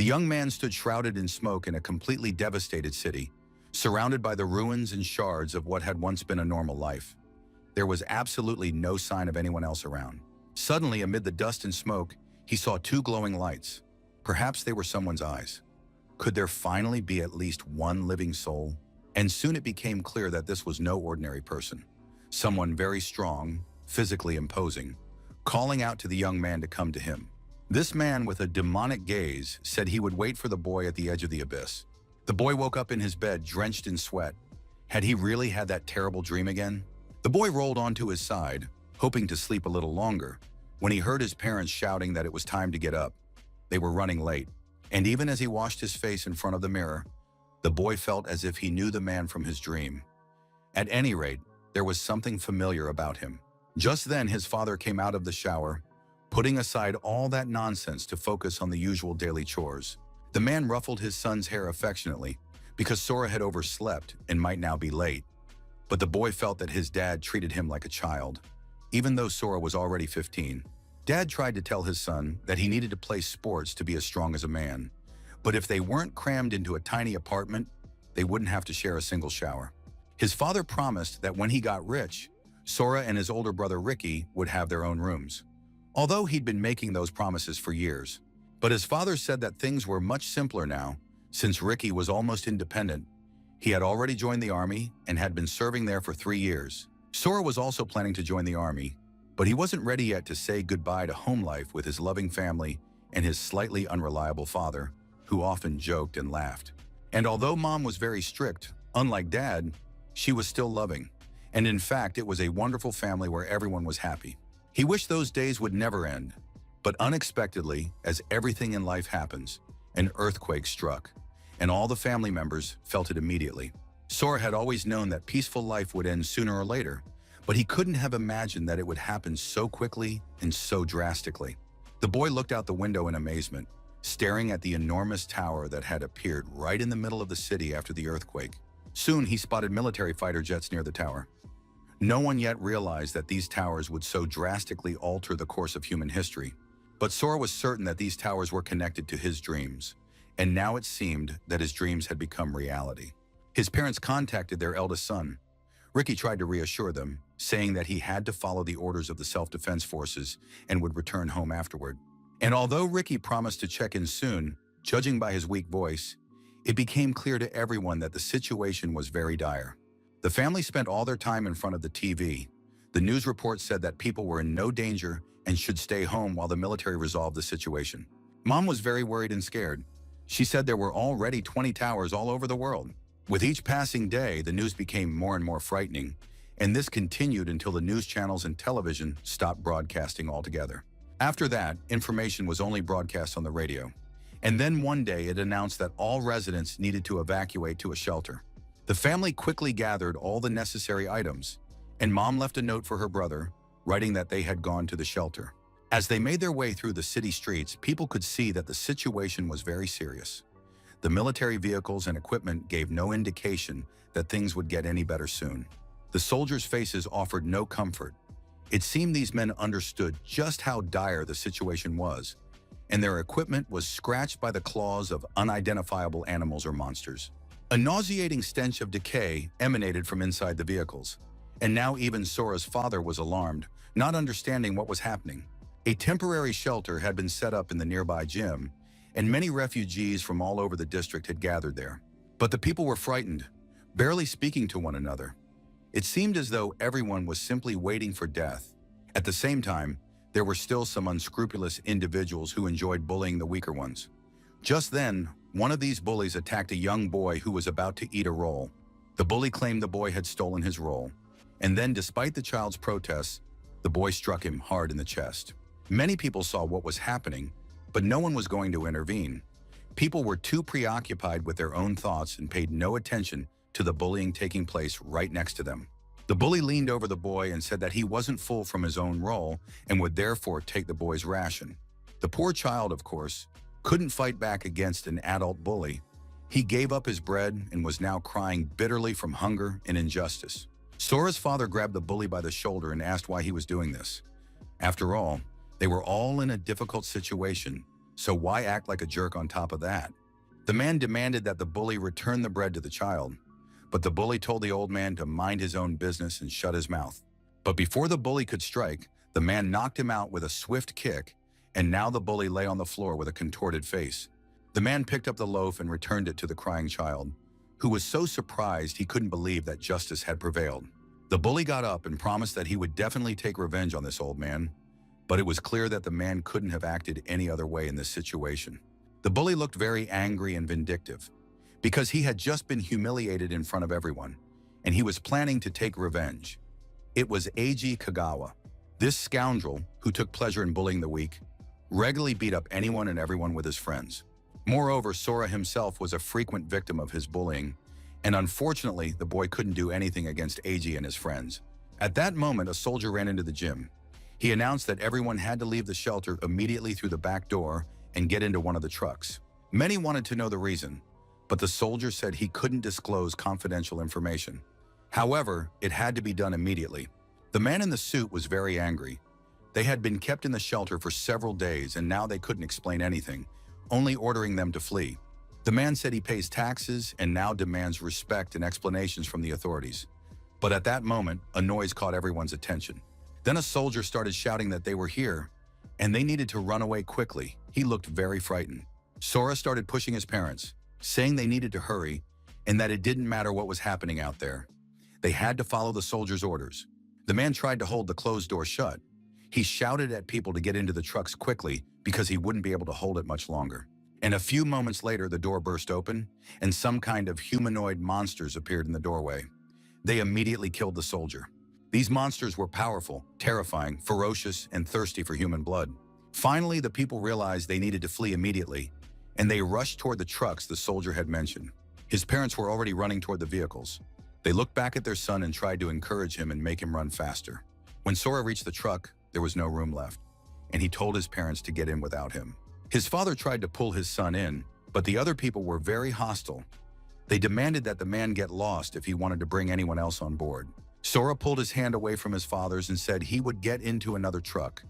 young man stood shrouded in smoke in a completely devastated city, surrounded by the ruins and shards of what had once been a normal life. There was absolutely no sign of anyone else around. Suddenly, amid the dust and smoke, he saw two glowing lights. Perhaps they were someone's eyes. Could there finally be at least one living soul? And soon it became clear that this was no ordinary person. Someone very strong, physically imposing, calling out to the young man to come to him. This man, with a demonic gaze, said he would wait for the boy at the edge of the abyss. The boy woke up in his bed, drenched in sweat. Had he really had that terrible dream again? The boy rolled onto his side, hoping to sleep a little longer, when he heard his parents shouting that it was time to get up. They were running late, and even as he washed his face in front of the mirror, the boy felt as if he knew the man from his dream. At any rate, there was something familiar about him. Just then, his father came out of the shower, putting aside all that nonsense to focus on the usual daily chores. The man ruffled his son's hair affectionately because Sora had overslept and might now be late. But the boy felt that his dad treated him like a child. Even though Sora was already 15, Dad tried to tell his son that he needed to play sports to be as strong as a man. But if they weren't crammed into a tiny apartment, they wouldn't have to share a single shower. His father promised that when he got rich, Sora and his older brother Ricky would have their own rooms. Although he'd been making those promises for years. But his father said that things were much simpler now, since Ricky was almost independent. He had already joined the army and had been serving there for 3 years. Sora was also planning to join the army, but he wasn't ready yet to say goodbye to home life with his loving family and his slightly unreliable father, who often joked and laughed. And although Mom was very strict, unlike Dad, she was still loving. And in fact, it was a wonderful family where everyone was happy. He wished those days would never end, but unexpectedly, as everything in life happens, an earthquake struck, and all the family members felt it immediately. Sora had always known that peaceful life would end sooner or later, but he couldn't have imagined that it would happen so quickly and so drastically. The boy looked out the window in amazement, staring at the enormous tower that had appeared right in the middle of the city after the earthquake. Soon he spotted military fighter jets near the tower. No one yet realized that these towers would so drastically alter the course of human history. But Sora was certain that these towers were connected to his dreams, and now it seemed that his dreams had become reality. His parents contacted their eldest son. Ricky tried to reassure them, saying that he had to follow the orders of the self-defense forces and would return home afterward. And although Ricky promised to check in soon, judging by his weak voice, it became clear to everyone that the situation was very dire. The family spent all their time in front of the TV. The news report said that people were in no danger and should stay home while the military resolved the situation. Mom was very worried and scared. She said there were already 20 towers all over the world. With each passing day, the news became more and more frightening, and this continued until the news channels and television stopped broadcasting altogether. After that, information was only broadcast on the radio. And then one day it announced that all residents needed to evacuate to a shelter. The family quickly gathered all the necessary items, and Mom left a note for her brother, writing that they had gone to the shelter. As they made their way through the city streets, people could see that the situation was very serious. The military vehicles and equipment gave no indication that things would get any better soon. The soldiers' faces offered no comfort. It seemed these men understood just how dire the situation was, and their equipment was scratched by the claws of unidentifiable animals or monsters. A nauseating stench of decay emanated from inside the vehicles, and now even Sora's father was alarmed, not understanding what was happening. A temporary shelter had been set up in the nearby gym, and many refugees from all over the district had gathered there. But the people were frightened, barely speaking to one another. It seemed as though everyone was simply waiting for death. At the same time, there were still some unscrupulous individuals who enjoyed bullying the weaker ones. Just then, one of these bullies attacked a young boy who was about to eat a roll. The bully claimed the boy had stolen his roll, and then, despite the child's protests, the boy struck him hard in the chest. Many people saw what was happening, but no one was going to intervene. People were too preoccupied with their own thoughts and paid no attention to the bullying taking place right next to them. The bully leaned over the boy and said that he wasn't full from his own roll and would therefore take the boy's ration. The poor child, of course, couldn't fight back against an adult bully. He gave up his bread and was now crying bitterly from hunger and injustice. Sora's father grabbed the bully by the shoulder and asked why he was doing this. After all, they were all in a difficult situation, so why act like a jerk on top of that? The man demanded that the bully return the bread to the child, but the bully told the old man to mind his own business and shut his mouth. But before the bully could strike, the man knocked him out with a swift kick, and now the bully lay on the floor with a contorted face. The man picked up the loaf and returned it to the crying child, who was so surprised he couldn't believe that justice had prevailed. The bully got up and promised that he would definitely take revenge on this old man, but it was clear that the man couldn't have acted any other way in this situation. The bully looked very angry and vindictive, because he had just been humiliated in front of everyone, and he was planning to take revenge. It was Eiji Kagawa. This scoundrel, who took pleasure in bullying the weak, regularly beat up anyone and everyone with his friends. Moreover, Sora himself was a frequent victim of his bullying, and unfortunately, the boy couldn't do anything against Eiji and his friends. At that moment, a soldier ran into the gym. He announced that everyone had to leave the shelter immediately through the back door and get into one of the trucks. Many wanted to know the reason, but the soldier said he couldn't disclose confidential information. However, it had to be done immediately. The man in the suit was very angry. They had been kept in the shelter for several days, and now they couldn't explain anything, only ordering them to flee. The man said he pays taxes and now demands respect and explanations from the authorities. But at that moment, a noise caught everyone's attention. Then a soldier started shouting that they were here, and they needed to run away quickly. He looked very frightened. Sora started pushing his parents, saying they needed to hurry and that it didn't matter what was happening out there. They had to follow the soldier's orders. The man tried to hold the closed door shut. He shouted at people to get into the trucks quickly because he wouldn't be able to hold it much longer. And a few moments later, the door burst open and some kind of humanoid monsters appeared in the doorway. They immediately killed the soldier. These monsters were powerful, terrifying, ferocious, and thirsty for human blood. Finally, the people realized they needed to flee immediately, and they rushed toward the trucks the soldier had mentioned. His parents were already running toward the vehicles. They looked back at their son and tried to encourage him and make him run faster. When Sora reached the truck, there was no room left, and he told his parents to get in without him. His father tried to pull his son in, but the other people were very hostile. They demanded that the man get lost if he wanted to bring anyone else on board. Sora pulled his hand away from his father's and said he would get into another truck,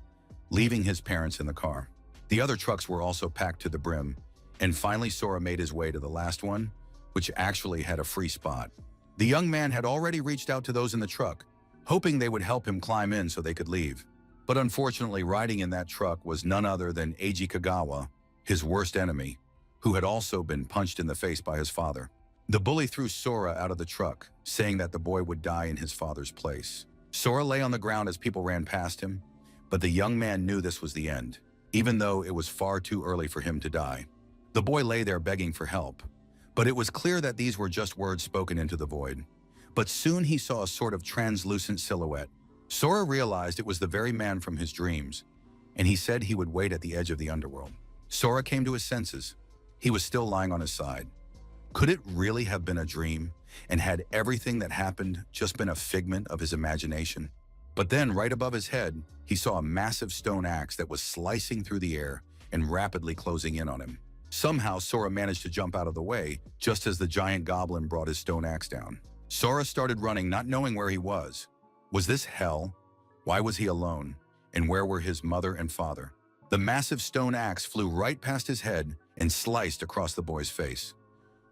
leaving his parents in the car. The other trucks were also packed to the brim, and finally Sora made his way to the last one, which actually had a free spot. The young man had already reached out to those in the truck, hoping they would help him climb in so they could leave. But unfortunately, riding in that truck was none other than Eiji Kagawa, his worst enemy, who had also been punched in the face by his father. The bully threw Sora out of the truck, saying that the boy would die in his father's place. Sora lay on the ground as people ran past him, but the young man knew this was the end, even though it was far too early for him to die. The boy lay there begging for help, but it was clear that these were just words spoken into the void. But soon he saw a sort of translucent silhouette. Sora realized it was the very man from his dreams, and he said he would wait at the edge of the underworld. Sora came to his senses. He was still lying on his side. Could it really have been a dream, and had everything that happened just been a figment of his imagination? But then, right above his head, he saw a massive stone axe that was slicing through the air and rapidly closing in on him. Somehow, Sora managed to jump out of the way, just as the giant goblin brought his stone axe down. Sora started running, not knowing where he was. Was this hell? Why was he alone? And where were his mother and father? The massive stone axe flew right past his head and sliced across the boy's face.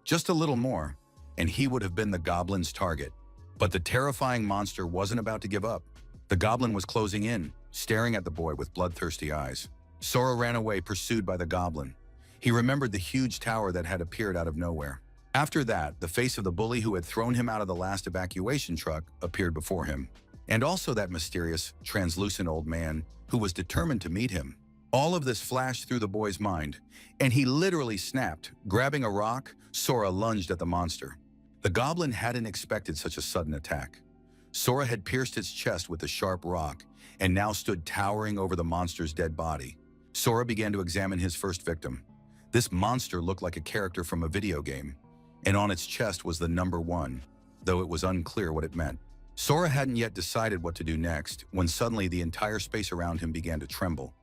Just a little more, and he would have been the goblin's target. But the terrifying monster wasn't about to give up. The goblin was closing in, staring at the boy with bloodthirsty eyes. Sora ran away, pursued by the goblin. He remembered the huge tower that had appeared out of nowhere. After that, the face of the bully who had thrown him out of the last evacuation truck appeared before him, and also that mysterious, translucent old man who was determined to meet him. All of this flashed through the boy's mind, and he literally snapped. Grabbing a rock, Sora lunged at the monster. The goblin hadn't expected such a sudden attack. Sora had pierced its chest with the sharp rock and now stood towering over the monster's dead body. Sora began to examine his first victim. This monster looked like a character from a video game, and on its chest was the number 1, though it was unclear what it meant. Sora hadn't yet decided what to do next when suddenly the entire space around him began to tremble,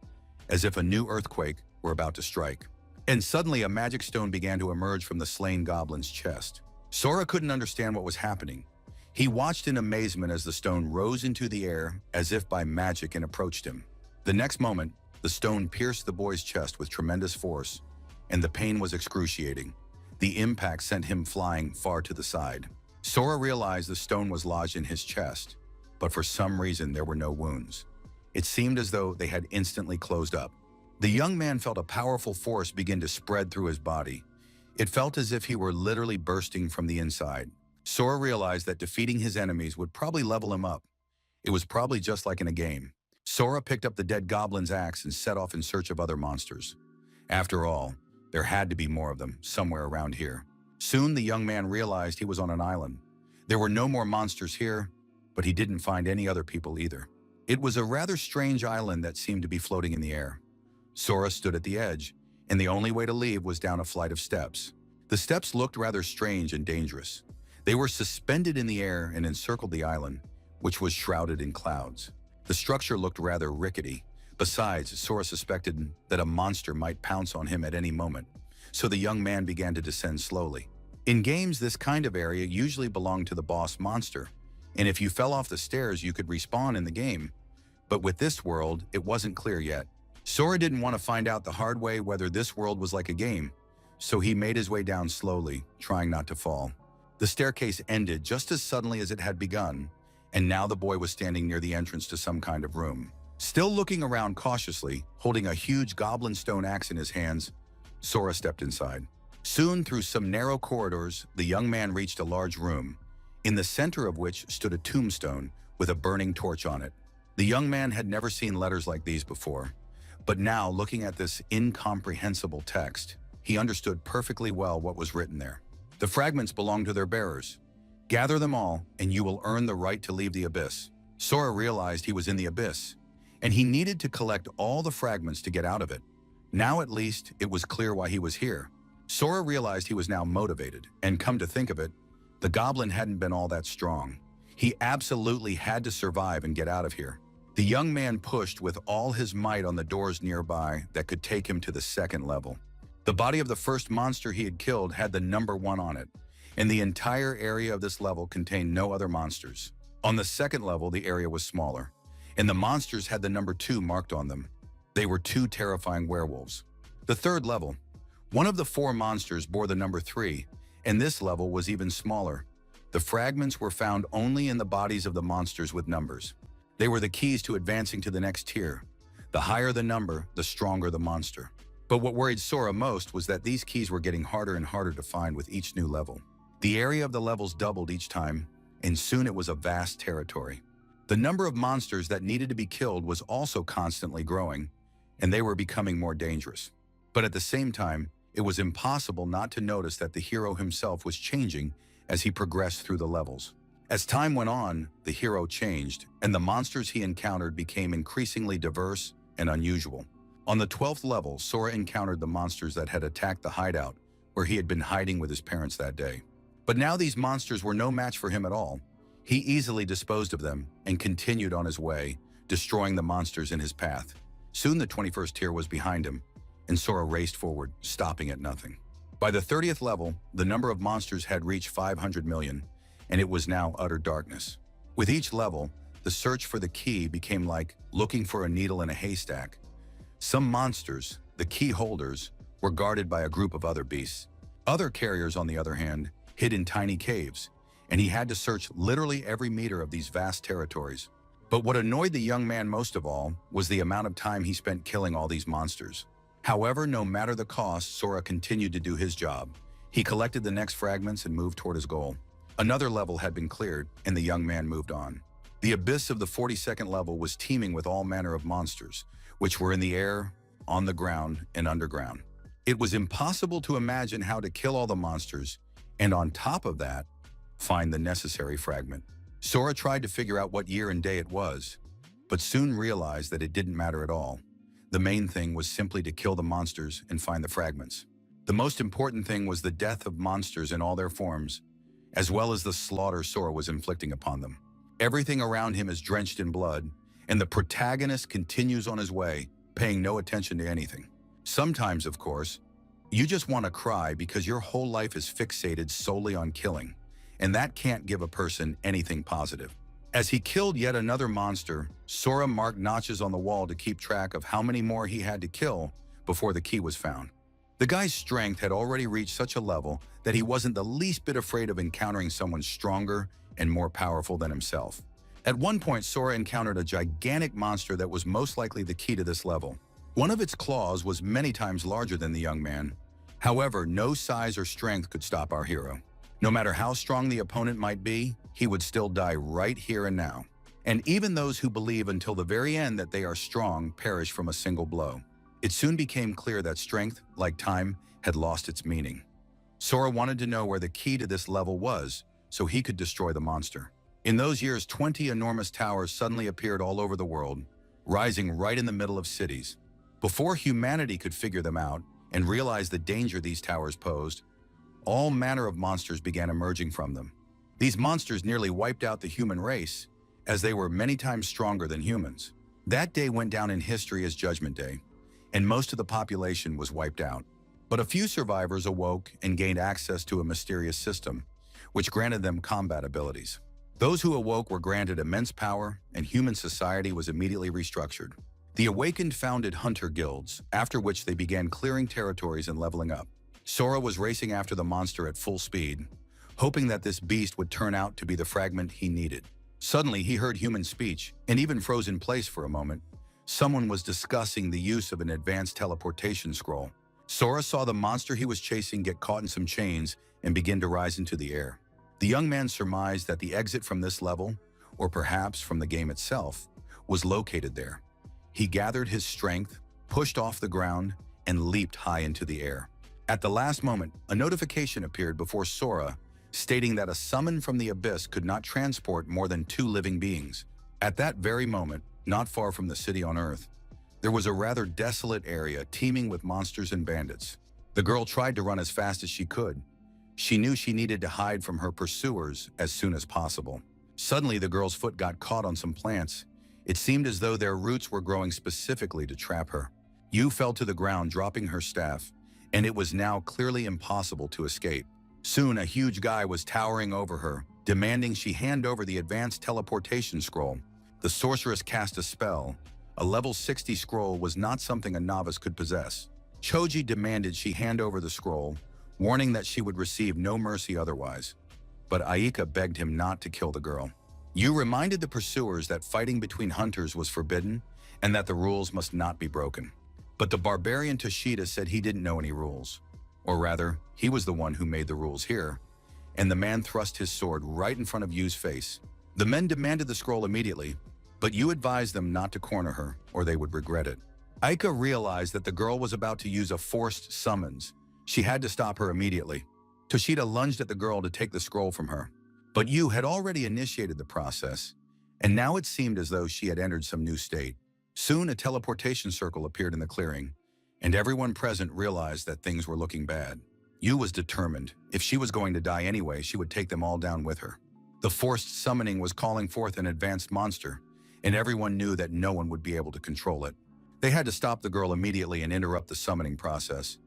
as if a new earthquake were about to strike. And suddenly a magic stone began to emerge from the slain goblin's chest. Sora couldn't understand what was happening. He watched in amazement as the stone rose into the air as if by magic and approached him. The next moment, The stone pierced the boy's chest with tremendous force, and the pain was excruciating. The impact sent him flying far to the side. Sora realized the stone was lodged in his chest, but for some reason there were no wounds. It seemed as though they had instantly closed up. The young man felt a powerful force begin to spread through his body. It felt as if he were literally bursting from the inside. Sora realized that defeating his enemies would probably level him up. It was probably just like in a game. Sora picked up the dead goblin's axe and set off in search of other monsters. After all, there had to be more of them somewhere around here. Soon the young man realized he was on an island. There were no more monsters here, but he didn't find any other people either. It was a rather strange island that seemed to be floating in the air. Sora stood at the edge, and the only way to leave was down a flight of steps. The steps looked rather strange and dangerous. They were suspended in the air and encircled the island, which was shrouded in clouds. The structure looked rather rickety. Besides, Sora suspected that a monster might pounce on him at any moment, so the young man began to descend slowly. In games, this kind of area usually belonged to the boss monster, and if you fell off the stairs, you could respawn in the game. But with this world, it wasn't clear yet. Sora didn't want to find out the hard way whether this world was like a game, so he made his way down slowly, trying not to fall. The staircase ended just as suddenly as it had begun, and now the boy was standing near the entrance to some kind of room. Still looking around cautiously, holding a huge goblin stone axe in his hands, Sora stepped inside. Soon, through some narrow corridors, the young man reached a large room, in the center of which stood a tombstone with a burning torch on it. The young man had never seen letters like these before, but now, looking at this incomprehensible text, he understood perfectly well what was written there. The fragments belong to their bearers. Gather them all, and you will earn the right to leave the abyss. Sora realized he was in the abyss, and he needed to collect all the fragments to get out of it. Now at least, it was clear why he was here. Sora realized he was now motivated, and come to think of it, the goblin hadn't been all that strong. He absolutely had to survive and get out of here. The young man pushed with all his might on the doors nearby that could take him to the second level. The body of the first monster he had killed had the number 1 on it, and the entire area of this level contained no other monsters. On the second level, the area was smaller, and the monsters had the number 2 marked on them. They were 2 terrifying werewolves. The third level, one of the 4 monsters bore the number 3, and this level was even smaller. The fragments were found only in the bodies of the monsters with numbers. They were the keys to advancing to the next tier. The higher the number, the stronger the monster. But what worried Sora most was that these keys were getting harder and harder to find with each new level. The area of the levels doubled each time, and soon it was a vast territory. The number of monsters that needed to be killed was also constantly growing, and they were becoming more dangerous. But at the same time, it was impossible not to notice that the hero himself was changing as he progressed through the levels. As time went on, the hero changed, and the monsters he encountered became increasingly diverse and unusual. On the 12th level, Sora encountered the monsters that had attacked the hideout, where he had been hiding with his parents that day. But now these monsters were no match for him at all. He easily disposed of them and continued on his way, destroying the monsters in his path. Soon the 21st tier was behind him, and Sora raced forward, stopping at nothing. By the 30th level, the number of monsters had reached 500 million, and it was now utter darkness. With each level, the search for the key became like looking for a needle in a haystack. Some monsters, the key holders, were guarded by a group of other beasts. Other carriers, on the other hand, hid in tiny caves, and he had to search literally every meter of these vast territories. But what annoyed the young man most of all was the amount of time he spent killing all these monsters. However, no matter the cost, Sora continued to do his job. He collected the next fragments and moved toward his goal. Another level had been cleared, and the young man moved on. The abyss of the 42nd level was teeming with all manner of monsters, which were in the air, on the ground, and underground. It was impossible to imagine how to kill all the monsters, and on top of that, find the necessary fragment. Sora tried to figure out what year and day it was, but soon realized that it didn't matter at all. The main thing was simply to kill the monsters and find the fragments. The most important thing was the death of monsters in all their forms, as well as the slaughter Sora was inflicting upon them. Everything around him is drenched in blood, and the protagonist continues on his way, paying no attention to anything. Sometimes, of course, you just want to cry because your whole life is fixated solely on killing, and that can't give a person anything positive. As he killed yet another monster, Sora marked notches on the wall to keep track of how many more he had to kill before the key was found. The guy's strength had already reached such a level that he wasn't the least bit afraid of encountering someone stronger and more powerful than himself. At one point, Sora encountered a gigantic monster that was most likely the key to this level. One of its claws was many times larger than the young man. However, no size or strength could stop our hero. No matter how strong the opponent might be, he would still die right here and now. And even those who believe until the very end that they are strong perish from a single blow. It soon became clear that strength, like time, had lost its meaning. Sora wanted to know where the key to this level was, so he could destroy the monster. In those years, 20 enormous towers suddenly appeared all over the world, rising right in the middle of cities. Before humanity could figure them out and realize the danger these towers posed, all manner of monsters began emerging from them. These monsters nearly wiped out the human race, as they were many times stronger than humans. That day went down in history as Judgment Day, and most of the population was wiped out. But a few survivors awoke and gained access to a mysterious system, which granted them combat abilities. Those who awoke were granted immense power, and human society was immediately restructured. The awakened founded hunter guilds, after which they began clearing territories and leveling up. Sora was racing after the monster at full speed, hoping that this beast would turn out to be the fragment he needed. Suddenly, he heard human speech, and even froze in place for a moment. Someone was discussing the use of an advanced teleportation scroll. Sora saw the monster he was chasing get caught in some chains and begin to rise into the air. The young man surmised that the exit from this level, or perhaps from the game itself, was located there. He gathered his strength, pushed off the ground, and leaped high into the air. At the last moment, a notification appeared before Sora, stating that a summon from the abyss could not transport more than 2 living beings. At that very moment, not far from the city on Earth, there was a rather desolate area teeming with monsters and bandits. The girl tried to run as fast as she could. She knew she needed to hide from her pursuers as soon as possible. Suddenly, the girl's foot got caught on some plants. It seemed as though their roots were growing specifically to trap her. Yu fell to the ground, dropping her staff, and it was now clearly impossible to escape. Soon, a huge guy was towering over her, demanding she hand over the advanced teleportation scroll. The sorceress cast a spell. A level 60 scroll was not something a novice could possess. Choji demanded she hand over the scroll, warning that she would receive no mercy otherwise. But Aika begged him not to kill the girl. Yu reminded the pursuers that fighting between hunters was forbidden and that the rules must not be broken. But the barbarian Toshida said he didn't know any rules. Or rather, he was the one who made the rules here, and the man thrust his sword right in front of Yu's face. The men demanded the scroll immediately, but Yu advised them not to corner her, or they would regret it. Aika realized that the girl was about to use a forced summons. She had to stop her immediately. Toshida lunged at the girl to take the scroll from her, but Yu had already initiated the process, and now it seemed as though she had entered some new state. Soon, a teleportation circle appeared in the clearing, and everyone present realized that things were looking bad. Yu was determined. If she was going to die anyway, she would take them all down with her. The forced summoning was calling forth an advanced monster, and everyone knew that no one would be able to control it. They had to stop the girl immediately and interrupt the summoning process,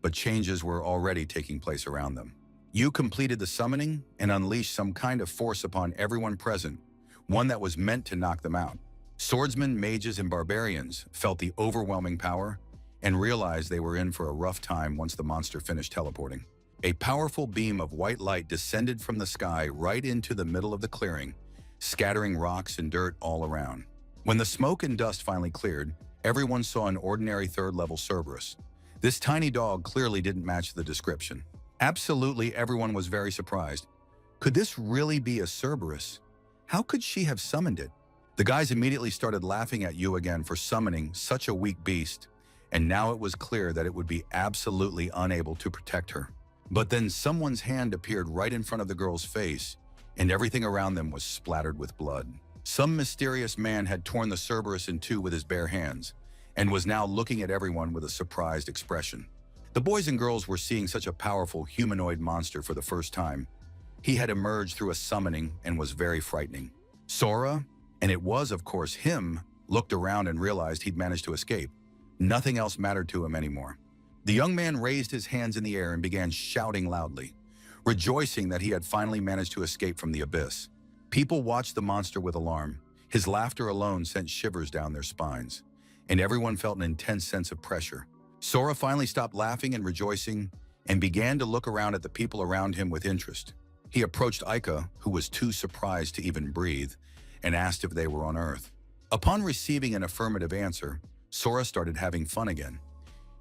but changes were already taking place around them. Yu completed the summoning and unleashed some kind of force upon everyone present, one that was meant to knock them out. Swordsmen, mages, and barbarians felt the overwhelming power and realized they were in for a rough time once the monster finished teleporting. A powerful beam of white light descended from the sky right into the middle of the clearing, scattering rocks and dirt all around. When the smoke and dust finally cleared, everyone saw an ordinary third-level Cerberus. This tiny dog clearly didn't match the description. Absolutely everyone was very surprised. Could this really be a Cerberus? How could she have summoned it? The guys immediately started laughing at Yu again for summoning such a weak beast, and now it was clear that it would be absolutely unable to protect her. But then someone's hand appeared right in front of the girl's face, and everything around them was splattered with blood. Some mysterious man had torn the Cerberus in two with his bare hands, and was now looking at everyone with a surprised expression. The boys and girls were seeing such a powerful humanoid monster for the first time. He had emerged through a summoning and was very frightening. Sora, and it was of course him, looked around and realized he'd managed to escape. Nothing else mattered to him anymore. The young man raised his hands in the air and began shouting loudly, rejoicing that he had finally managed to escape from the abyss. People watched the monster with alarm. His laughter alone sent shivers down their spines, and everyone felt an intense sense of pressure. Sora finally stopped laughing and rejoicing and began to look around at the people around him with interest. He approached Aika, who was too surprised to even breathe, and asked if they were on Earth. Upon receiving an affirmative answer, Sora started having fun again.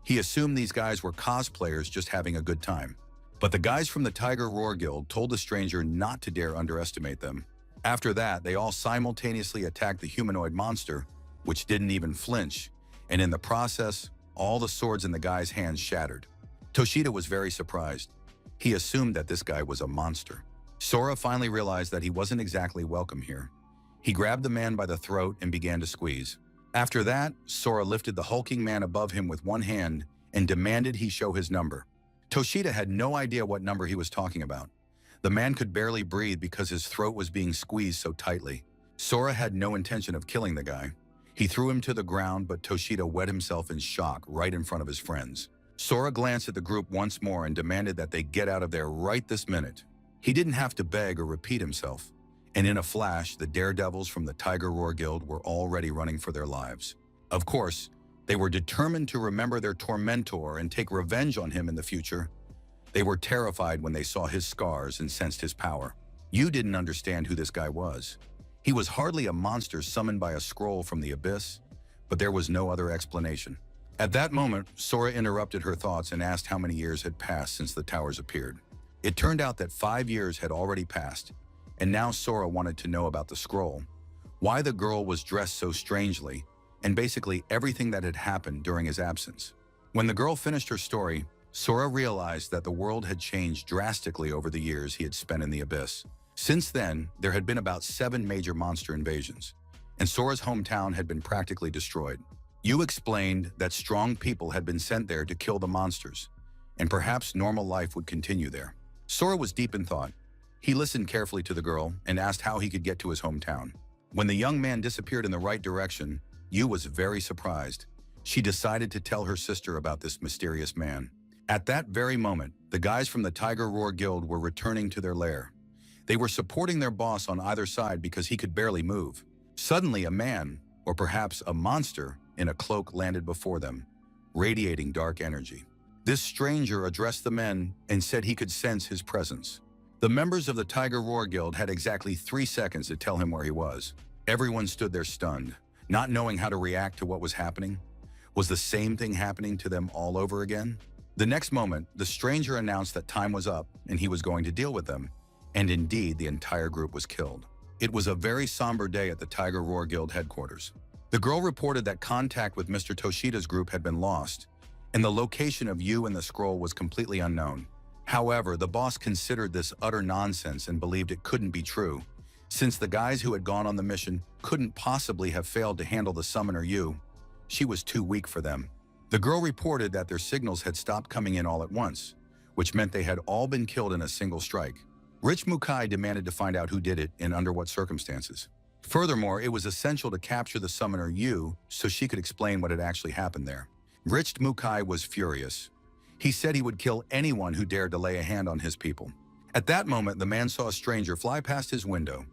He assumed these guys were cosplayers just having a good time. But the guys from the Tiger Roar Guild told the stranger not to dare underestimate them. After that, they all simultaneously attacked the humanoid monster, which didn't even flinch, and in the process, all the swords in the guy's hands shattered. Toshida was very surprised. He assumed that this guy was a monster. Sora finally realized that he wasn't exactly welcome here. He grabbed the man by the throat and began to squeeze. After that, Sora lifted the hulking man above him with one hand and demanded he show his number. Toshida had no idea what number he was talking about. The man could barely breathe because his throat was being squeezed so tightly. Sora had no intention of killing the guy. He threw him to the ground, but Toshida wet himself in shock right in front of his friends. Sora glanced at the group once more and demanded that they get out of there right this minute. He didn't have to beg or repeat himself. And in a flash, the daredevils from the Tiger Roar Guild were already running for their lives. Of course, they were determined to remember their tormentor and take revenge on him in the future. They were terrified when they saw his scars and sensed his power. You didn't understand who this guy was. He was hardly a monster summoned by a scroll from the abyss, but there was no other explanation. At that moment, Sora interrupted her thoughts and asked how many years had passed since the towers appeared. It turned out that 5 years had already passed, and now Sora wanted to know about the scroll, why the girl was dressed so strangely, and basically everything that had happened during his absence. When the girl finished her story, Sora realized that the world had changed drastically over the years he had spent in the abyss. Since then, there had been about 7 major monster invasions, and Sora's hometown had been practically destroyed. You explained that strong people had been sent there to kill the monsters, and perhaps normal life would continue there. Sora was deep in thought. He listened carefully to the girl and asked how he could get to his hometown. When the young man disappeared in the right direction, Yu was very surprised. She decided to tell her sister about this mysterious man. At that very moment, the guys from the Tiger Roar Guild were returning to their lair. They were supporting their boss on either side because he could barely move. Suddenly, a man, or perhaps a monster, in a cloak landed before them, radiating dark energy. This stranger addressed the men and said he could sense his presence. The members of the Tiger Roar Guild had exactly 3 seconds to tell him where he was. Everyone stood there stunned, not knowing how to react to what was happening. Was the same thing happening to them all over again? The next moment, the stranger announced that time was up and he was going to deal with them. And indeed, the entire group was killed. It was a very somber day at the Tiger Roar Guild headquarters. The girl reported that contact with Mr. Toshida's group had been lost, and the location of Yu and the scroll was completely unknown. However, the boss considered this utter nonsense and believed it couldn't be true, since the guys who had gone on the mission couldn't possibly have failed to handle the summoner Yu. She was too weak for them. The girl reported that their signals had stopped coming in all at once, which meant they had all been killed in a single strike. Rich Mukai demanded to find out who did it and under what circumstances. Furthermore, it was essential to capture the summoner Yu so she could explain what had actually happened there. Rich Mukai was furious. He said he would kill anyone who dared to lay a hand on his people. At that moment, the man saw a stranger fly past his window,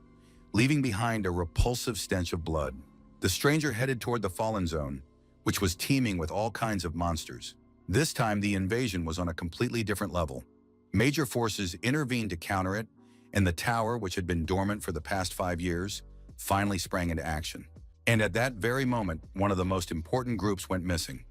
leaving behind a repulsive stench of blood. The stranger headed toward the Fallen Zone, which was teeming with all kinds of monsters. This time, the invasion was on a completely different level. Major forces intervened to counter it, and the tower, which had been dormant for the past 5 years, finally sprang into action. And at that very moment, one of the most important groups went missing.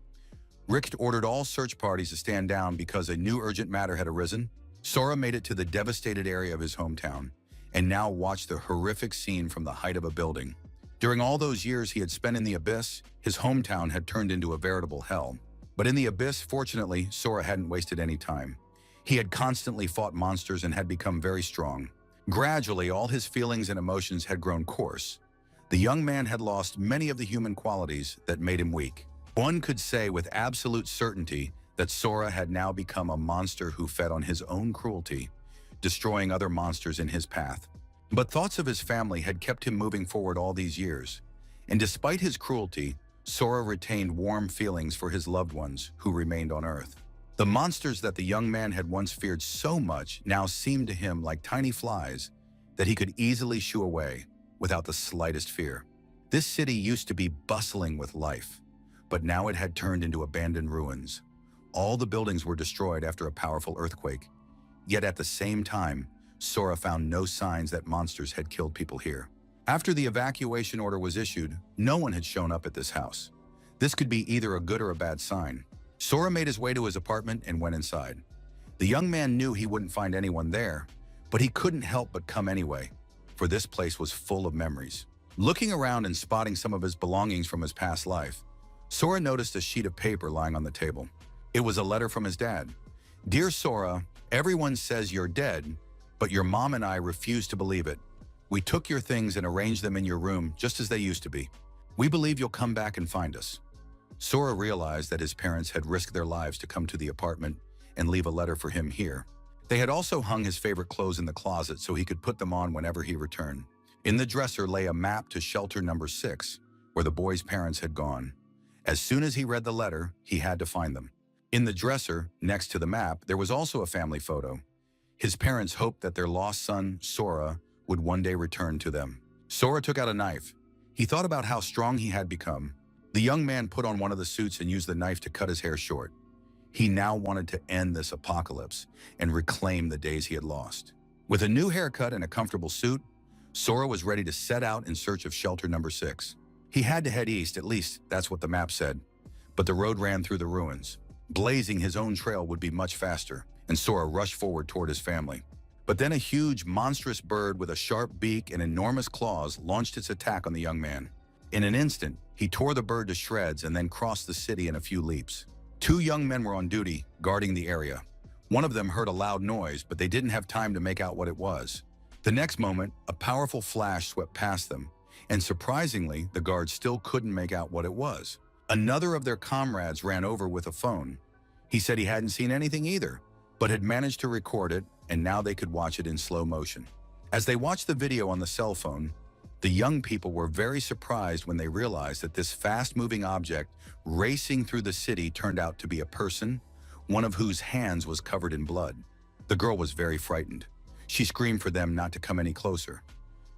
Richt ordered all search parties to stand down because a new urgent matter had arisen. Sora made it to the devastated area of his hometown, and now watched the horrific scene from the height of a building. During all those years he had spent in the Abyss, his hometown had turned into a veritable hell. But in the Abyss, fortunately, Sora hadn't wasted any time. He had constantly fought monsters and had become very strong. Gradually, all his feelings and emotions had grown coarse. The young man had lost many of the human qualities that made him weak. One could say with absolute certainty that Sora had now become a monster who fed on his own cruelty, destroying other monsters in his path. But thoughts of his family had kept him moving forward all these years, and despite his cruelty, Sora retained warm feelings for his loved ones who remained on Earth. The monsters that the young man had once feared so much now seemed to him like tiny flies that he could easily shoo away without the slightest fear. This city used to be bustling with life, but now it had turned into abandoned ruins. All the buildings were destroyed after a powerful earthquake. Yet at the same time, Sora found no signs that monsters had killed people here. After the evacuation order was issued, no one had shown up at this house. This could be either a good or a bad sign. Sora made his way to his apartment and went inside. The young man knew he wouldn't find anyone there, but he couldn't help but come anyway, for this place was full of memories. Looking around and spotting some of his belongings from his past life, Sora noticed a sheet of paper lying on the table. It was a letter from his dad. "Dear Sora, everyone says you're dead, but your mom and I refuse to believe it. We took your things and arranged them in your room just as they used to be. We believe you'll come back and find us." Sora realized that his parents had risked their lives to come to the apartment and leave a letter for him here. They had also hung his favorite clothes in the closet so he could put them on whenever he returned. In the dresser lay a map to shelter number 6, where the boy's parents had gone. As soon as he read the letter, he had to find them. In the dresser, next to the map, there was also a family photo. His parents hoped that their lost son, Sora, would one day return to them. Sora took out a knife. He thought about how strong he had become. The young man put on one of the suits and used the knife to cut his hair short. He now wanted to end this apocalypse and reclaim the days he had lost. With a new haircut and a comfortable suit, Sora was ready to set out in search of shelter number 6. He had to head east, at least that's what the map said. But the road ran through the ruins. Blazing his own trail would be much faster, and Sora rushed forward toward his family. But then a huge, monstrous bird with a sharp beak and enormous claws launched its attack on the young man. In an instant, he tore the bird to shreds and then crossed the city in a few leaps. 2 young men were on duty, guarding the area. One of them heard a loud noise, but they didn't have time to make out what it was. The next moment, a powerful flash swept past them, and surprisingly, the guards still couldn't make out what it was. Another of their comrades ran over with a phone. He said he hadn't seen anything either, but had managed to record it, and now they could watch it in slow motion. As they watched the video on the cell phone, the young people were very surprised when they realized that this fast-moving object racing through the city turned out to be a person, one of whose hands was covered in blood. The girl was very frightened. She screamed for them not to come any closer.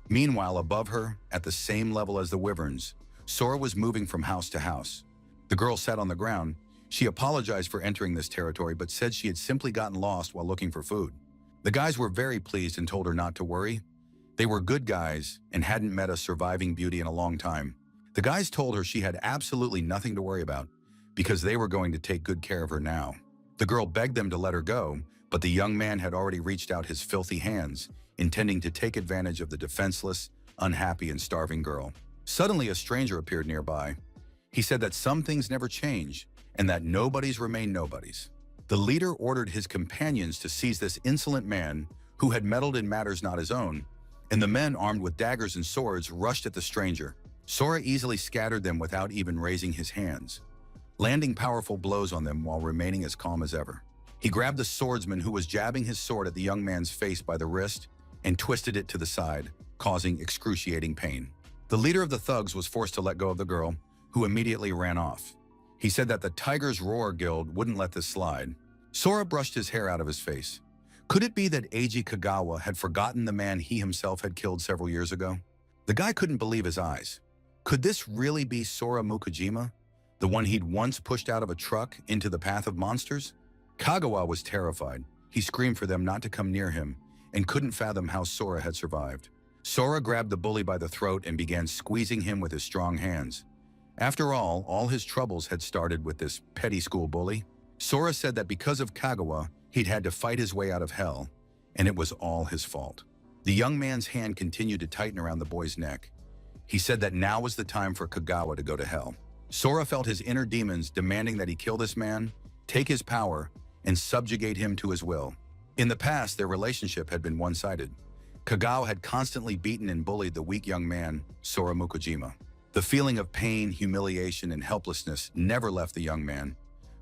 Meanwhile, above her, at the same level as the wyverns, Sora was moving from house to house. The girl sat on the ground. She apologized for entering this territory, but said she had simply gotten lost while looking for food. The guys were very pleased and told her not to worry. They were good guys and hadn't met a surviving beauty in a long time. The guys told her she had absolutely nothing to worry about because they were going to take good care of her now. The girl begged them to let her go, but the young man had already reached out his filthy hands, intending to take advantage of the defenseless, unhappy, and starving girl. Suddenly, a stranger appeared nearby. He said that some things never change and that nobodies remain nobodies. The leader ordered his companions to seize this insolent man who had meddled in matters not his own, and the men, armed with daggers and swords, rushed at the stranger. Sora easily scattered them without even raising his hands, landing powerful blows on them while remaining as calm as ever. He grabbed the swordsman who was jabbing his sword at the young man's face by the wrist and twisted it to the side, causing excruciating pain. The leader of the thugs was forced to let go of the girl, who immediately ran off. He said that the Tiger's Roar Guild wouldn't let this slide. Sora brushed his hair out of his face. Could it be that Eiji Kagawa had forgotten the man he himself had killed several years ago? The guy couldn't believe his eyes. Could this really be Sora Mukujima, the one he'd once pushed out of a truck into the path of monsters? Kagawa was terrified. He screamed for them not to come near him and couldn't fathom how Sora had survived. Sora grabbed the bully by the throat and began squeezing him with his strong hands. After all his troubles had started with this petty school bully. Sora said that because of Kagawa, he'd had to fight his way out of hell, and it was all his fault. The young man's hand continued to tighten around the boy's neck. He said that now was the time for Kagawa to go to hell. Sora felt his inner demons demanding that he kill this man, take his power, and subjugate him to his will. In the past, their relationship had been one-sided. Kagawa had constantly beaten and bullied the weak young man, Sora Mukujima. The feeling of pain, humiliation, and helplessness never left the young man,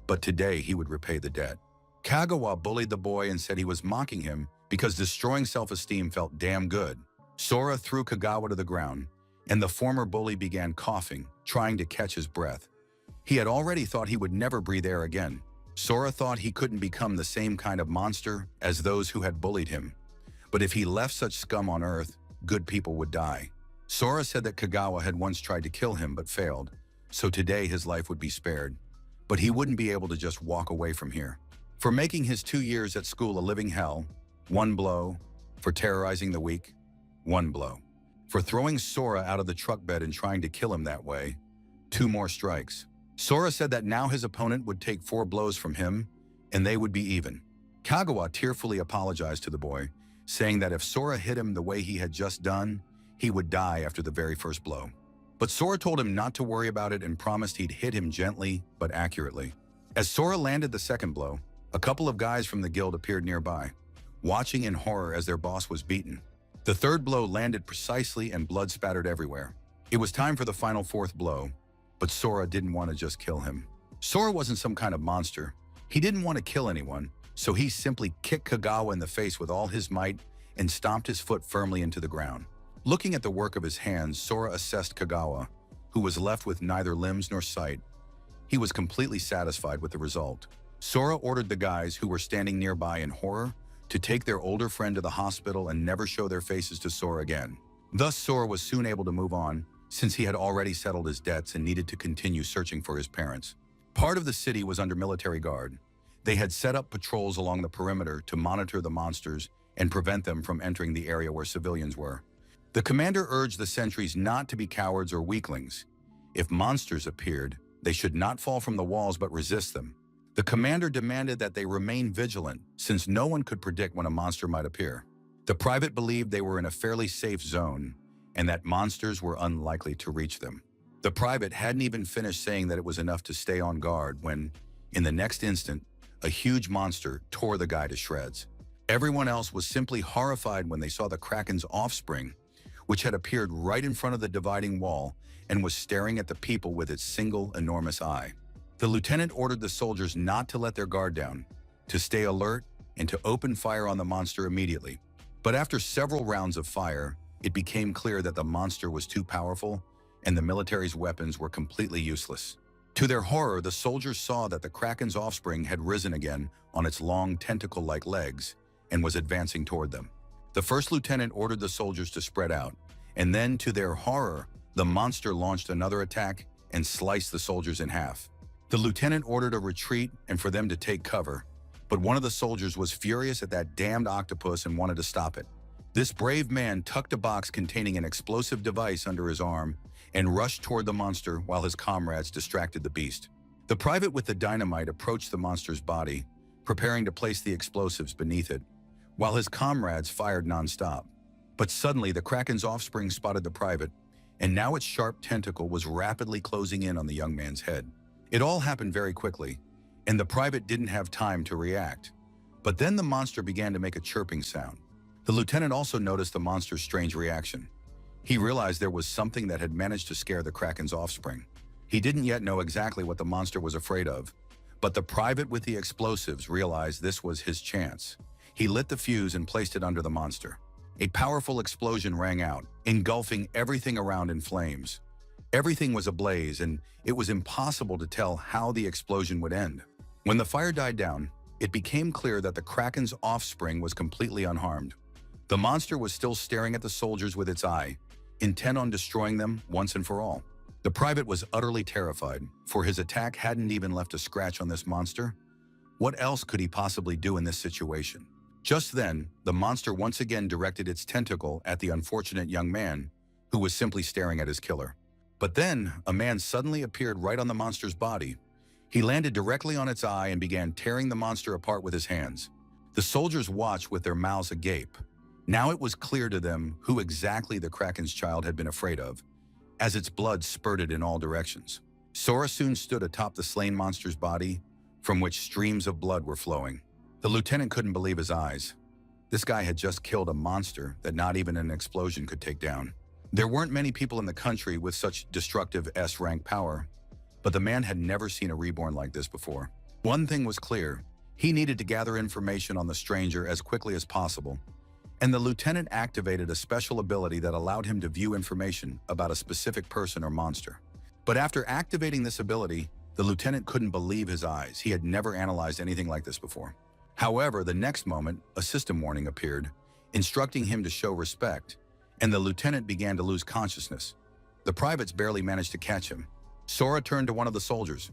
but today he would repay the debt. Kagawa bullied the boy and said he was mocking him because destroying self-esteem felt damn good. Sora threw Kagawa to the ground, and the former bully began coughing, trying to catch his breath. He had already thought he would never breathe air again. Sora thought he couldn't become the same kind of monster as those who had bullied him. But if he left such scum on Earth, good people would die. Sora said that Kagawa had once tried to kill him but failed, so today his life would be spared. But he wouldn't be able to just walk away from here. For making his 2 years at school a living hell, 1 blow. For terrorizing the weak, 1 blow. For throwing Sora out of the truck bed and trying to kill him that way, 2 more strikes. Sora said that now his opponent would take 4 blows from him, and they would be even. Kagawa tearfully apologized to the boy, saying that if Sora hit him the way he had just done, he would die after the very first blow. But Sora told him not to worry about it and promised he'd hit him gently but accurately. As Sora landed the second blow, a couple of guys from the guild appeared nearby, watching in horror as their boss was beaten. The third blow landed precisely and blood spattered everywhere. It was time for the final 4th blow, but Sora didn't want to just kill him. Sora wasn't some kind of monster. He didn't want to kill anyone, so he simply kicked Kagawa in the face with all his might and stomped his foot firmly into the ground. Looking at the work of his hands, Sora assessed Kagawa, who was left with neither limbs nor sight. He was completely satisfied with the result. Sora ordered the guys who were standing nearby in horror to take their older friend to the hospital and never show their faces to Sora again. Thus, Sora was soon able to move on, since he had already settled his debts and needed to continue searching for his parents. Part of the city was under military guard. They had set up patrols along the perimeter to monitor the monsters and prevent them from entering the area where civilians were. The commander urged the sentries not to be cowards or weaklings. If monsters appeared, they should not fall from the walls but resist them. The commander demanded that they remain vigilant, since no one could predict when a monster might appear. The private believed they were in a fairly safe zone, and that monsters were unlikely to reach them. The private hadn't even finished saying that it was enough to stay on guard when, in the next instant, a huge monster tore the guy to shreds. Everyone else was simply horrified when they saw the Kraken's offspring, which had appeared right in front of the dividing wall and was staring at the people with its single enormous eye. The lieutenant ordered the soldiers not to let their guard down, to stay alert, and to open fire on the monster immediately. But after several rounds of fire, it became clear that the monster was too powerful and the military's weapons were completely useless. To their horror, the soldiers saw that the Kraken's offspring had risen again on its long tentacle-like legs and was advancing toward them. The first lieutenant ordered the soldiers to spread out, and then, to their horror, the monster launched another attack and sliced the soldiers in half. The lieutenant ordered a retreat and for them to take cover, but one of the soldiers was furious at that damned octopus and wanted to stop it. This brave man tucked a box containing an explosive device under his arm and rushed toward the monster while his comrades distracted the beast. The private with the dynamite approached the monster's body, preparing to place the explosives beneath it, while his comrades fired nonstop. But suddenly, the Kraken's offspring spotted the private, and now its sharp tentacle was rapidly closing in on the young man's head. It all happened very quickly, and the private didn't have time to react. But then the monster began to make a chirping sound. The lieutenant also noticed the monster's strange reaction. He realized there was something that had managed to scare the Kraken's offspring. He didn't yet know exactly what the monster was afraid of, but the private with the explosives realized this was his chance. He lit the fuse and placed it under the monster. A powerful explosion rang out, engulfing everything around in flames. Everything was ablaze, and it was impossible to tell how the explosion would end. When the fire died down, it became clear that the Kraken's offspring was completely unharmed. The monster was still staring at the soldiers with its eye, intent on destroying them once and for all. The private was utterly terrified, for his attack hadn't even left a scratch on this monster. What else could he possibly do in this situation? Just then, the monster once again directed its tentacle at the unfortunate young man, who was simply staring at his killer. But then, a man suddenly appeared right on the monster's body. He landed directly on its eye and began tearing the monster apart with his hands. The soldiers watched with their mouths agape. Now it was clear to them who exactly the Kraken's child had been afraid of, as its blood spurted in all directions. Sora soon stood atop the slain monster's body, from which streams of blood were flowing. The lieutenant couldn't believe his eyes. This guy had just killed a monster that not even an explosion could take down. There weren't many people in the country with such destructive S-rank power, but the man had never seen a reborn like this before. One thing was clear: he needed to gather information on the stranger as quickly as possible, and the lieutenant activated a special ability that allowed him to view information about a specific person or monster. But after activating this ability, the lieutenant couldn't believe his eyes. He had never analyzed anything like this before. However, the next moment, a system warning appeared, instructing him to show respect, and the lieutenant began to lose consciousness. The privates barely managed to catch him. Sora turned to one of the soldiers.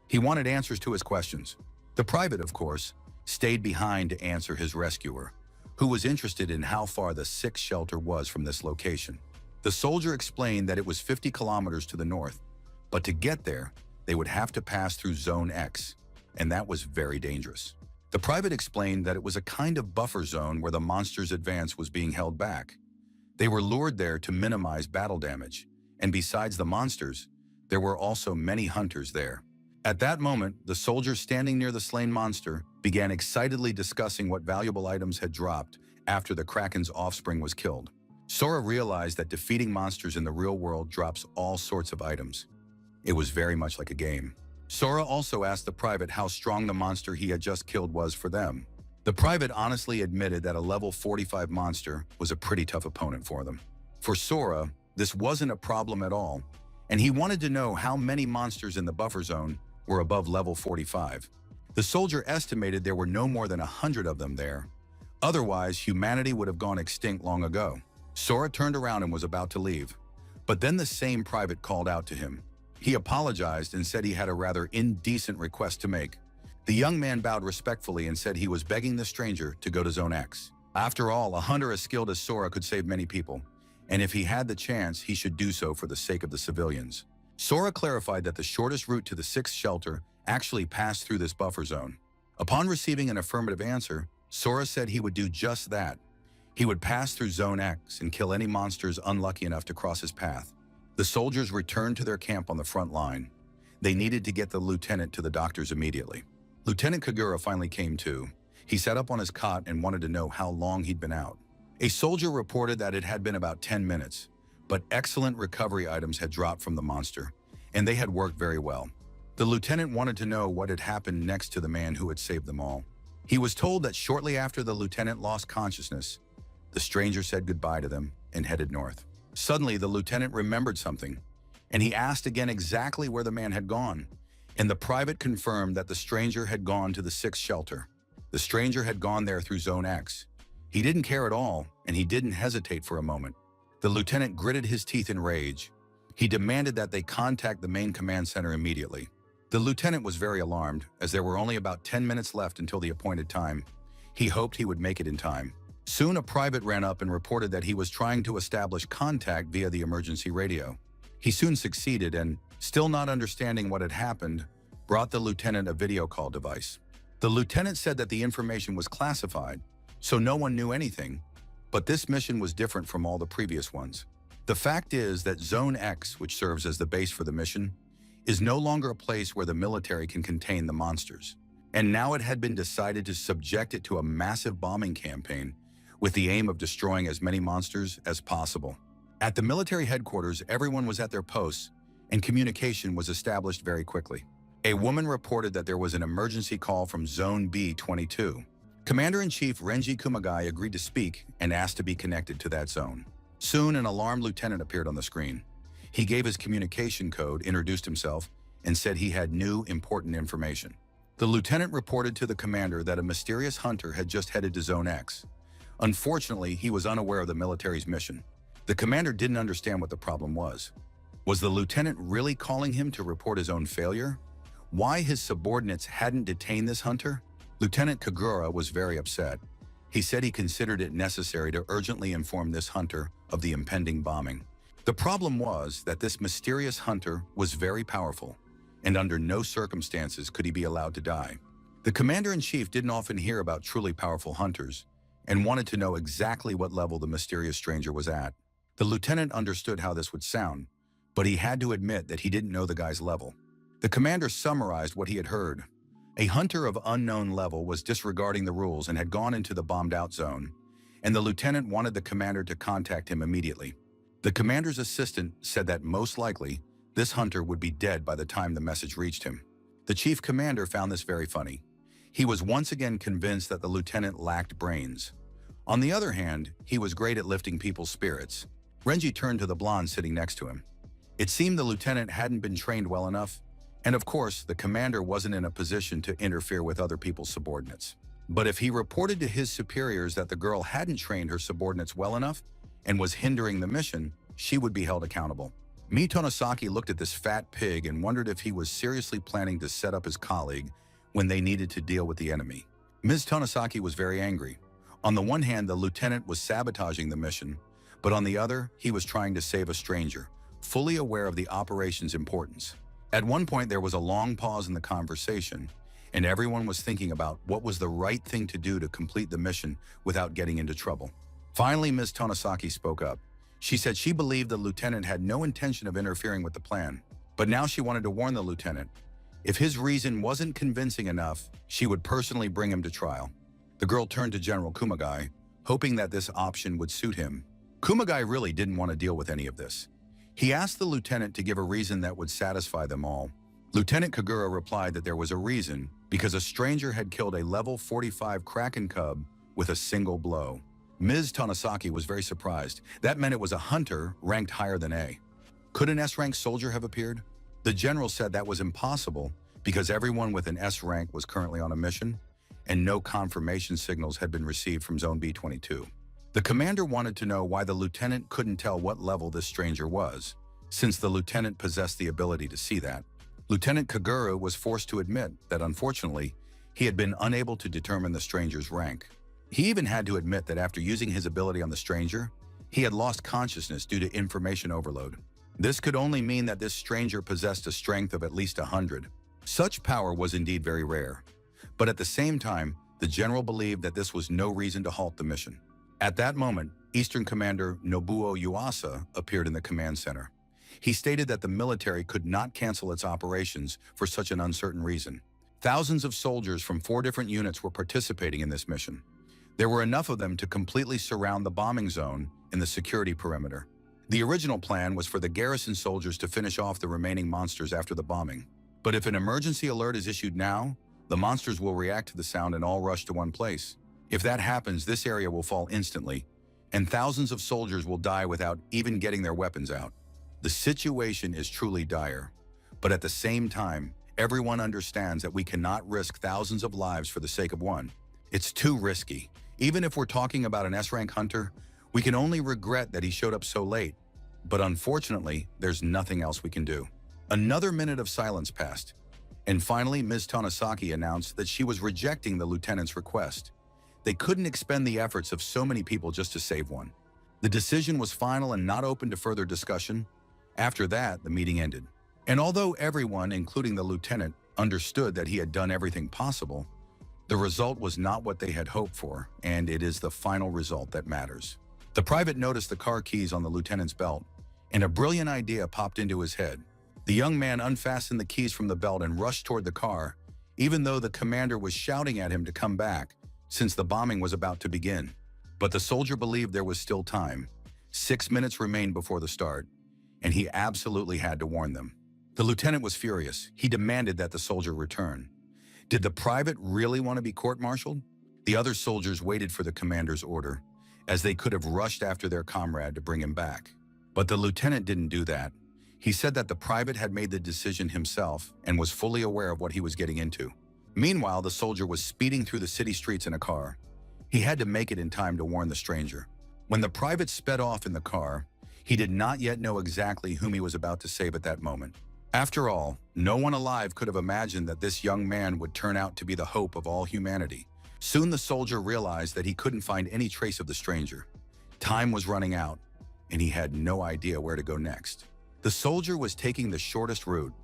He wanted answers to his questions. The private, of course, stayed behind to answer his rescuer, who was interested in how far the sixth shelter was from this location. The soldier explained that it was 50 kilometers to the north, but to get there, they would have to pass through Zone X, and that was very dangerous. The private explained that it was a kind of buffer zone where the monster's advance was being held back. They were lured there to minimize battle damage, and besides the monsters, there were also many hunters there. At that moment, the soldier standing near the slain monster began excitedly discussing what valuable items had dropped after the Kraken's offspring was killed. Sora realized that defeating monsters in the real world drops all sorts of items. It was very much like a game. Sora also asked the private how strong the monster he had just killed was for them. The private honestly admitted that a level 45 monster was a pretty tough opponent for them. For Sora, this wasn't a problem at all, and he wanted to know how many monsters in the buffer zone were above level 45. The soldier estimated there were no more than 100 of them there. Otherwise, humanity would have gone extinct long ago. Sora turned around and was about to leave, but then the same private called out to him. He apologized and said he had a rather indecent request to make. The young man bowed respectfully and said he was begging the stranger to go to Zone X. After all, a hunter as skilled as Sora could save many people, and if he had the chance, he should do so for the sake of the civilians. Sora clarified that the shortest route to the sixth shelter actually passed through this buffer zone. Upon receiving an affirmative answer, Sora said he would do just that. He would pass through Zone X and kill any monsters unlucky enough to cross his path. The soldiers returned to their camp on the front line. They needed to get the lieutenant to the doctors immediately. Lieutenant Kagura finally came to. He sat up on his cot and wanted to know how long he'd been out. A soldier reported that it had been about 10 minutes, but excellent recovery items had dropped from the monster, and they had worked very well. The lieutenant wanted to know what had happened next to the man who had saved them all. He was told that shortly after the lieutenant lost consciousness, the stranger said goodbye to them and headed north. Suddenly, the lieutenant remembered something, and he asked again exactly where the man had gone, and the private confirmed that the stranger had gone to the sixth shelter. The stranger had gone there through Zone X. He didn't care at all, and he didn't hesitate for a moment. The lieutenant gritted his teeth in rage. He demanded that they contact the main command center immediately. The lieutenant was very alarmed, as there were only about 10 minutes left until the appointed time. He hoped he would make it in time. Soon a private ran up and reported that he was trying to establish contact via the emergency radio. He soon succeeded and, still not understanding what had happened, brought the lieutenant a video call device. The lieutenant said that the information was classified, so no one knew anything, but this mission was different from all the previous ones. The fact is that Zone X, which serves as the base for the mission, is no longer a place where the military can contain the monsters. And now it had been decided to subject it to a massive bombing campaign with the aim of destroying as many monsters as possible. At the military headquarters, everyone was at their posts, and communication was established very quickly. A woman reported that there was an emergency call from Zone B-22. Commander-in-Chief Renji Kumagai agreed to speak and asked to be connected to that zone. Soon, an alarmed lieutenant appeared on the screen. He gave his communication code, introduced himself, and said he had new, important information. The lieutenant reported to the commander that a mysterious hunter had just headed to Zone X. Unfortunately, he was unaware of the military's mission. The commander didn't understand what the problem was. Was the lieutenant really calling him to report his own failure? Why his subordinates hadn't detained this hunter? Lieutenant Kagura was very upset. He said he considered it necessary to urgently inform this hunter of the impending bombing. The problem was that this mysterious hunter was very powerful, and under no circumstances could he be allowed to die. The commander-in-chief didn't often hear about truly powerful hunters, and wanted to know exactly what level the mysterious stranger was at. The lieutenant understood how this would sound, but he had to admit that he didn't know the guy's level. The commander summarized what he had heard. A hunter of unknown level was disregarding the rules and had gone into the bombed-out zone, and the lieutenant wanted the commander to contact him immediately. The commander's assistant said that most likely, this hunter would be dead by the time the message reached him. The chief commander found this very funny. He was once again convinced that the lieutenant lacked brains. On the other hand, he was great at lifting people's spirits. Renji turned to the blonde sitting next to him. It seemed the lieutenant hadn't been trained well enough, and of course, the commander wasn't in a position to interfere with other people's subordinates. But if he reported to his superiors that the girl hadn't trained her subordinates well enough and was hindering the mission, she would be held accountable. Tonosaki looked at this fat pig and wondered if he was seriously planning to set up his colleague when they needed to deal with the enemy. Ms. Tonosaki was very angry. On the one hand, the lieutenant was sabotaging the mission, but on the other, he was trying to save a stranger, fully aware of the operation's importance. At one point, there was a long pause in the conversation, and everyone was thinking about what was the right thing to do to complete the mission without getting into trouble. Finally, Ms. Tonosaki spoke up. She said she believed the lieutenant had no intention of interfering with the plan, but now she wanted to warn the lieutenant. If his reason wasn't convincing enough, she would personally bring him to trial. The girl turned to General Kumagai, hoping that this option would suit him. Kumagai really didn't want to deal with any of this. He asked the lieutenant to give a reason that would satisfy them all. Lieutenant Kagura replied that there was a reason because a stranger had killed a level 45 Kraken cub with a single blow. Ms. Tonosaki was very surprised. That meant it was a hunter ranked higher than A. Could an S-rank soldier have appeared? The general said that was impossible because everyone with an S rank was currently on a mission and no confirmation signals had been received from Zone B-22. The commander wanted to know why the lieutenant couldn't tell what level this stranger was, since the lieutenant possessed the ability to see that. Lieutenant Kagura was forced to admit that, unfortunately, he had been unable to determine the stranger's rank. He even had to admit that after using his ability on the stranger, he had lost consciousness due to information overload. This could only mean that this stranger possessed a strength of at least 100. Such power was indeed very rare. But at the same time, the general believed that this was no reason to halt the mission. At that moment, Eastern Commander Nobuo Yuasa appeared in the command center. He stated that the military could not cancel its operations for such an uncertain reason. Thousands of soldiers from 4 different units were participating in this mission. There were enough of them to completely surround the bombing zone in the security perimeter. The original plan was for the garrison soldiers to finish off the remaining monsters after the bombing. But if an emergency alert is issued now, the monsters will react to the sound and all rush to one place. If that happens, this area will fall instantly, and thousands of soldiers will die without even getting their weapons out. The situation is truly dire, but at the same time, everyone understands that we cannot risk thousands of lives for the sake of one. It's too risky. Even if we're talking about an S-rank hunter, we can only regret that he showed up so late. But unfortunately, there's nothing else we can do. Another minute of silence passed, and finally Ms. Tonosaki announced that she was rejecting the lieutenant's request. They couldn't expend the efforts of so many people just to save one. The decision was final and not open to further discussion. After that, the meeting ended. And although everyone, including the lieutenant, understood that he had done everything possible, the result was not what they had hoped for, and it is the final result that matters. The private noticed the car keys on the lieutenant's belt, and a brilliant idea popped into his head. The young man unfastened the keys from the belt and rushed toward the car, even though the commander was shouting at him to come back, since the bombing was about to begin. But the soldier believed there was still time. 6 minutes remained before the start, and he absolutely had to warn them. The lieutenant was furious. He demanded that the soldier return. Did the private really want to be court-martialed? The other soldiers waited for the commander's order, as they could have rushed after their comrade to bring him back. But the lieutenant didn't do that. He said that the private had made the decision himself and was fully aware of what he was getting into. Meanwhile, the soldier was speeding through the city streets in a car. He had to make it in time to warn the stranger. When the private sped off in the car, he did not yet know exactly whom he was about to save at that moment. After all, no one alive could have imagined that this young man would turn out to be the hope of all humanity. Soon the soldier realized that he couldn't find any trace of the stranger. Time was running out, and he had no idea where to go next. The soldier was taking the shortest route.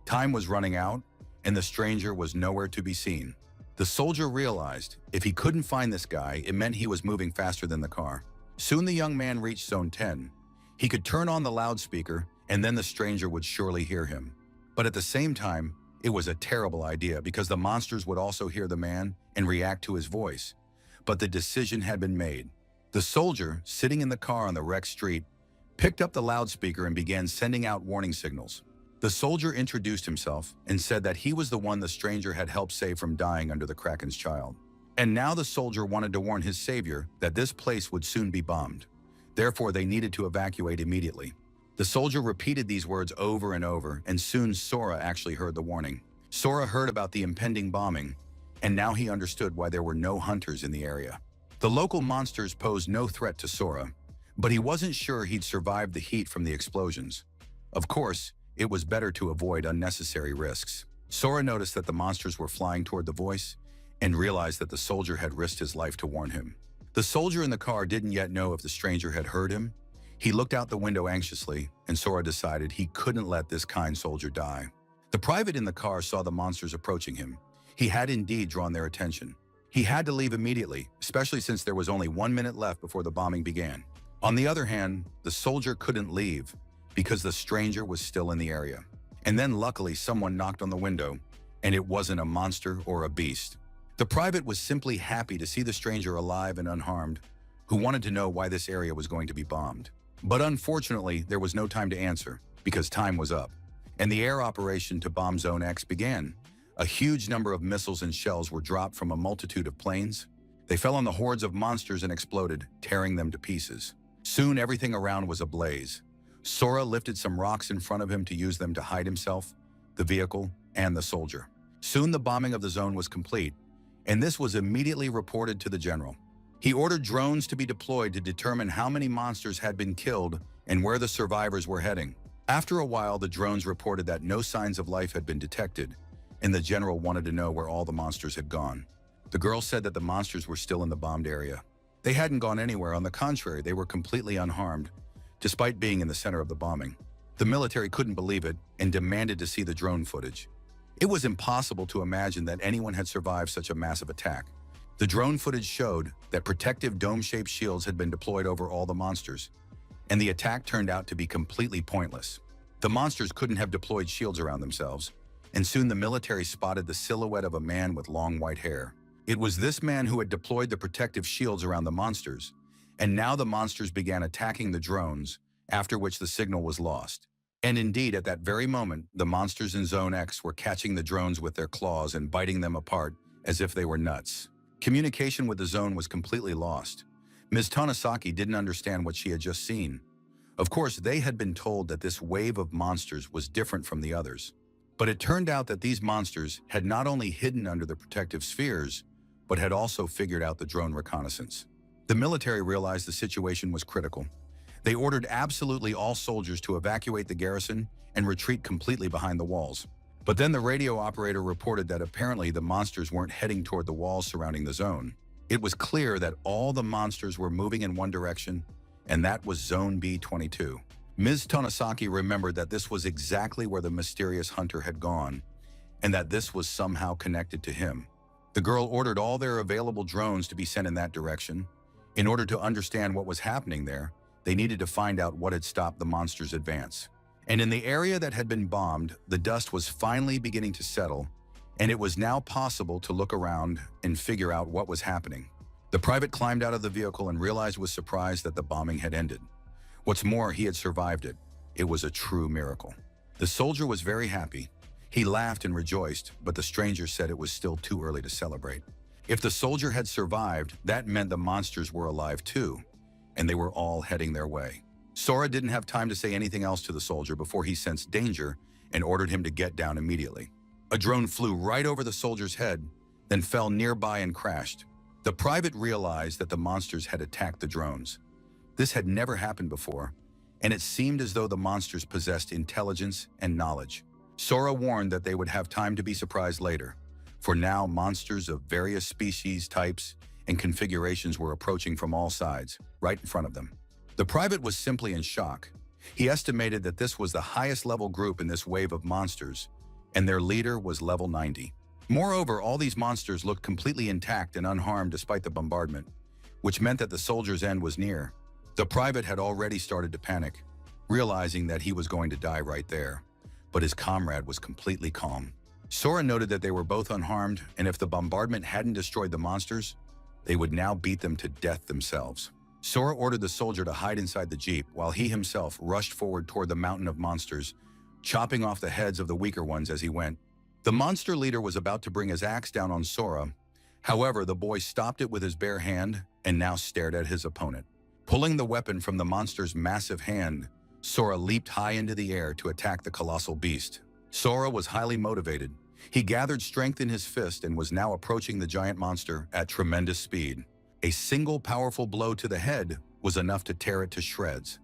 Time was running out, and the stranger was nowhere to be seen. The soldier realized if he couldn't find this guy, it meant he was moving faster than the car. Soon the young man reached Zone 10. He could turn on the loudspeaker, and then the stranger would surely hear him. But at the same time, it was a terrible idea because the monsters would also hear the man and react to his voice. But the decision had been made. The soldier, sitting in the car on the wrecked street, picked up the loudspeaker and began sending out warning signals. The soldier introduced himself and said that he was the one the stranger had helped save from dying under the Kraken's child. And now the soldier wanted to warn his savior that this place would soon be bombed. Therefore, they needed to evacuate immediately. The soldier repeated these words over and over, and soon Sora actually heard the warning. Sora heard about the impending bombing, and now he understood why there were no hunters in the area. The local monsters posed no threat to Sora, but he wasn't sure he'd survive the heat from the explosions. Of course, it was better to avoid unnecessary risks. Sora noticed that the monsters were flying toward the voice and realized that the soldier had risked his life to warn him. The soldier in the car didn't yet know if the stranger had heard him. He looked out the window anxiously, and Sora decided he couldn't let this kind soldier die. The private in the car saw the monsters approaching him. He had indeed drawn their attention. He had to leave immediately, especially since there was only 1 minute left before the bombing began. On the other hand, the soldier couldn't leave because the stranger was still in the area. And then luckily someone knocked on the window, and it wasn't a monster or a beast. The private was simply happy to see the stranger alive and unharmed, who wanted to know why this area was going to be bombed. But unfortunately, there was no time to answer, because time was up, and the air operation to bomb Zone X began. A huge number of missiles and shells were dropped from a multitude of planes. They fell on the hordes of monsters and exploded, tearing them to pieces. Soon everything around was ablaze. Sora lifted some rocks in front of him to use them to hide himself, the vehicle, and the soldier. Soon the bombing of the zone was complete, and this was immediately reported to the general. He ordered drones to be deployed to determine how many monsters had been killed and where the survivors were heading. After a while, the drones reported that no signs of life had been detected, and the general wanted to know where all the monsters had gone. The girl said that the monsters were still in the bombed area. They hadn't gone anywhere. On the contrary, they were completely unharmed, despite being in the center of the bombing. The military couldn't believe it and demanded to see the drone footage. It was impossible to imagine that anyone had survived such a massive attack. The drone footage showed that protective dome-shaped shields had been deployed over all the monsters, and the attack turned out to be completely pointless. The monsters couldn't have deployed shields around themselves, and soon the military spotted the silhouette of a man with long white hair. It was this man who had deployed the protective shields around the monsters, and now the monsters began attacking the drones, after which the signal was lost. And indeed, at that very moment, the monsters in Zone X were catching the drones with their claws and biting them apart as if they were nuts. Communication with the zone was completely lost. Ms. Tanasaki didn't understand what she had just seen. Of course, they had been told that this wave of monsters was different from the others. But it turned out that these monsters had not only hidden under the protective spheres, but had also figured out the drone reconnaissance. The military realized the situation was critical. They ordered absolutely all soldiers to evacuate the garrison and retreat completely behind the walls. But then the radio operator reported that apparently the monsters weren't heading toward the walls surrounding the zone. It was clear that all the monsters were moving in one direction, and that was Zone B-22. Ms. Tanasaki remembered that this was exactly where the mysterious hunter had gone, and that this was somehow connected to him. The girl ordered all their available drones to be sent in that direction. In order to understand what was happening there, they needed to find out what had stopped the monsters' advance. And in the area that had been bombed, the dust was finally beginning to settle, and it was now possible to look around and figure out what was happening. The private climbed out of the vehicle and realized with surprise that the bombing had ended. What's more, he had survived it. It was a true miracle. The soldier was very happy. He laughed and rejoiced, but the stranger said it was still too early to celebrate. If the soldier had survived, that meant the monsters were alive too, and they were all heading their way. Sora didn't have time to say anything else to the soldier before he sensed danger and ordered him to get down immediately. A drone flew right over the soldier's head, then fell nearby and crashed. The private realized that the monsters had attacked the drones. This had never happened before, and it seemed as though the monsters possessed intelligence and knowledge. Sora warned that they would have time to be surprised later, for now monsters of various species, types, and configurations were approaching from all sides, right in front of them. The private was simply in shock. He estimated that this was the highest level group in this wave of monsters, and their leader was level 90. Moreover, all these monsters looked completely intact and unharmed despite the bombardment, which meant that the soldier's end was near. The private had already started to panic, realizing that he was going to die right there, but his comrade was completely calm. Sora noted that they were both unharmed, and if the bombardment hadn't destroyed the monsters, they would now beat them to death themselves. Sora ordered the soldier to hide inside the jeep while he himself rushed forward toward the mountain of monsters, chopping off the heads of the weaker ones as he went. The monster leader was about to bring his axe down on Sora. However, the boy stopped it with his bare hand and now stared at his opponent. Pulling the weapon from the monster's massive hand, Sora leaped high into the air to attack the colossal beast. Sora was highly motivated. He gathered strength in his fist and was now approaching the giant monster at tremendous speed. A single powerful blow to the head was enough to tear it to shreds.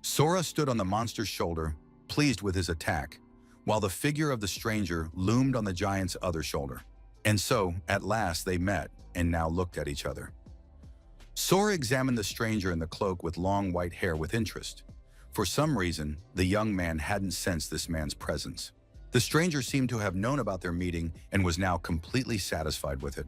Sora stood on the monster's shoulder, pleased with his attack, while the figure of the stranger loomed on the giant's other shoulder. And so, at last, they met and now looked at each other. Sora examined the stranger in the cloak with long white hair with interest. For some reason, the young man hadn't sensed this man's presence. The stranger seemed to have known about their meeting and was now completely satisfied with it.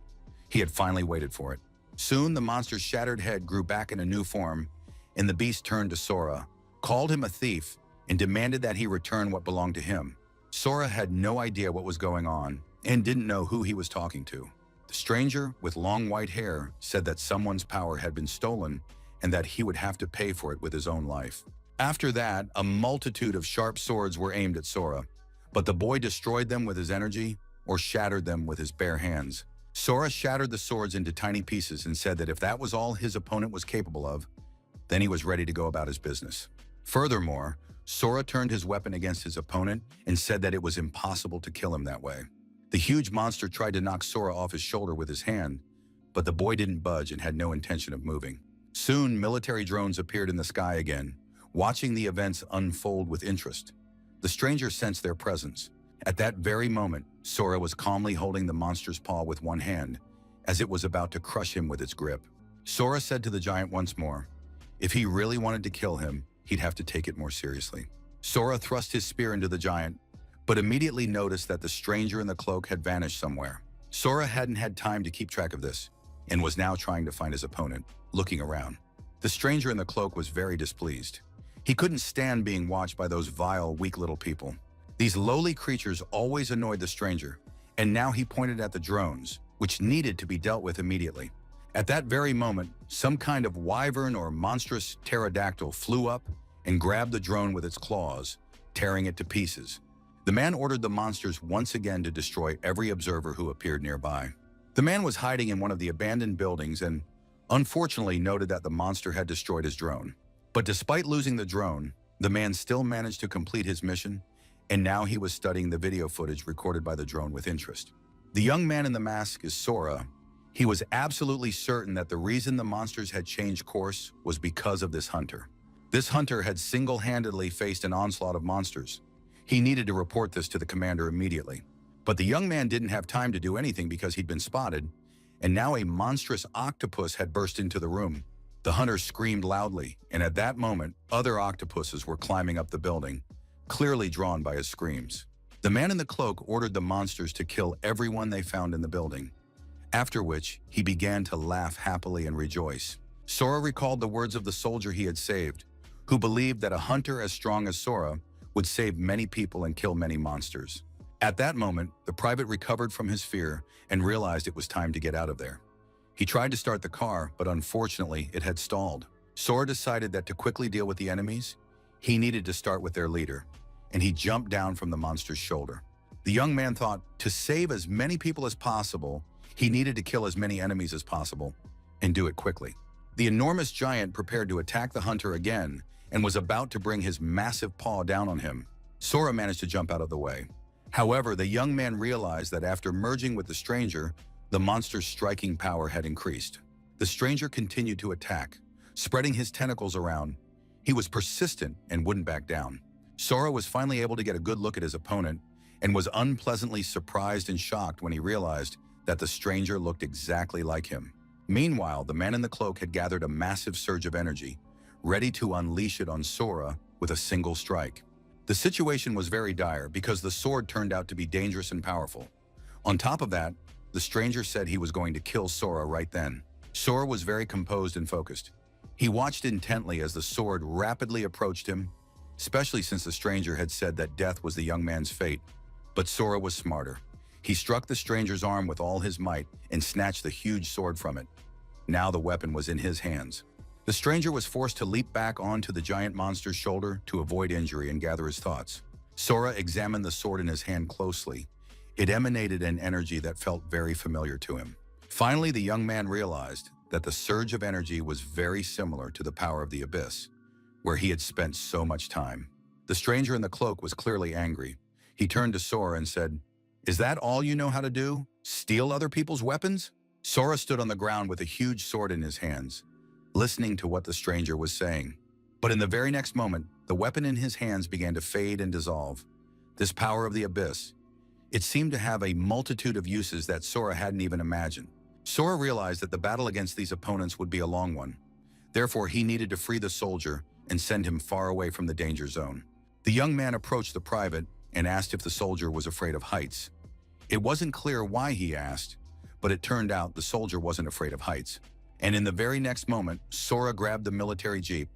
He had finally waited for it. Soon, the monster's shattered head grew back in a new form, and the beast turned to Sora, called him a thief, and demanded that he return what belonged to him. Sora had no idea what was going on and didn't know who he was talking to. The stranger, with long white hair, said that someone's power had been stolen and that he would have to pay for it with his own life. After that, a multitude of sharp swords were aimed at Sora, but the boy destroyed them with his energy or shattered them with his bare hands. Sora shattered the swords into tiny pieces and said that if that was all his opponent was capable of, then he was ready to go about his business. Furthermore, Sora turned his weapon against his opponent and said that it was impossible to kill him that way. The huge monster tried to knock Sora off his shoulder with his hand, but the boy didn't budge and had no intention of moving. Soon, military drones appeared in the sky again, watching the events unfold with interest. The stranger sensed their presence. At that very moment, Sora was calmly holding the monster's paw with one hand, as it was about to crush him with its grip. Sora said to the giant once more, if he really wanted to kill him, he'd have to take it more seriously. Sora thrust his spear into the giant, but immediately noticed that the stranger in the cloak had vanished somewhere. Sora hadn't had time to keep track of this, and was now trying to find his opponent, looking around. The stranger in the cloak was very displeased. He couldn't stand being watched by those vile, weak little people. These lowly creatures always annoyed the stranger, and now he pointed at the drones, which needed to be dealt with immediately. At that very moment, some kind of wyvern or monstrous pterodactyl flew up and grabbed the drone with its claws, tearing it to pieces. The man ordered the monsters once again to destroy every observer who appeared nearby. The man was hiding in one of the abandoned buildings and, unfortunately, noted that the monster had destroyed his drone. But despite losing the drone, the man still managed to complete his mission, and now he was studying the video footage recorded by the drone with interest. The young man in the mask is Sora. He was absolutely certain that the reason the monsters had changed course was because of this hunter. This hunter had single-handedly faced an onslaught of monsters. He needed to report this to the commander immediately. But the young man didn't have time to do anything because he'd been spotted, and now a monstrous octopus had burst into the room. The hunter screamed loudly, and at that moment, other octopuses were climbing up the building, clearly drawn by his screams. The man in the cloak ordered the monsters to kill everyone they found in the building, after which he began to laugh happily and rejoice. Sora recalled the words of the soldier he had saved, who believed that a hunter as strong as Sora would save many people and kill many monsters. At that moment, the private recovered from his fear and realized it was time to get out of there. He tried to start the car, but unfortunately, it had stalled. Sora decided that to quickly deal with the enemies, he needed to start with their leader, and he jumped down from the monster's shoulder. The young man thought to save as many people as possible, he needed to kill as many enemies as possible, and do it quickly. The enormous giant prepared to attack the hunter again and was about to bring his massive paw down on him. Sora managed to jump out of the way. However, the young man realized that after merging with the stranger, the monster's striking power had increased. The stranger continued to attack, spreading his tentacles around. He was persistent and wouldn't back down. Sora was finally able to get a good look at his opponent and was unpleasantly surprised and shocked when he realized that the stranger looked exactly like him. Meanwhile, the man in the cloak had gathered a massive surge of energy, ready to unleash it on Sora with a single strike. The situation was very dire because the sword turned out to be dangerous and powerful. On top of that, the stranger said he was going to kill Sora right then. Sora was very composed and focused. He watched intently as the sword rapidly approached him, especially since the stranger had said that death was the young man's fate. But Sora was smarter. He struck the stranger's arm with all his might and snatched the huge sword from it. Now the weapon was in his hands. The stranger was forced to leap back onto the giant monster's shoulder to avoid injury and gather his thoughts. Sora examined the sword in his hand closely. It emanated an energy that felt very familiar to him. Finally, the young man realized that the surge of energy was very similar to the power of the abyss, where he had spent so much time. The stranger in the cloak was clearly angry. He turned to Sora and said, Is that all you know how to do? Steal other people's weapons? Sora stood on the ground with a huge sword in his hands, listening to what the stranger was saying. But in the very next moment, the weapon in his hands began to fade and dissolve. This power of the abyss, it seemed to have a multitude of uses that Sora hadn't even imagined. Sora realized that the battle against these opponents would be a long one. Therefore, he needed to free the soldier and send him far away from the danger zone. The young man approached the private and asked if the soldier was afraid of heights. It wasn't clear why he asked, but it turned out the soldier wasn't afraid of heights. And in the very next moment, Sora grabbed the military jeep,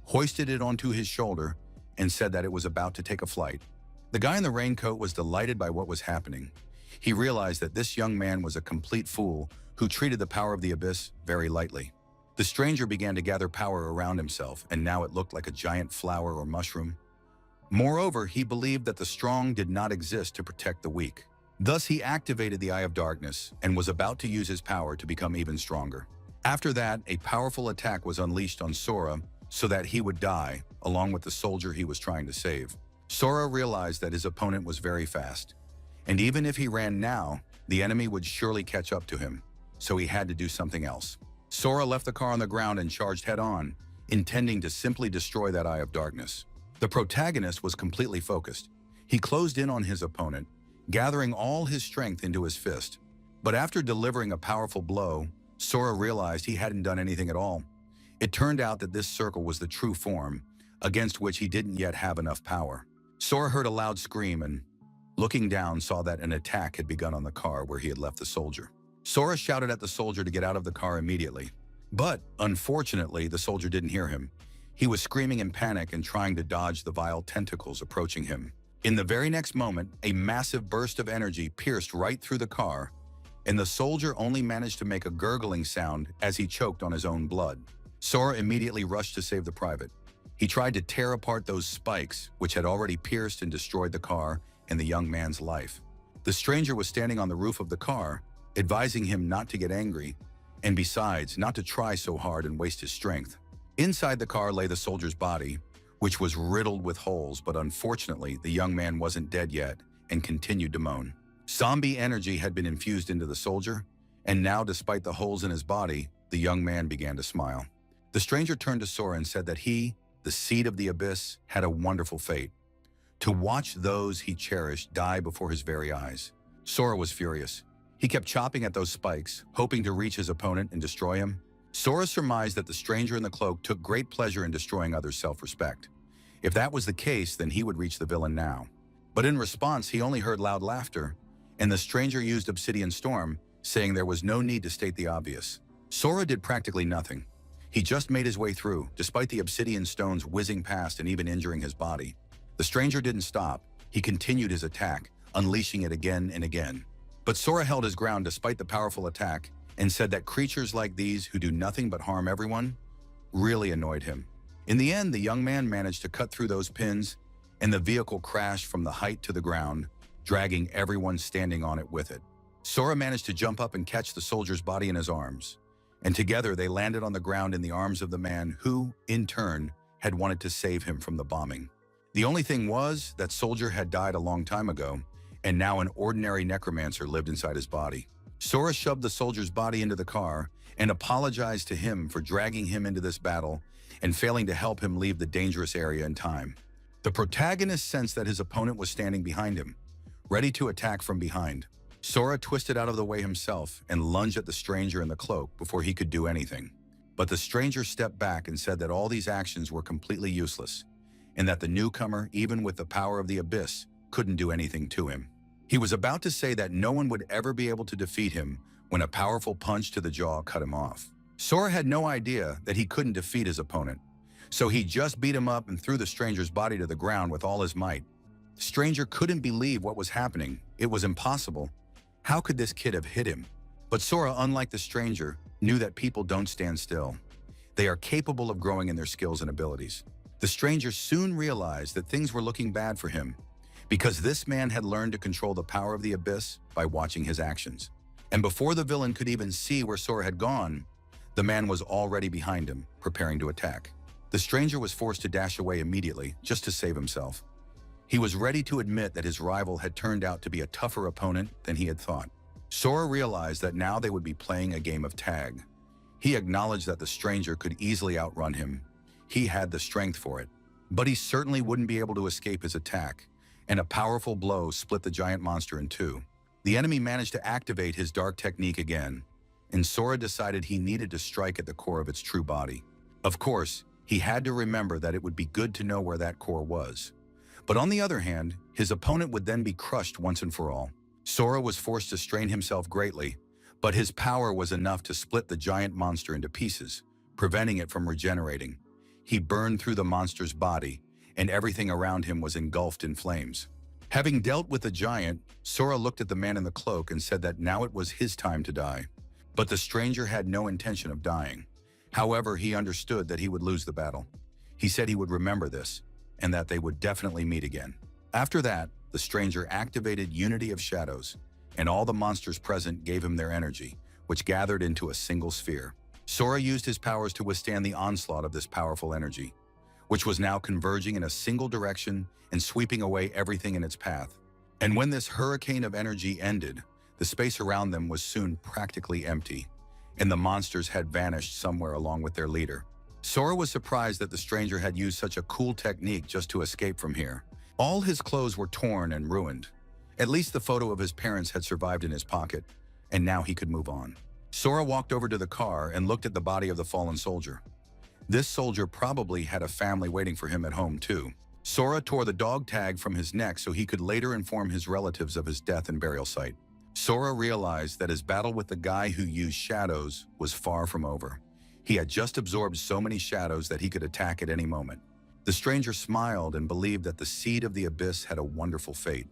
hoisted it onto his shoulder, and said that it was about to take a flight. The guy in the raincoat was delighted by what was happening. He realized that this young man was a complete fool who treated the power of the abyss very lightly. The stranger began to gather power around himself, and now it looked like a giant flower or mushroom. Moreover, he believed that the strong did not exist to protect the weak. Thus, he activated the Eye of Darkness and was about to use his power to become even stronger. After that, a powerful attack was unleashed on Sora so that he would die, along with the soldier he was trying to save. Sora realized that his opponent was very fast, and even if he ran now, the enemy would surely catch up to him, so he had to do something else. Sora left the car on the ground and charged head-on, intending to simply destroy that Eye of Darkness. The protagonist was completely focused. He closed in on his opponent, gathering all his strength into his fist. But after delivering a powerful blow, Sora realized he hadn't done anything at all. It turned out that this circle was the true form, against which he didn't yet have enough power. Sora heard a loud scream and, looking down, saw that an attack had begun on the car where he had left the soldier. Sora shouted at the soldier to get out of the car immediately. But, unfortunately, the soldier didn't hear him. He was screaming in panic and trying to dodge the vile tentacles approaching him. In the very next moment, a massive burst of energy pierced right through the car, and the soldier only managed to make a gurgling sound as he choked on his own blood. Sora immediately rushed to save the private. He tried to tear apart those spikes, which had already pierced and destroyed the car and the young man's life. The stranger was standing on the roof of the car, advising him not to get angry, and besides, not to try so hard and waste his strength. Inside the car lay the soldier's body, which was riddled with holes, but unfortunately, the young man wasn't dead yet and continued to moan. Zombie energy had been infused into the soldier, and now, despite the holes in his body, the young man began to smile. The stranger turned to Sora and said that he, the seed of the abyss, had a wonderful fate: to watch those he cherished die before his very eyes. Sora was furious. He kept chopping at those spikes, hoping to reach his opponent and destroy him. Sora surmised that the stranger in the cloak took great pleasure in destroying others' self-respect. If that was the case, then he would reach the villain now. But in response, he only heard loud laughter, and the stranger used Obsidian Storm, saying there was no need to state the obvious. Sora did practically nothing. He just made his way through, despite the obsidian stones whizzing past and even injuring his body. The stranger didn't stop. He continued his attack, unleashing it again and again. But Sora held his ground despite the powerful attack and said that creatures like these who do nothing but harm everyone really annoyed him. In the end, the young man managed to cut through those pins, and the vehicle crashed from the height to the ground, dragging everyone standing on it with it. Sora managed to jump up and catch the soldier's body in his arms, and together they landed on the ground in the arms of the man who, in turn, had wanted to save him from the bombing. The only thing was that soldier had died a long time ago, and now an ordinary necromancer lived inside his body. Sora shoved the soldier's body into the car and apologized to him for dragging him into this battle and failing to help him leave the dangerous area in time. The protagonist sensed that his opponent was standing behind him, ready to attack from behind. Sora twisted out of the way himself and lunged at the stranger in the cloak before he could do anything. But the stranger stepped back and said that all these actions were completely useless, and that the newcomer, even with the power of the abyss, couldn't do anything to him. He was about to say that no one would ever be able to defeat him when a powerful punch to the jaw cut him off. Sora had no idea that he couldn't defeat his opponent, so he just beat him up and threw the stranger's body to the ground with all his might. The stranger couldn't believe what was happening. It was impossible. How could this kid have hit him? But Sora, unlike the stranger, knew that people don't stand still. They are capable of growing in their skills and abilities. The stranger soon realized that things were looking bad for him, because this man had learned to control the power of the abyss by watching his actions. And before the villain could even see where Sora had gone, the man was already behind him, preparing to attack. The stranger was forced to dash away immediately, just to save himself. He was ready to admit that his rival had turned out to be a tougher opponent than he had thought. Sora realized that now they would be playing a game of tag. He acknowledged that the stranger could easily outrun him. He had the strength for it. But he certainly wouldn't be able to escape his attack, and a powerful blow split the giant monster in two. The enemy managed to activate his dark technique again, and Sora decided he needed to strike at the core of its true body. Of course, he had to remember that it would be good to know where that core was. But on the other hand, his opponent would then be crushed once and for all. Sora was forced to strain himself greatly, but his power was enough to split the giant monster into pieces, preventing it from regenerating. He burned through the monster's body, and everything around him was engulfed in flames. Having dealt with the giant, Sora looked at the man in the cloak and said that now it was his time to die. But the stranger had no intention of dying. However, he understood that he would lose the battle. He said he would remember this, and that they would definitely meet again. After that, the stranger activated Unity of Shadows, and all the monsters present gave him their energy, which gathered into a single sphere. Sora used his powers to withstand the onslaught of this powerful energy, which was now converging in a single direction and sweeping away everything in its path. And when this hurricane of energy ended, the space around them was soon practically empty, and the monsters had vanished somewhere along with their leader. Sora was surprised that the stranger had used such a cool technique just to escape from here. All his clothes were torn and ruined. At least the photo of his parents had survived in his pocket, and now he could move on. Sora walked over to the car and looked at the body of the fallen soldier. This soldier probably had a family waiting for him at home too. Sora tore the dog tag from his neck so he could later inform his relatives of his death and burial site. Sora realized that his battle with the guy who used shadows was far from over. He had just absorbed so many shadows that he could attack at any moment. The stranger smiled and believed that the seed of the abyss had a wonderful fate: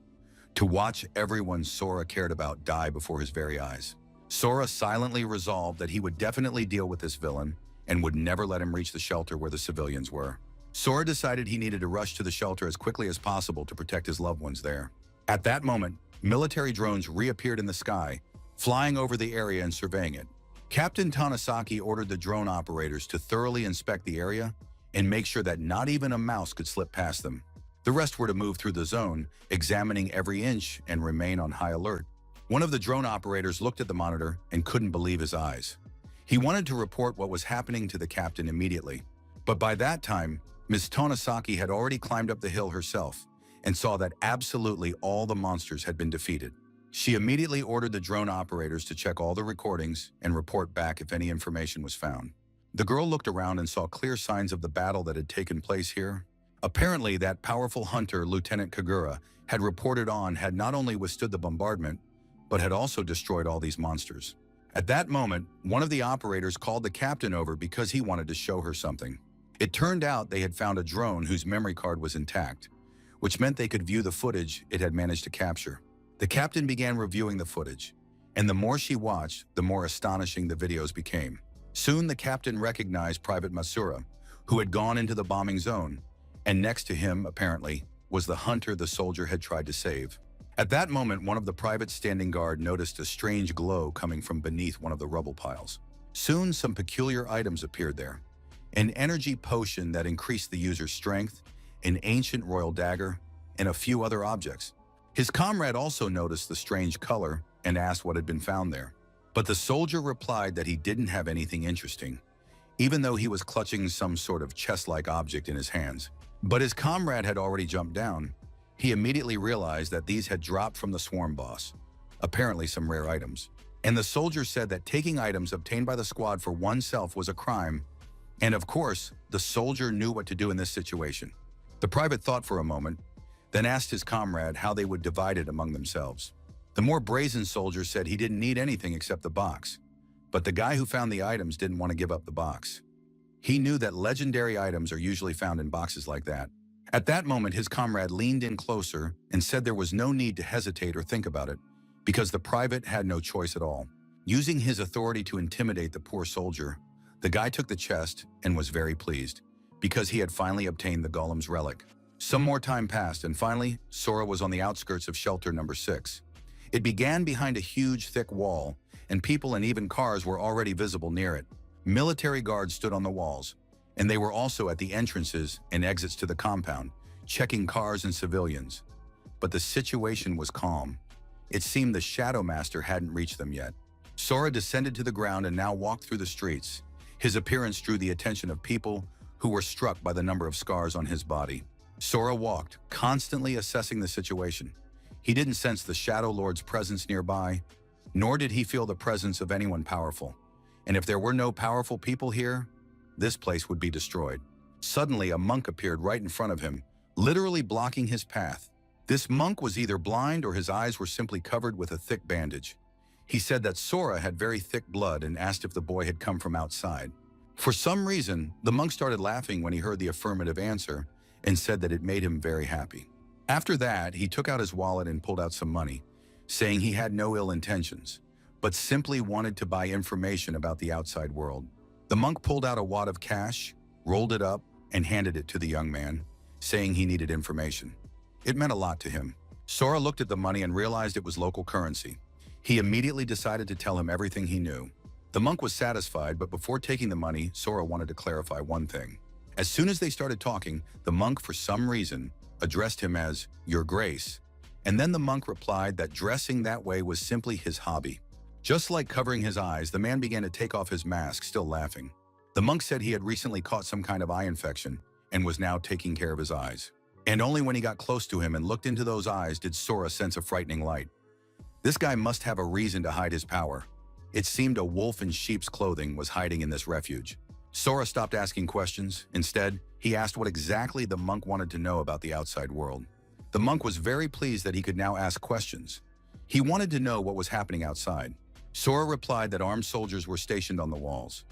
to watch everyone Sora cared about die before his very eyes. Sora silently resolved that he would definitely deal with this villain and would never let him reach the shelter where the civilians were. Sora decided he needed to rush to the shelter as quickly as possible to protect his loved ones there. At that moment, military drones reappeared in the sky, flying over the area and surveying it. Captain Tanasaki ordered the drone operators to thoroughly inspect the area and make sure that not even a mouse could slip past them. The rest were to move through the zone, examining every inch and remain on high alert. One of the drone operators looked at the monitor and couldn't believe his eyes. He wanted to report what was happening to the captain immediately, but by that time, Ms. Tanasaki had already climbed up the hill herself and saw that absolutely all the monsters had been defeated. She immediately ordered the drone operators to check all the recordings and report back if any information was found. The girl looked around and saw clear signs of the battle that had taken place here. Apparently, that powerful hunter, Lieutenant Kagura, had not only withstood the bombardment, but had also destroyed all these monsters. At that moment, one of the operators called the captain over because he wanted to show her something. It turned out they had found a drone whose memory card was intact, which meant they could view the footage it had managed to capture. The captain began reviewing the footage, and the more she watched, the more astonishing the videos became. Soon the captain recognized Private Masura, who had gone into the bombing zone, and next to him, apparently, was the hunter the soldier had tried to save. At that moment, one of the privates standing guard noticed a strange glow coming from beneath one of the rubble piles. Soon, some peculiar items appeared there: an energy potion that increased the user's strength, an ancient royal dagger, and a few other objects. His comrade also noticed the strange color and asked what had been found there. But the soldier replied that he didn't have anything interesting, even though he was clutching some sort of chest-like object in his hands. But his comrade had already jumped down. He immediately realized that these had dropped from the swarm boss, apparently some rare items. And the soldier said that taking items obtained by the squad for oneself was a crime, and of course, the soldier knew what to do in this situation. The private thought for a moment, then asked his comrade how they would divide it among themselves. The more brazen soldier said he didn't need anything except the box, but the guy who found the items didn't want to give up the box. He knew that legendary items are usually found in boxes like that. At that moment, his comrade leaned in closer and said there was no need to hesitate or think about it, because the private had no choice at all. Using his authority to intimidate the poor soldier, the guy took the chest and was very pleased, because he had finally obtained the golem's relic. Some more time passed, and finally, Sora was on the outskirts of shelter number 6. It began behind a huge, thick wall, and people and even cars were already visible near it. Military guards stood on the walls, and they were also at the entrances and exits to the compound, checking cars and civilians. But the situation was calm. It seemed the Shadow Master hadn't reached them yet. Sora descended to the ground and now walked through the streets. His appearance drew the attention of people who were struck by the number of scars on his body. Sora walked, constantly assessing the situation. He didn't sense the Shadow Lord's presence nearby, nor did he feel the presence of anyone powerful. And if there were no powerful people here, this place would be destroyed. Suddenly, a monk appeared right in front of him, literally blocking his path. This monk was either blind or his eyes were simply covered with a thick bandage. He said that Sora had very thick blood and asked if the boy had come from outside. For some reason, the monk started laughing when he heard the affirmative answer and said that it made him very happy. After that, he took out his wallet and pulled out some money, saying he had no ill intentions, but simply wanted to buy information about the outside world. The monk pulled out a wad of cash, rolled it up, and handed it to the young man, saying he needed information. It meant a lot to him. Sora looked at the money and realized it was local currency. He immediately decided to tell him everything he knew. The monk was satisfied, but before taking the money, Sora wanted to clarify one thing. As soon as they started talking, the monk, for some reason, addressed him as "Your Grace," and then the monk replied that dressing that way was simply his hobby. Just like covering his eyes, the man began to take off his mask, still laughing. The monk said he had recently caught some kind of eye infection and was now taking care of his eyes. And only when he got close to him and looked into those eyes did Sora sense a frightening light. This guy must have a reason to hide his power. It seemed a wolf in sheep's clothing was hiding in this refuge. Sora stopped asking questions. Instead, he asked what exactly the monk wanted to know about the outside world. The monk was very pleased that he could now ask questions. He wanted to know what was happening outside. Sora replied that armed soldiers were stationed on the walls.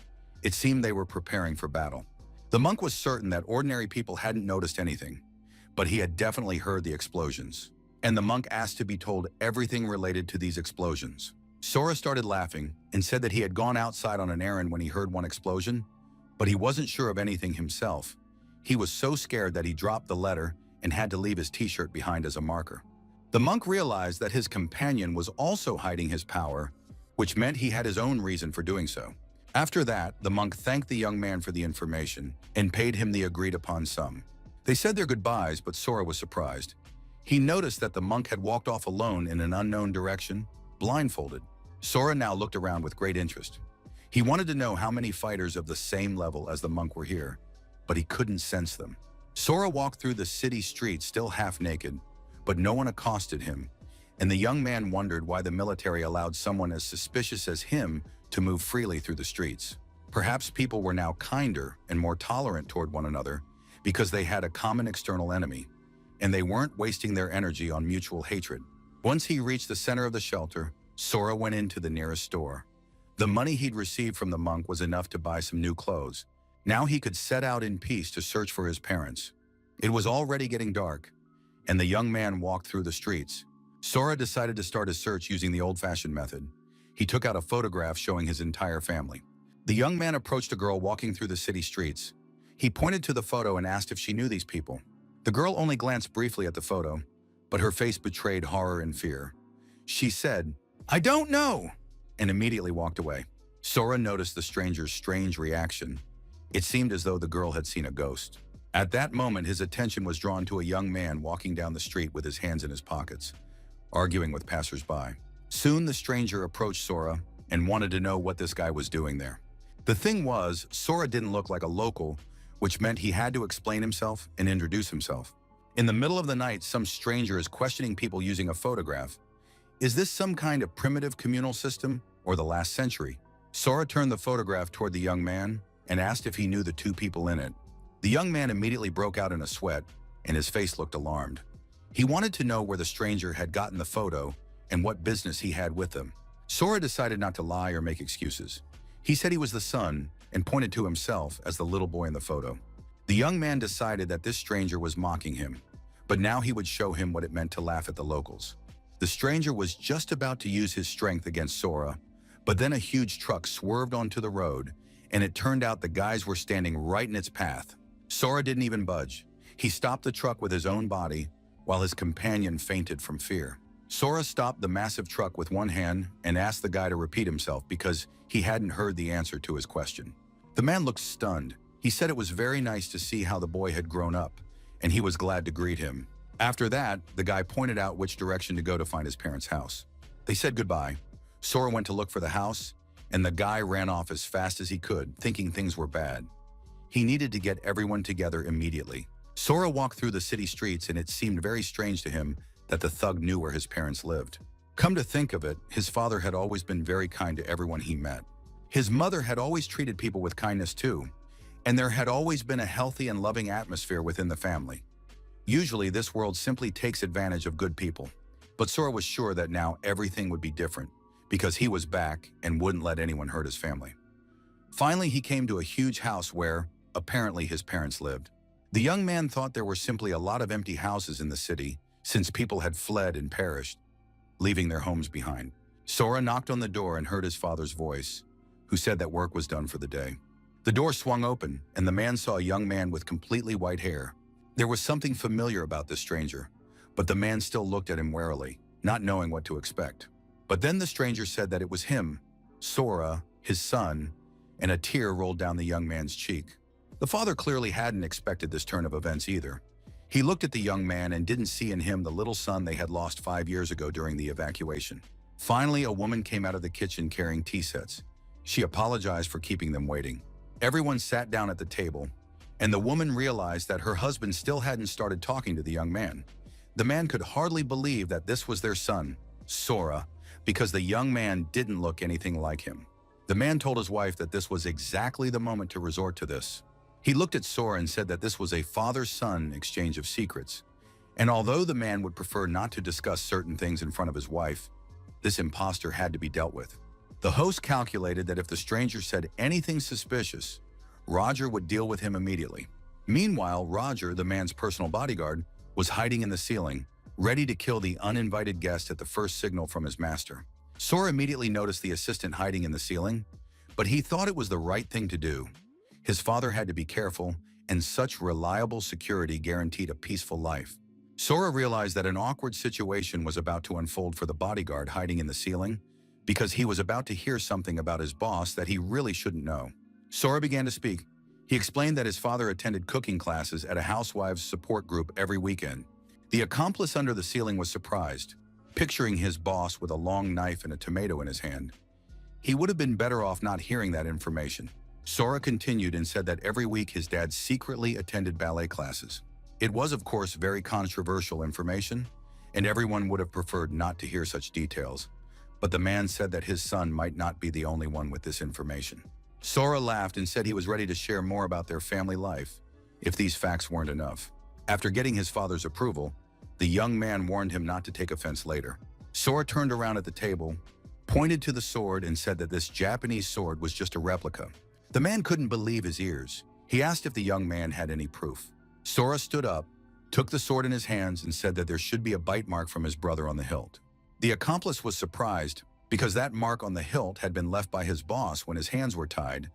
It seemed they were preparing for battle. The monk was certain that ordinary people hadn't noticed anything, but he had definitely heard the explosions. And the monk asked to be told everything related to these explosions. Sora started laughing and said that he had gone outside on an errand when he heard one explosion, but he wasn't sure of anything himself. He was so scared that he dropped the letter and had to leave his t-shirt behind as a marker. The monk realized that his companion was also hiding his power, which meant he had his own reason for doing so. After that, the monk thanked the young man for the information and paid him the agreed-upon sum. They said their goodbyes, but Sora was surprised. He noticed that the monk had walked off alone in an unknown direction, blindfolded. Sora now looked around with great interest. He wanted to know how many fighters of the same level as the monk were here, but he couldn't sense them. Sora walked through the city streets still half naked, but no one accosted him, and the young man wondered why the military allowed someone as suspicious as him to move freely through the streets. Perhaps people were now kinder and more tolerant toward one another because they had a common external enemy, and they weren't wasting their energy on mutual hatred. Once he reached the center of the shelter, Sora went into the nearest store. The money he'd received from the monk was enough to buy some new clothes. Now he could set out in peace to search for his parents. It was already getting dark, and the young man walked through the streets. Sora decided to start his search using the old-fashioned method. He took out a photograph showing his entire family. The young man approached a girl walking through the city streets. He pointed to the photo and asked if she knew these people. The girl only glanced briefly at the photo, but her face betrayed horror and fear. She said, "I don't know," and immediately walked away. Sora noticed the stranger's strange reaction. It seemed as though the girl had seen a ghost. At that moment, his attention was drawn to a young man walking down the street with his hands in his pockets, arguing with passers-by. Soon, the stranger approached Sora and wanted to know what this guy was doing there. The thing was, Sora didn't look like a local, which meant he had to explain himself and introduce himself. In the middle of the night, some stranger is questioning people using a photograph. Is this some kind of primitive communal system or the last century? Sora turned the photograph toward the young man and asked if he knew the two people in it. The young man immediately broke out in a sweat, and his face looked alarmed. He wanted to know where the stranger had gotten the photo and what business he had with them. Sora decided not to lie or make excuses. He said he was the son and pointed to himself as the little boy in the photo. The young man decided that this stranger was mocking him, but now he would show him what it meant to laugh at the locals. The stranger was just about to use his strength against Sora, but then a huge truck swerved onto the road, and it turned out the guys were standing right in its path. Sora didn't even budge. He stopped the truck with his own body, while his companion fainted from fear. Sora stopped the massive truck with one hand and asked the guy to repeat himself because he hadn't heard the answer to his question. The man looked stunned. He said it was very nice to see how the boy had grown up, and he was glad to greet him. After that, the guy pointed out which direction to go to find his parents' house. They said goodbye. Sora went to look for the house, and the guy ran off as fast as he could, thinking things were bad. He needed to get everyone together immediately. Sora walked through the city streets, and it seemed very strange to him that the thug knew where his parents lived. Come to think of it, his father had always been very kind to everyone he met. His mother had always treated people with kindness too, and there had always been a healthy and loving atmosphere within the family. Usually, this world simply takes advantage of good people, but Sora was sure that now everything would be different because he was back and wouldn't let anyone hurt his family. Finally, he came to a huge house where, apparently, his parents lived. The young man thought there were simply a lot of empty houses in the city since people had fled and perished, leaving their homes behind. Sora knocked on the door and heard his father's voice, who said that work was done for the day. The door swung open, and the man saw a young man with completely white hair. There was something familiar about this stranger, but the man still looked at him warily, not knowing what to expect. But then the stranger said that it was him, Sora, his son, and a tear rolled down the young man's cheek. The father clearly hadn't expected this turn of events either. He looked at the young man and didn't see in him the little son they had lost 5 years ago during the evacuation. Finally, a woman came out of the kitchen carrying tea sets. She apologized for keeping them waiting. Everyone sat down at the table, and the woman realized that her husband still hadn't started talking to the young man. The man could hardly believe that this was their son, Sora, because the young man didn't look anything like him. The man told his wife that this was exactly the moment to resort to this. He looked at Sora and said that this was a father-son exchange of secrets. And although the man would prefer not to discuss certain things in front of his wife, this imposter had to be dealt with. The host calculated that if the stranger said anything suspicious, Roger would deal with him immediately. Meanwhile, Roger, the man's personal bodyguard, was hiding in the ceiling, ready to kill the uninvited guest at the first signal from his master. Sora immediately noticed the assistant hiding in the ceiling, but he thought it was the right thing to do. His father had to be careful, and such reliable security guaranteed a peaceful life. Sora realized that an awkward situation was about to unfold for the bodyguard hiding in the ceiling, because he was about to hear something about his boss that he really shouldn't know. Sora began to speak. He explained that his father attended cooking classes at a housewives' support group every weekend. The accomplice under the ceiling was surprised, picturing his boss with a long knife and a tomato in his hand. He would have been better off not hearing that information. Sora continued and said that every week his dad secretly attended ballet classes. It was, of course, very controversial information, and everyone would have preferred not to hear such details. But the man said that his son might not be the only one with this information. Sora laughed and said he was ready to share more about their family life if these facts weren't enough. After getting his father's approval, the young man warned him not to take offense later. Sora turned around at the table, pointed to the sword, and said that this Japanese sword was just a replica. The man couldn't believe his ears. He asked if the young man had any proof. Sora stood up, took the sword in his hands, and said that there should be a bite mark from his brother on the hilt. The accomplice was surprised because that mark on the hilt had been left by his boss when his hands were tied,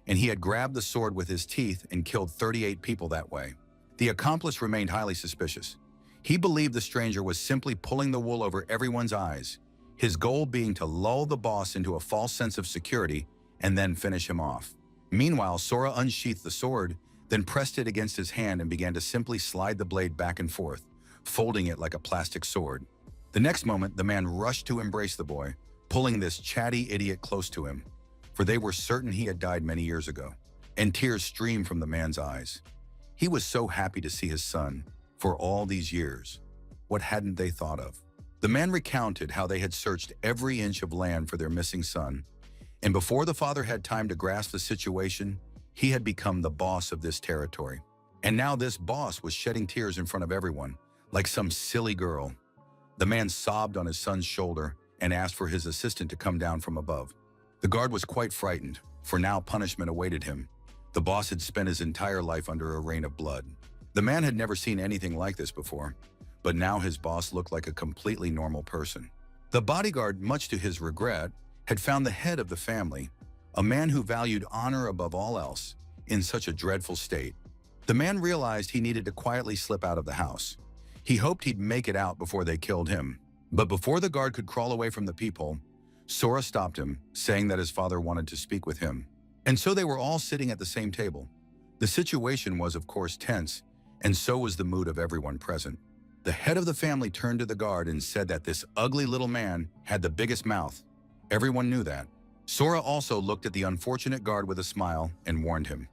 and he had grabbed the sword with his teeth and killed 38 people that way. The accomplice remained highly suspicious. He believed the stranger was simply pulling the wool over everyone's eyes, his goal being to lull the boss into a false sense of security and then finish him off. Meanwhile, Sora unsheathed the sword, then pressed it against his hand and began to simply slide the blade back and forth, folding it like a plastic sword. The next moment, the man rushed to embrace the boy, pulling this chatty idiot close to him, for they were certain he had died many years ago, and tears streamed from the man's eyes. He was so happy to see his son for all these years. What hadn't they thought of? The man recounted how they had searched every inch of land for their missing son, and before the father had time to grasp the situation, he had become the boss of this territory. And now this boss was shedding tears in front of everyone, like some silly girl. The man sobbed on his son's shoulder and asked for his assistant to come down from above. The guard was quite frightened, for now punishment awaited him. The boss had spent his entire life under a rain of blood. The man had never seen anything like this before, but now his boss looked like a completely normal person. The bodyguard, much to his regret, had found the head of the family, a man who valued honor above all else, in such a dreadful state. The man realized he needed to quietly slip out of the house. He hoped he'd make it out before they killed him. But before the guard could crawl away from the peephole, Sora stopped him, saying that his father wanted to speak with him. And so they were all sitting at the same table. The situation was, of course, tense, and so was the mood of everyone present. The head of the family turned to the guard and said that this ugly little man had the biggest mouth. Everyone knew that. Sora also looked at the unfortunate guard with a smile and warned him.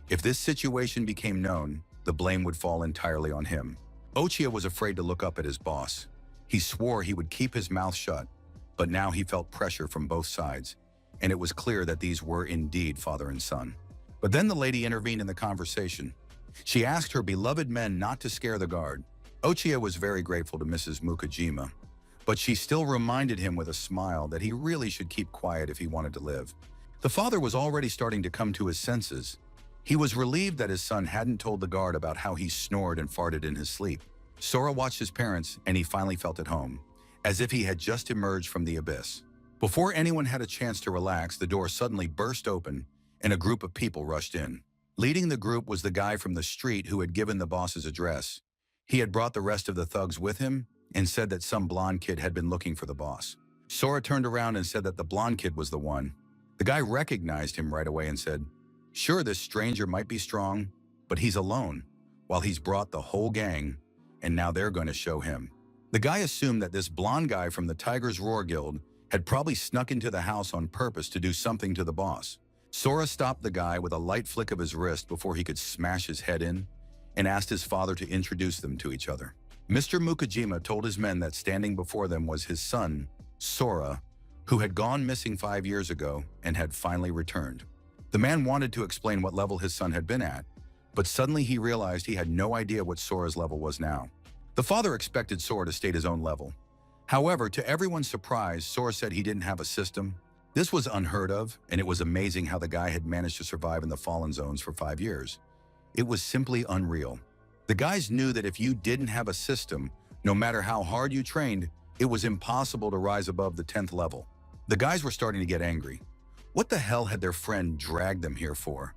If this situation became known, the blame would fall entirely on him. Ochia was afraid to look up at his boss. He swore he would keep his mouth shut, but now he felt pressure from both sides, and it was clear that these were indeed father and son. But then the lady intervened in the conversation. She asked her beloved men not to scare the guard. Ochia was very grateful to Mrs. Mukajima, but she still reminded him with a smile that he really should keep quiet if he wanted to live. The father was already starting to come to his senses. He was relieved that his son hadn't told the guard about how he snored and farted in his sleep. Sora watched his parents, and he finally felt at home, as if he had just emerged from the abyss. Before anyone had a chance to relax, the door suddenly burst open, and a group of people rushed in. Leading the group was the guy from the street who had given the boss's address. He had brought the rest of the thugs with him and said that some blonde kid had been looking for the boss. Sora turned around and said that the blonde kid was the one. The guy recognized him right away and said, "Sure, this stranger might be strong, but he's alone, while he's brought the whole gang, and now they're going to show him." The guy assumed that this blonde guy from the Tiger's Roar Guild had probably snuck into the house on purpose to do something to the boss. Sora stopped the guy with a light flick of his wrist before he could smash his head in, and asked his father to introduce them to each other. Mr. Mukajima told his men that standing before them was his son, Sora, who had gone missing 5 years ago and had finally returned. The man wanted to explain what level his son had been at, but suddenly he realized he had no idea what Sora's level was now. The father expected Sora to state his own level. However, to everyone's surprise, Sora said he didn't have a system. This was unheard of, and it was amazing how the guy had managed to survive in the Fallen Zones for 5 years. It was simply unreal. The guys knew that if you didn't have a system, no matter how hard you trained, it was impossible to rise above the 10th level. The guys were starting to get angry. What the hell had their friend dragged them here for?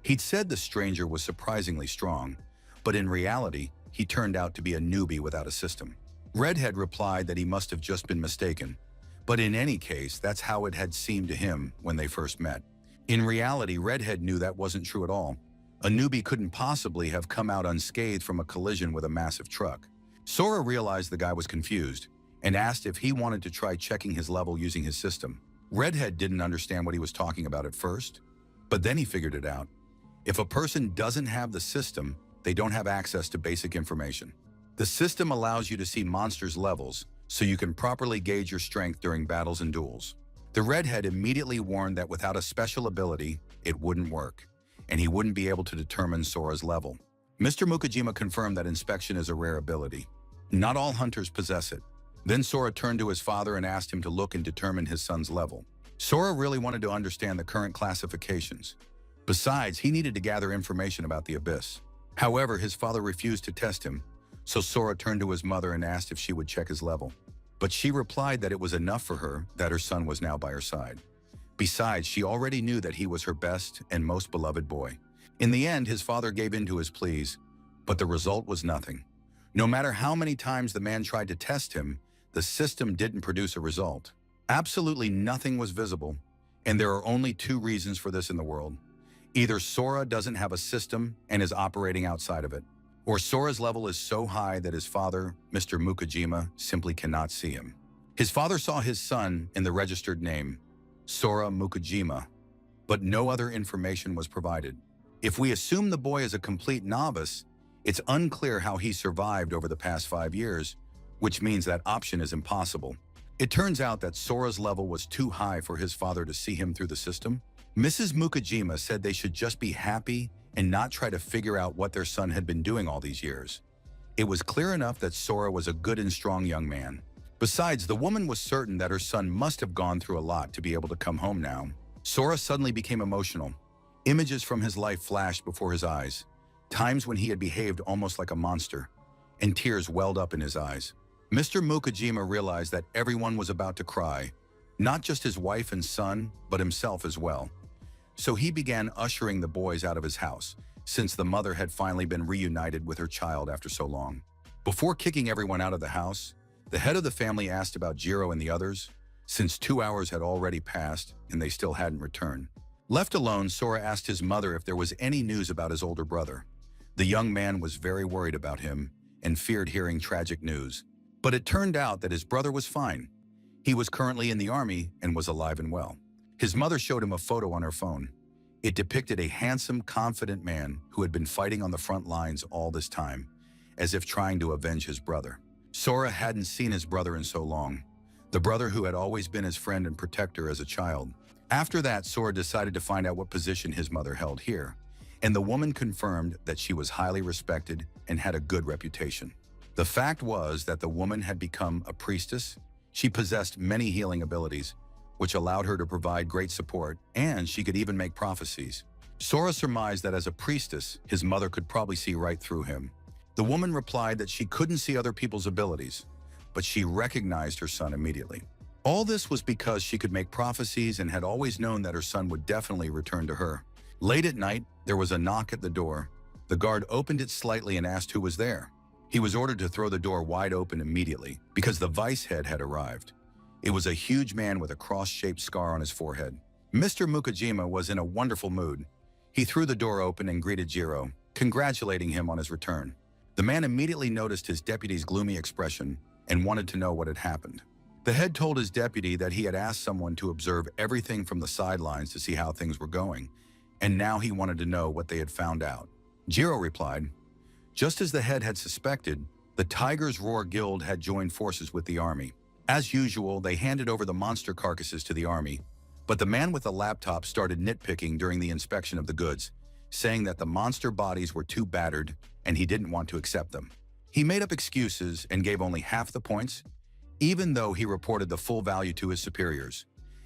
He'd said the stranger was surprisingly strong, but in reality, he turned out to be a newbie without a system. Redhead replied that he must have just been mistaken, but in any case, that's how it had seemed to him when they first met. In reality, Redhead knew that wasn't true at all. A newbie couldn't possibly have come out unscathed from a collision with a massive truck. Sora realized the guy was confused and asked if he wanted to try checking his level using his system. Redhead didn't understand what he was talking about at first, but then he figured it out. If a person doesn't have the system, they don't have access to basic information. The system allows you to see monsters' levels, so you can properly gauge your strength during battles and duels. The Redhead immediately warned that without a special ability, it wouldn't work, and he wouldn't be able to determine Sora's level. Mr. Mukajima confirmed that inspection is a rare ability. Not all hunters possess it. Then Sora turned to his father and asked him to look and determine his son's level. Sora really wanted to understand the current classifications. Besides, he needed to gather information about the Abyss. However, his father refused to test him, so Sora turned to his mother and asked if she would check his level. But she replied that it was enough for her that her son was now by her side. Besides, she already knew that he was her best and most beloved boy. In the end, his father gave in to his pleas, but the result was nothing. No matter how many times the man tried to test him, the system didn't produce a result. Absolutely nothing was visible, and there are only 2 reasons for this in the world. Either Sora doesn't have a system and is operating outside of it, or Sora's level is so high that his father, Mr. Mukajima, simply cannot see him. His father saw his son in the registered name, Sora Mukajima, but no other information was provided. If we assume the boy is a complete novice, it's unclear how he survived over the past 5 years, which means that option is impossible. It turns out that Sora's level was too high for his father to see him through the system. Mrs. Mukajima said they should just be happy and not try to figure out what their son had been doing all these years. It was clear enough that Sora was a good and strong young man. Besides, the woman was certain that her son must have gone through a lot to be able to come home now. Sora suddenly became emotional. Images from his life flashed before his eyes, times when he had behaved almost like a monster, and tears welled up in his eyes. Mr. Mukajima realized that everyone was about to cry, not just his wife and son, but himself as well. So he began ushering the boys out of his house, since the mother had finally been reunited with her child after so long. Before kicking everyone out of the house, the head of the family asked about Jiro and the others, since 2 hours had already passed and they still hadn't returned. Left alone, Sora asked his mother if there was any news about his older brother. The young man was very worried about him and feared hearing tragic news. But it turned out that his brother was fine. He was currently in the army and was alive and well. His mother showed him a photo on her phone. It depicted a handsome, confident man who had been fighting on the front lines all this time, as if trying to avenge his brother. Sora hadn't seen his brother in so long, the brother who had always been his friend and protector as a child. After that, Sora decided to find out what position his mother held here, and the woman confirmed that she was highly respected and had a good reputation. The fact was that the woman had become a priestess. She possessed many healing abilities, which allowed her to provide great support, and she could even make prophecies. Sora surmised that as a priestess, his mother could probably see right through him. The woman replied that she couldn't see other people's abilities, but she recognized her son immediately. All this was because she could make prophecies and had always known that her son would definitely return to her. Late at night, there was a knock at the door. The guard opened it slightly and asked who was there. He was ordered to throw the door wide open immediately because the vice head had arrived. It was a huge man with a cross-shaped scar on his forehead. Mr. Mukajima was in a wonderful mood. He threw the door open and greeted Jiro, congratulating him on his return. The man immediately noticed his deputy's gloomy expression and wanted to know what had happened. The head told his deputy that he had asked someone to observe everything from the sidelines to see how things were going, and now he wanted to know what they had found out. Jiro replied, just as the head had suspected, the Tiger's Roar Guild had joined forces with the army. As usual, they handed over the monster carcasses to the army, but the man with the laptop started nitpicking during the inspection of the goods, saying that the monster bodies were too battered and he didn't want to accept them. He made up excuses and gave only half the points, even though he reported the full value to his superiors.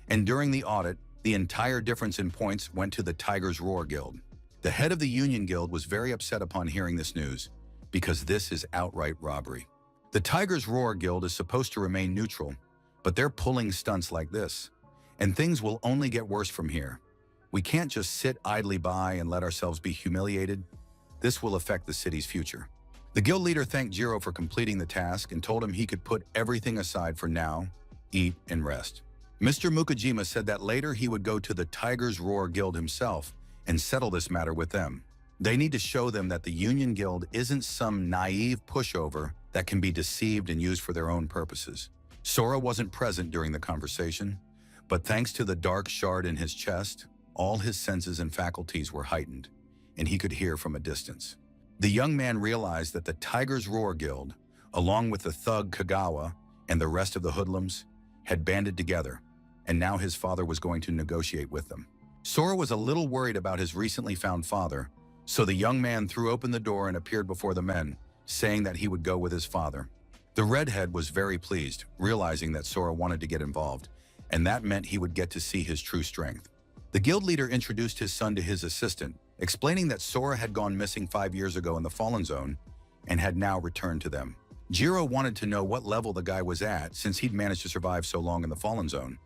And during the audit, the entire difference in points went to the Tiger's Roar Guild. The head of the Union Guild was very upset upon hearing this news, because this is outright robbery. The Tiger's Roar Guild is supposed to remain neutral, but they're pulling stunts like this, and things will only get worse from here. We can't just sit idly by and let ourselves be humiliated. This will affect the city's future. The guild leader thanked Jiro for completing the task and told him he could put everything aside for now, eat, and rest. Mr. Mukajima said that later he would go to the Tiger's Roar Guild himself and settle this matter with them. They need to show them that the Union Guild isn't some naive pushover that can be deceived and used for their own purposes. Sora wasn't present during the conversation, but thanks to the dark shard in his chest, all his senses and faculties were heightened, and he could hear from a distance. The young man realized that the Tiger's Roar Guild, along with the thug Kagawa and the rest of the hoodlums, had banded together, and now his father was going to negotiate with them. Sora was a little worried about his recently found father, so the young man threw open the door and appeared before the men, saying that he would go with his father. The redhead was very pleased, realizing that Sora wanted to get involved, and that meant he would get to see his true strength. The guild leader introduced his son to his assistant, explaining that Sora had gone missing 5 years ago in the Fallen Zone and had now returned to them. Jiro wanted to know what level the guy was at since he'd managed to survive so long in the Fallen Zone,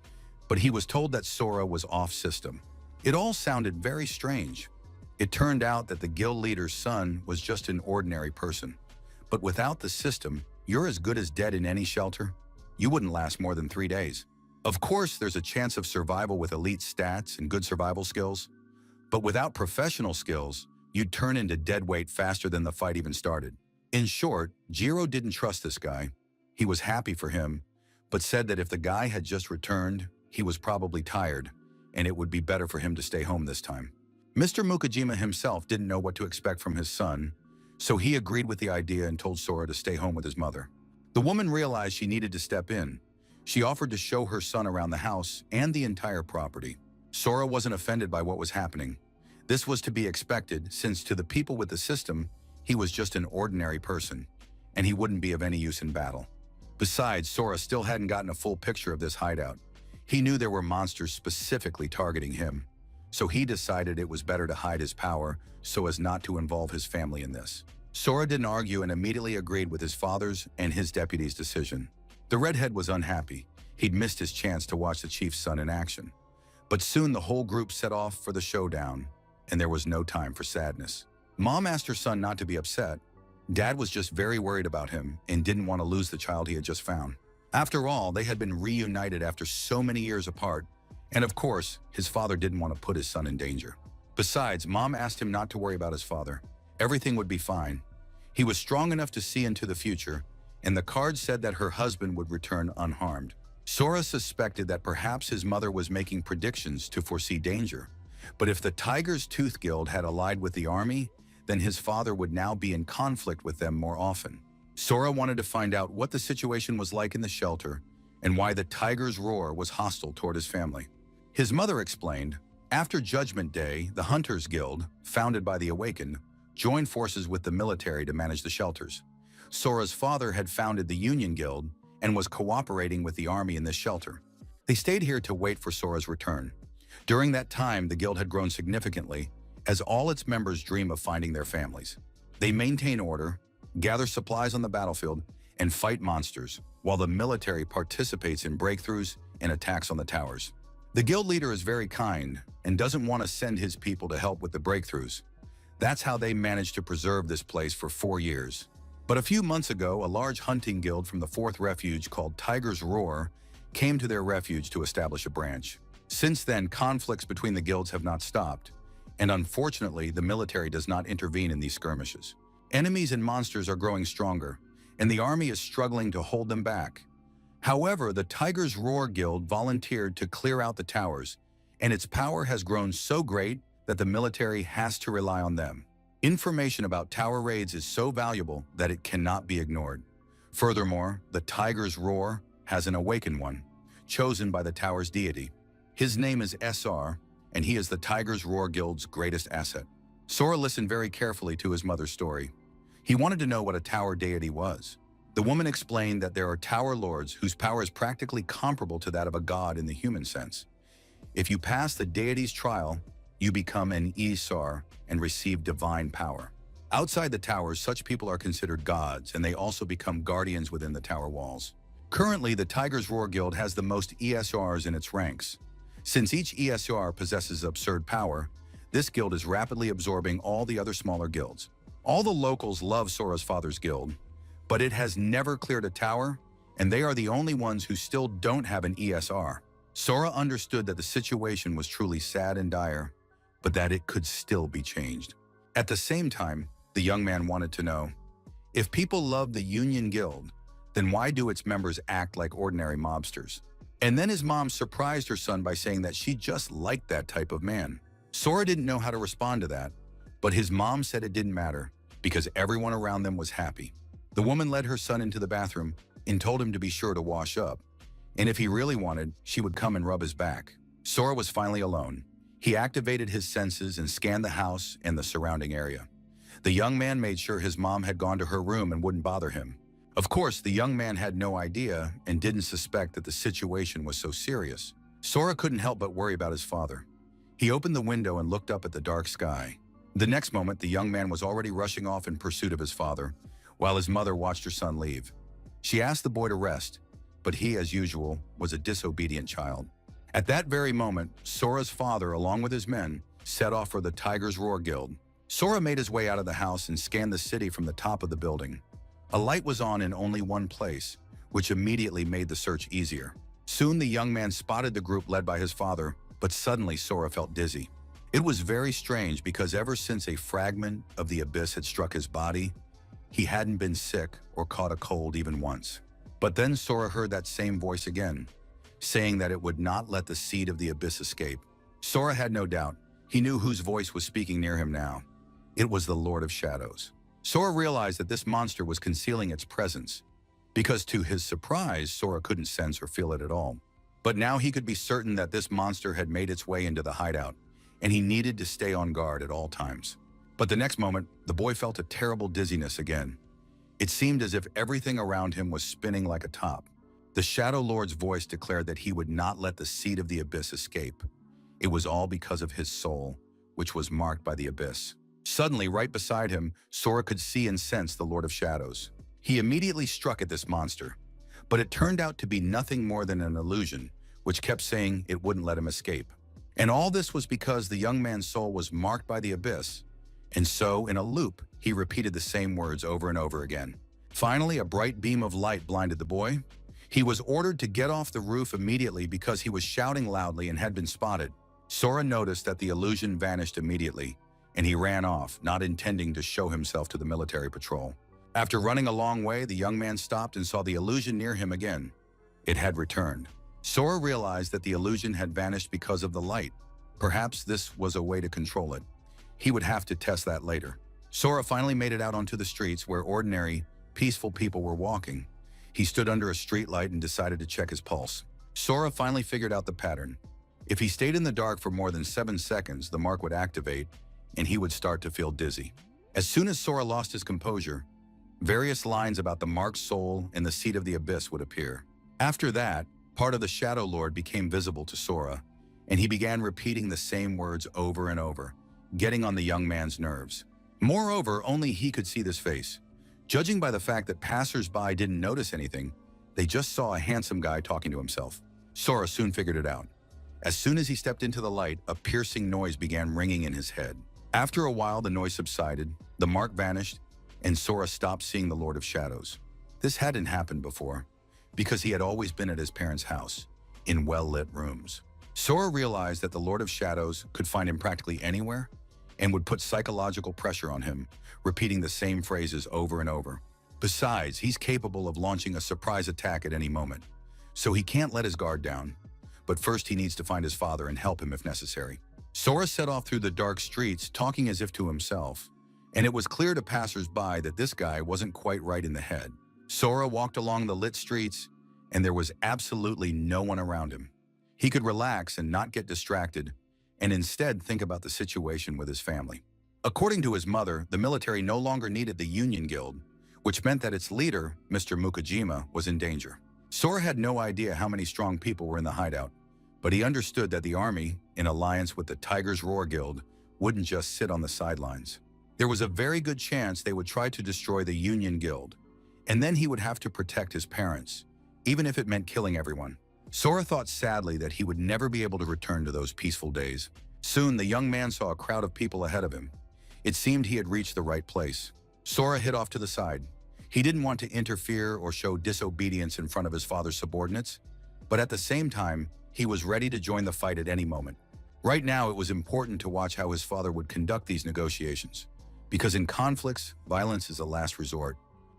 but he was told that Sora was off-system. It all sounded very strange. It turned out that the guild leader's son was just an ordinary person. But without the system, you're as good as dead in any shelter. You wouldn't last more than 3 days. Of course, there's a chance of survival with elite stats and good survival skills. But without professional skills, you'd turn into dead weight faster than the fight even started. In short, Jiro didn't trust this guy. He was happy for him, but said that if the guy had just returned, he was probably tired, and it would be better for him to stay home this time. Mr. Mukajima himself didn't know what to expect from his son, so he agreed with the idea and told Sora to stay home with his mother. The woman realized she needed to step in. She offered to show her son around the house and the entire property. Sora wasn't offended by what was happening. This was to be expected since to the people with the system, he was just an ordinary person, and he wouldn't be of any use in battle. Besides, Sora still hadn't gotten a full picture of this hideout. He knew there were monsters specifically targeting him, so he decided it was better to hide his power so as not to involve his family in this. Sora didn't argue and immediately agreed with his father's and his deputy's decision. The redhead was unhappy. He'd missed his chance to watch the chief's son in action. But soon the whole group set off for the showdown, and there was no time for sadness. Mom asked her son not to be upset. Dad was just very worried about him and didn't want to lose the child he had just found. After all, they had been reunited after so many years apart, and of course, his father didn't want to put his son in danger. Besides, Mom asked him not to worry about his father. Everything would be fine. He was strong enough to see into the future, and the cards said that her husband would return unharmed. Sora suspected that perhaps his mother was making predictions to foresee danger. But if the Tiger's Tooth Guild had allied with the army, then his father would now be in conflict with them more often. Sora wanted to find out what the situation was like in the shelter and why the Tiger's Roar was hostile toward his family. His mother explained, after Judgment Day, the Hunters Guild, founded by the Awakened, joined forces with the military to manage the shelters. Sora's father had founded the Union Guild and was cooperating with the army in this shelter. They stayed here to wait for Sora's return. During that time, the guild had grown significantly, as all its members dream of finding their families. They maintain order, gather supplies on the battlefield, and fight monsters, while the military participates in breakthroughs and attacks on the towers. The guild leader is very kind and doesn't want to send his people to help with the breakthroughs. That's how they managed to preserve this place for 4 years. But a few months ago, a large hunting guild from the 4th Refuge called Tiger's Roar came to their refuge to establish a branch. Since then, conflicts between the guilds have not stopped, and unfortunately, the military does not intervene in these skirmishes. Enemies and monsters are growing stronger, and the army is struggling to hold them back. However, the Tiger's Roar Guild volunteered to clear out the towers, and its power has grown so great that the military has to rely on them. Information about tower raids is so valuable that it cannot be ignored. Furthermore, the Tiger's Roar has an awakened one, chosen by the tower's deity. His name is SR, and he is the Tiger's Roar Guild's greatest asset. Sora listened very carefully to his mother's story. He wanted to know what a tower deity was. The woman explained that there are tower lords whose power is practically comparable to that of a god in the human sense. If you pass the deity's trial, you become an Isar and receive divine power. Outside the towers, such people are considered gods, and they also become guardians within the tower walls. Currently, the Tiger's Roar Guild has the most ESRs in its ranks. Since each ESR possesses absurd power, this guild is rapidly absorbing all the other smaller guilds. All the locals love Sora's father's guild, but it has never cleared a tower, and they are the only ones who still don't have an ESR. Sora understood that the situation was truly sad and dire, but that it could still be changed. At the same time, the young man wanted to know, if people love the Union Guild, then why do its members act like ordinary mobsters? And then his mom surprised her son by saying that she just liked that type of man. Sora didn't know how to respond to that, but his mom said it didn't matter because everyone around them was happy. The woman led her son into the bathroom and told him to be sure to wash up, and if he really wanted, she would come and rub his back. Sora was finally alone. He activated his senses and scanned the house and the surrounding area. The young man made sure his mom had gone to her room and wouldn't bother him. Of course, the young man had no idea and didn't suspect that the situation was so serious. Sora couldn't help but worry about his father. He opened the window and looked up at the dark sky. The next moment, the young man was already rushing off in pursuit of his father, while his mother watched her son leave. She asked the boy to rest, but he, as usual, was a disobedient child. At that very moment, Sora's father, along with his men, set off for the Tiger's Roar Guild. Sora made his way out of the house and scanned the city from the top of the building. A light was on in only one place, which immediately made the search easier. Soon the young man spotted the group led by his father, but suddenly Sora felt dizzy. It was very strange because ever since a fragment of the abyss had struck his body, he hadn't been sick or caught a cold even once. But then Sora heard that same voice again, saying that it would not let the seed of the abyss escape. Sora had no doubt. He knew whose voice was speaking near him now. It was the Lord of Shadows. Sora realized that this monster was concealing its presence, because to his surprise, Sora couldn't sense or feel it at all. But now he could be certain that this monster had made its way into the hideout, and he needed to stay on guard at all times. But the next moment, the boy felt a terrible dizziness again. It seemed as if everything around him was spinning like a top. The Shadow Lord's voice declared that he would not let the seed of the abyss escape. It was all because of his soul, which was marked by the abyss. Suddenly, right beside him, Sora could see and sense the Lord of Shadows. He immediately struck at this monster, but it turned out to be nothing more than an illusion, which kept saying it wouldn't let him escape. And all this was because the young man's soul was marked by the abyss, and so, in a loop, he repeated the same words over and over again. Finally, a bright beam of light blinded the boy. He was ordered to get off the roof immediately because he was shouting loudly and had been spotted. Sora noticed that the illusion vanished immediately, and he ran off, not intending to show himself to the military patrol. After running a long way, the young man stopped and saw the illusion near him again. It had returned. Sora realized that the illusion had vanished because of the light. Perhaps this was a way to control it. He would have to test that later. Sora finally made it out onto the streets where ordinary, peaceful people were walking. He stood under a streetlight and decided to check his pulse. Sora finally figured out the pattern. If he stayed in the dark for more than 7 seconds, the mark would activate, and he would start to feel dizzy. As soon as Sora lost his composure, various lines about the marked soul and the seat of the abyss would appear. After that, part of the Shadow Lord became visible to Sora, and he began repeating the same words over and over, getting on the young man's nerves. Moreover, only he could see this face. Judging by the fact that passers-by didn't notice anything, they just saw a handsome guy talking to himself. Sora soon figured it out. As soon as he stepped into the light, a piercing noise began ringing in his head. After a while, the noise subsided, the mark vanished, and Sora stopped seeing the Lord of Shadows. This hadn't happened before, because he had always been at his parents' house, in well-lit rooms. Sora realized that the Lord of Shadows could find him practically anywhere and would put psychological pressure on him, repeating the same phrases over and over. Besides, he's capable of launching a surprise attack at any moment, so he can't let his guard down. But first he needs to find his father and help him if necessary. Sora set off through the dark streets, talking as if to himself, and it was clear to passers-by that this guy wasn't quite right in the head. Sora walked along the lit streets, and there was absolutely no one around him. He could relax and not get distracted, and instead think about the situation with his family. According to his mother, the military no longer needed the Union Guild, which meant that its leader, Mr. Mukajima, was in danger. Sora had no idea how many strong people were in the hideout, but he understood that the army, in alliance with the Tiger's Roar Guild, wouldn't just sit on the sidelines. There was a very good chance they would try to destroy the Union Guild, and then he would have to protect his parents, even if it meant killing everyone. Sora thought sadly that he would never be able to return to those peaceful days. Soon, the young man saw a crowd of people ahead of him. It seemed he had reached the right place. Sora hid off to the side. He didn't want to interfere or show disobedience in front of his father's subordinates, but at the same time, he was ready to join the fight at any moment. Right now, it was important to watch how his father would conduct these negotiations, because in conflicts, violence is a last resort.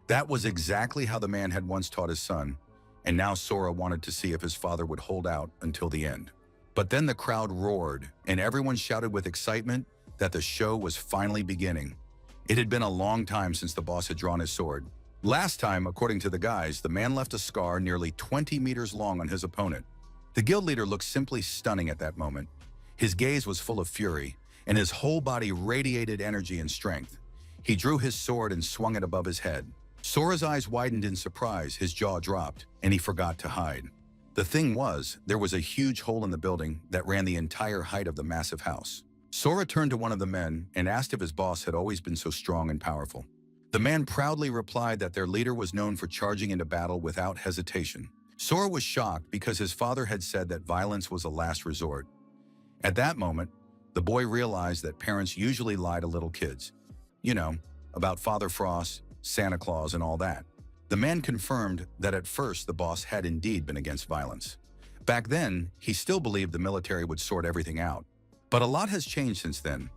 That was exactly how the man had once taught his son, and now Sora wanted to see if his father would hold out until the end. But then the crowd roared, and everyone shouted with excitement that the show was finally beginning. It had been a long time since the boss had drawn his sword. Last time, according to the guys, the man left a scar nearly 20 meters long on his opponent. The guild leader looked simply stunning at that moment. His gaze was full of fury, and his whole body radiated energy and strength. He drew his sword and swung it above his head. Sora's eyes widened in surprise, his jaw dropped, and he forgot to hide. The thing was, there was a huge hole in the building that ran the entire height of the massive house. Sora turned to one of the men and asked if his boss had always been so strong and powerful. The man proudly replied that their leader was known for charging into battle without hesitation. Sora was shocked because his father had said that violence was a last resort. At that moment, the boy realized that parents usually lie to little kids. You know, about Father Frost, Santa Claus, and all that. The man confirmed that at first the boss had indeed been against violence. Back then, he still believed the military would sort everything out. But a lot has changed since then.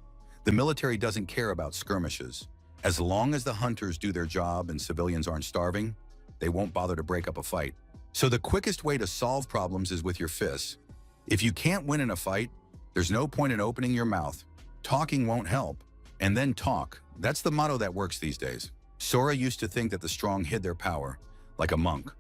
The military doesn't care about skirmishes. As long as the hunters do their job and civilians aren't starving, they won't bother to break up a fight. So the quickest way to solve problems is with your fists. If you can't win in a fight, there's no point in opening your mouth. Talking won't help. And then talk. That's the motto that works these days. Sora used to think that the strong hid their power, like a monk.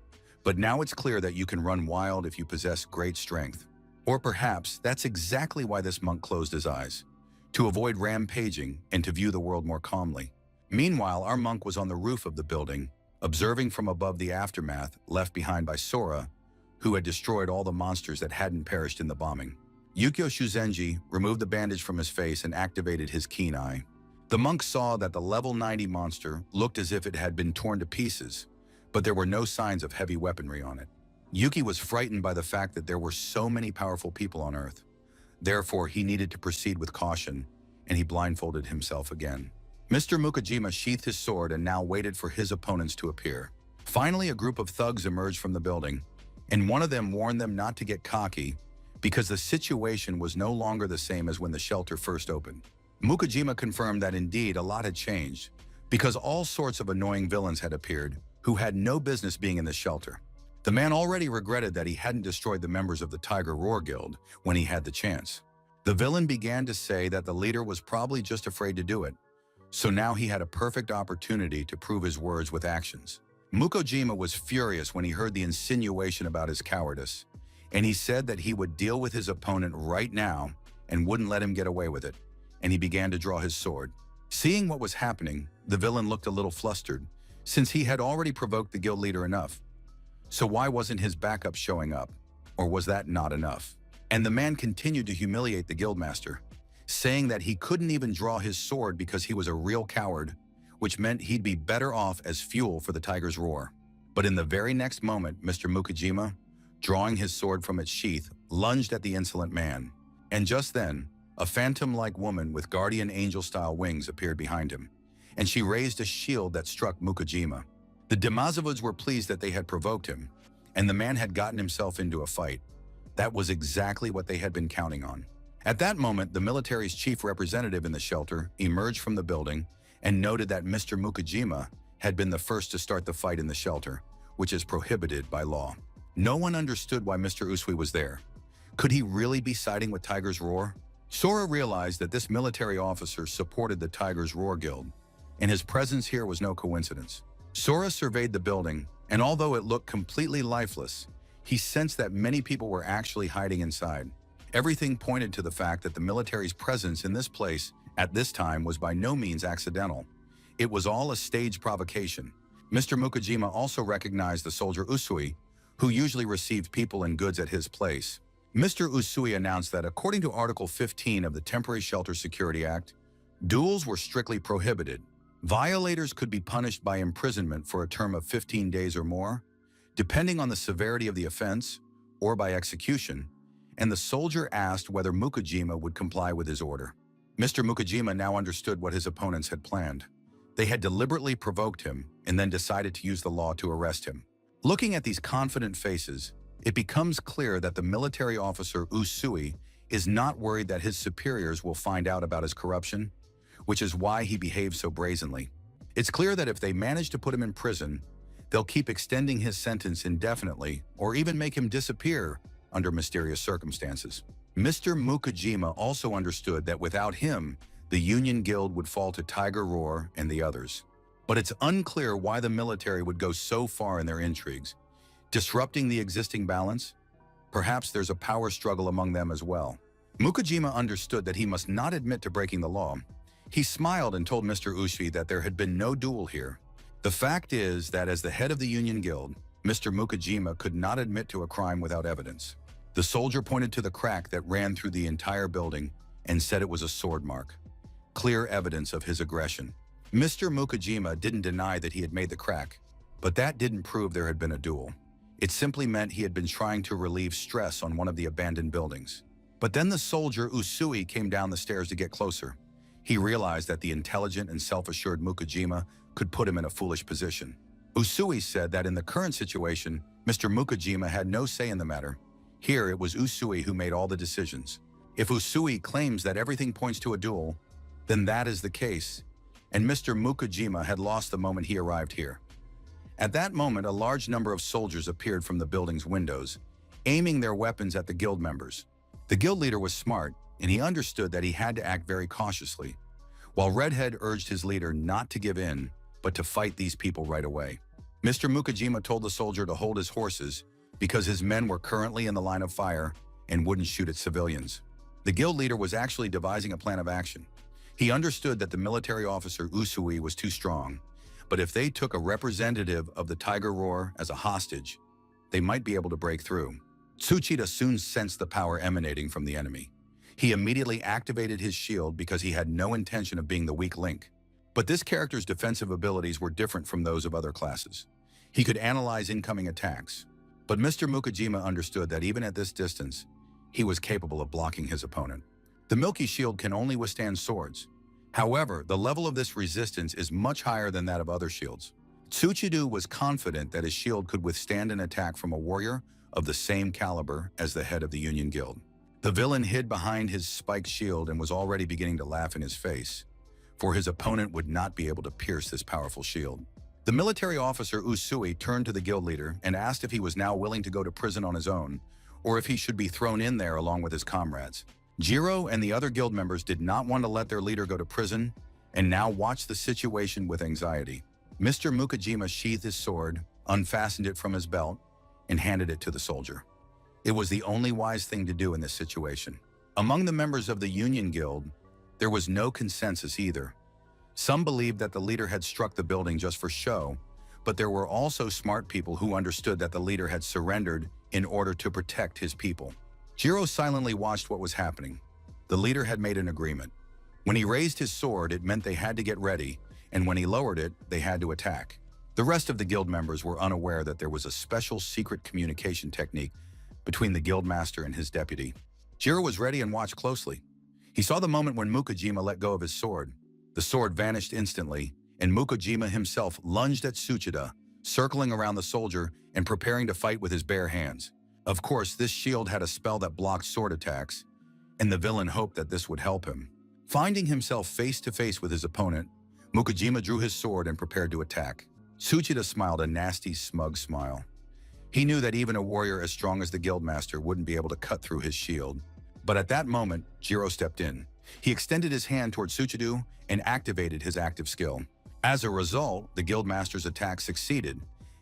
But now it's clear that you can run wild if you possess great strength. Or perhaps that's exactly why this monk closed his eyes, to avoid rampaging and to view the world more calmly. Meanwhile, our monk was on the roof of the building, observing from above the aftermath left behind by Sora, who had destroyed all the monsters that hadn't perished in the bombing. Yukio Shuzenji removed the bandage from his face and activated his keen eye. The monk saw that the level 90 monster looked as if it had been torn to pieces, but there were no signs of heavy weaponry on it. Yuki was frightened by the fact that there were so many powerful people on Earth. Therefore, he needed to proceed with caution, and he blindfolded himself again. Mr. Mukajima sheathed his sword and now waited for his opponents to appear. Finally, a group of thugs emerged from the building, and one of them warned them not to get cocky because the situation was no longer the same as when the shelter first opened. Mukajima confirmed that indeed a lot had changed, because all sorts of annoying villains had appeared who had no business being in the shelter. The man already regretted that he hadn't destroyed the members of the Tiger Roar Guild when he had the chance. The villain began to say that the leader was probably just afraid to do it, so now he had a perfect opportunity to prove his words with actions. Mukojima was furious when he heard the insinuation about his cowardice, and he said that he would deal with his opponent right now and wouldn't let him get away with it, and he began to draw his sword. Seeing what was happening, the villain looked a little flustered, since he had already provoked the guild leader enough. So why wasn't his backup showing up? Or was that not enough? And the man continued to humiliate the guildmaster, saying that he couldn't even draw his sword because he was a real coward, which meant he'd be better off as fuel for the tiger's roar. But in the very next moment, Mr. Mukajima, drawing his sword from its sheath, lunged at the insolent man. And just then, a phantom-like woman with guardian angel-style wings appeared behind him, and she raised a shield that struck Mukajima. The Demazovids were pleased that they had provoked him, and the man had gotten himself into a fight. That was exactly what they had been counting on. At that moment, the military's chief representative in the shelter emerged from the building and noted that Mr. Mukajima had been the first to start the fight in the shelter, which is prohibited by law. No one understood why Mr. Usui was there. Could he really be siding with Tiger's Roar? Sora realized that this military officer supported the Tiger's Roar Guild, and his presence here was no coincidence. Sora surveyed the building, and although it looked completely lifeless, he sensed that many people were actually hiding inside. Everything pointed to the fact that the military's presence in this place at this time was by no means accidental. It was all a staged provocation. Mr. Mukajima also recognized the soldier Usui, who usually received people and goods at his place. Mr. Usui announced that according to Article 15 of the Temporary Shelter Security Act, duels were strictly prohibited. Violators could be punished by imprisonment for a term of 15 days or more, depending on the severity of the offense, or by execution, and the soldier asked whether Mukajima would comply with his order. Mr. Mukajima now understood what his opponents had planned. They had deliberately provoked him and then decided to use the law to arrest him. Looking at these confident faces, it becomes clear that the military officer Usui is not worried that his superiors will find out about his corruption, which is why he behaves so brazenly. It's clear that if they manage to put him in prison, they'll keep extending his sentence indefinitely or even make him disappear under mysterious circumstances. Mr. Mukajima also understood that without him, the Union Guild would fall to Tiger Roar and the others. But it's unclear why the military would go so far in their intrigues. Disrupting the existing balance? Perhaps there's a power struggle among them as well. Mukajima understood that he must not admit to breaking the law. He smiled and told Mr. Usui that there had been no duel here. The fact is that as the head of the Union Guild, Mr. Mukajima could not admit to a crime without evidence. The soldier pointed to the crack that ran through the entire building and said it was a sword mark, clear evidence of his aggression. Mr. Mukajima didn't deny that he had made the crack, but that didn't prove there had been a duel. It simply meant he had been trying to relieve stress on one of the abandoned buildings. But then the soldier Usui came down the stairs to get closer. He realized that the intelligent and self-assured Mukajima could put him in a foolish position. Usui said that in the current situation, Mr. Mukajima had no say in the matter. Here, it was Usui who made all the decisions. If Usui claims that everything points to a duel, then that is the case, and Mr. Mukajima had lost the moment he arrived here. At that moment, a large number of soldiers appeared from the building's windows, aiming their weapons at the guild members. The guild leader was smart, and he understood that he had to act very cautiously, while Redhead urged his leader not to give in, but to fight these people right away. Mr. Mukajima told the soldier to hold his horses because his men were currently in the line of fire and wouldn't shoot at civilians. The guild leader was actually devising a plan of action. He understood that the military officer Usui was too strong, but if they took a representative of the Tiger Roar as a hostage, they might be able to break through. Tsuchida soon sensed the power emanating from the enemy. He immediately activated his shield because he had no intention of being the weak link. But this character's defensive abilities were different from those of other classes. He could analyze incoming attacks, but Mr. Mukajima understood that even at this distance, he was capable of blocking his opponent. The Milky Shield can only withstand swords. However, the level of this resistance is much higher than that of other shields. Tsuchidu was confident that his shield could withstand an attack from a warrior of the same caliber as the head of the Union Guild. The villain hid behind his spiked shield and was already beginning to laugh in his face, for his opponent would not be able to pierce this powerful shield. The military officer Usui turned to the guild leader and asked if he was now willing to go to prison on his own, or if he should be thrown in there along with his comrades. Jiro and the other guild members did not want to let their leader go to prison and now watched the situation with anxiety. Mr. Mukajima sheathed his sword, unfastened it from his belt, and handed it to the soldier. It was the only wise thing to do in this situation. Among the members of the Union Guild, there was no consensus either. Some believed that the leader had struck the building just for show, but there were also smart people who understood that the leader had surrendered in order to protect his people. Jiro silently watched what was happening. The leader had made an agreement. When he raised his sword, it meant they had to get ready, and when he lowered it, they had to attack. The rest of the guild members were unaware that there was a special secret communication technique between the guild master and his deputy. Jiro was ready and watched closely. He saw the moment when Mukajima let go of his sword. The sword vanished instantly, and Mukajima himself lunged at Tsuchida, circling around the soldier and preparing to fight with his bare hands. Of course, this shield had a spell that blocked sword attacks, and the villain hoped that this would help him. Finding himself face to face with his opponent, Mukajima drew his sword and prepared to attack. Tsuchida smiled a nasty, smug smile. He knew that even a warrior as strong as the guildmaster wouldn't be able to cut through his shield. But at that moment, Jiro stepped in. He extended his hand toward Tsuchidu and activated his active skill. As a result, the guildmaster's attack succeeded,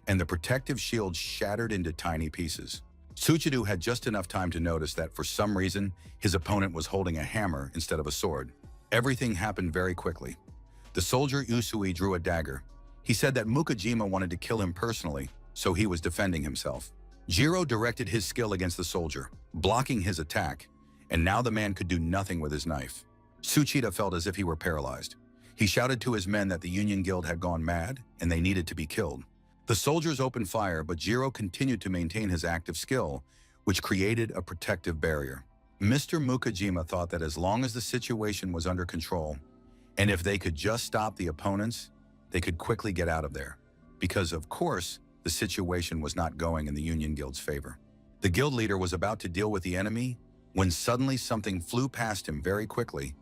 and the protective shield shattered into tiny pieces. Tsuchidu had just enough time to notice that for some reason, his opponent was holding a hammer instead of a sword. Everything happened very quickly. The soldier Usui drew a dagger. He said that Mukajima wanted to kill him personally, so he was defending himself. Jiro directed his skill against the soldier, blocking his attack, and now the man could do nothing with his knife. Tsuchida felt as if he were paralyzed. He shouted to his men that the Union Guild had gone mad and they needed to be killed. The soldiers opened fire, but Jiro continued to maintain his active skill, which created a protective barrier. Mr. Mukajima thought that as long as the situation was under control, and if they could just stop the opponents, they could quickly get out of there. Because, of course, the situation was not going in the Union Guild's favor. The guild leader was about to deal with the enemy when suddenly something flew past him very quickly,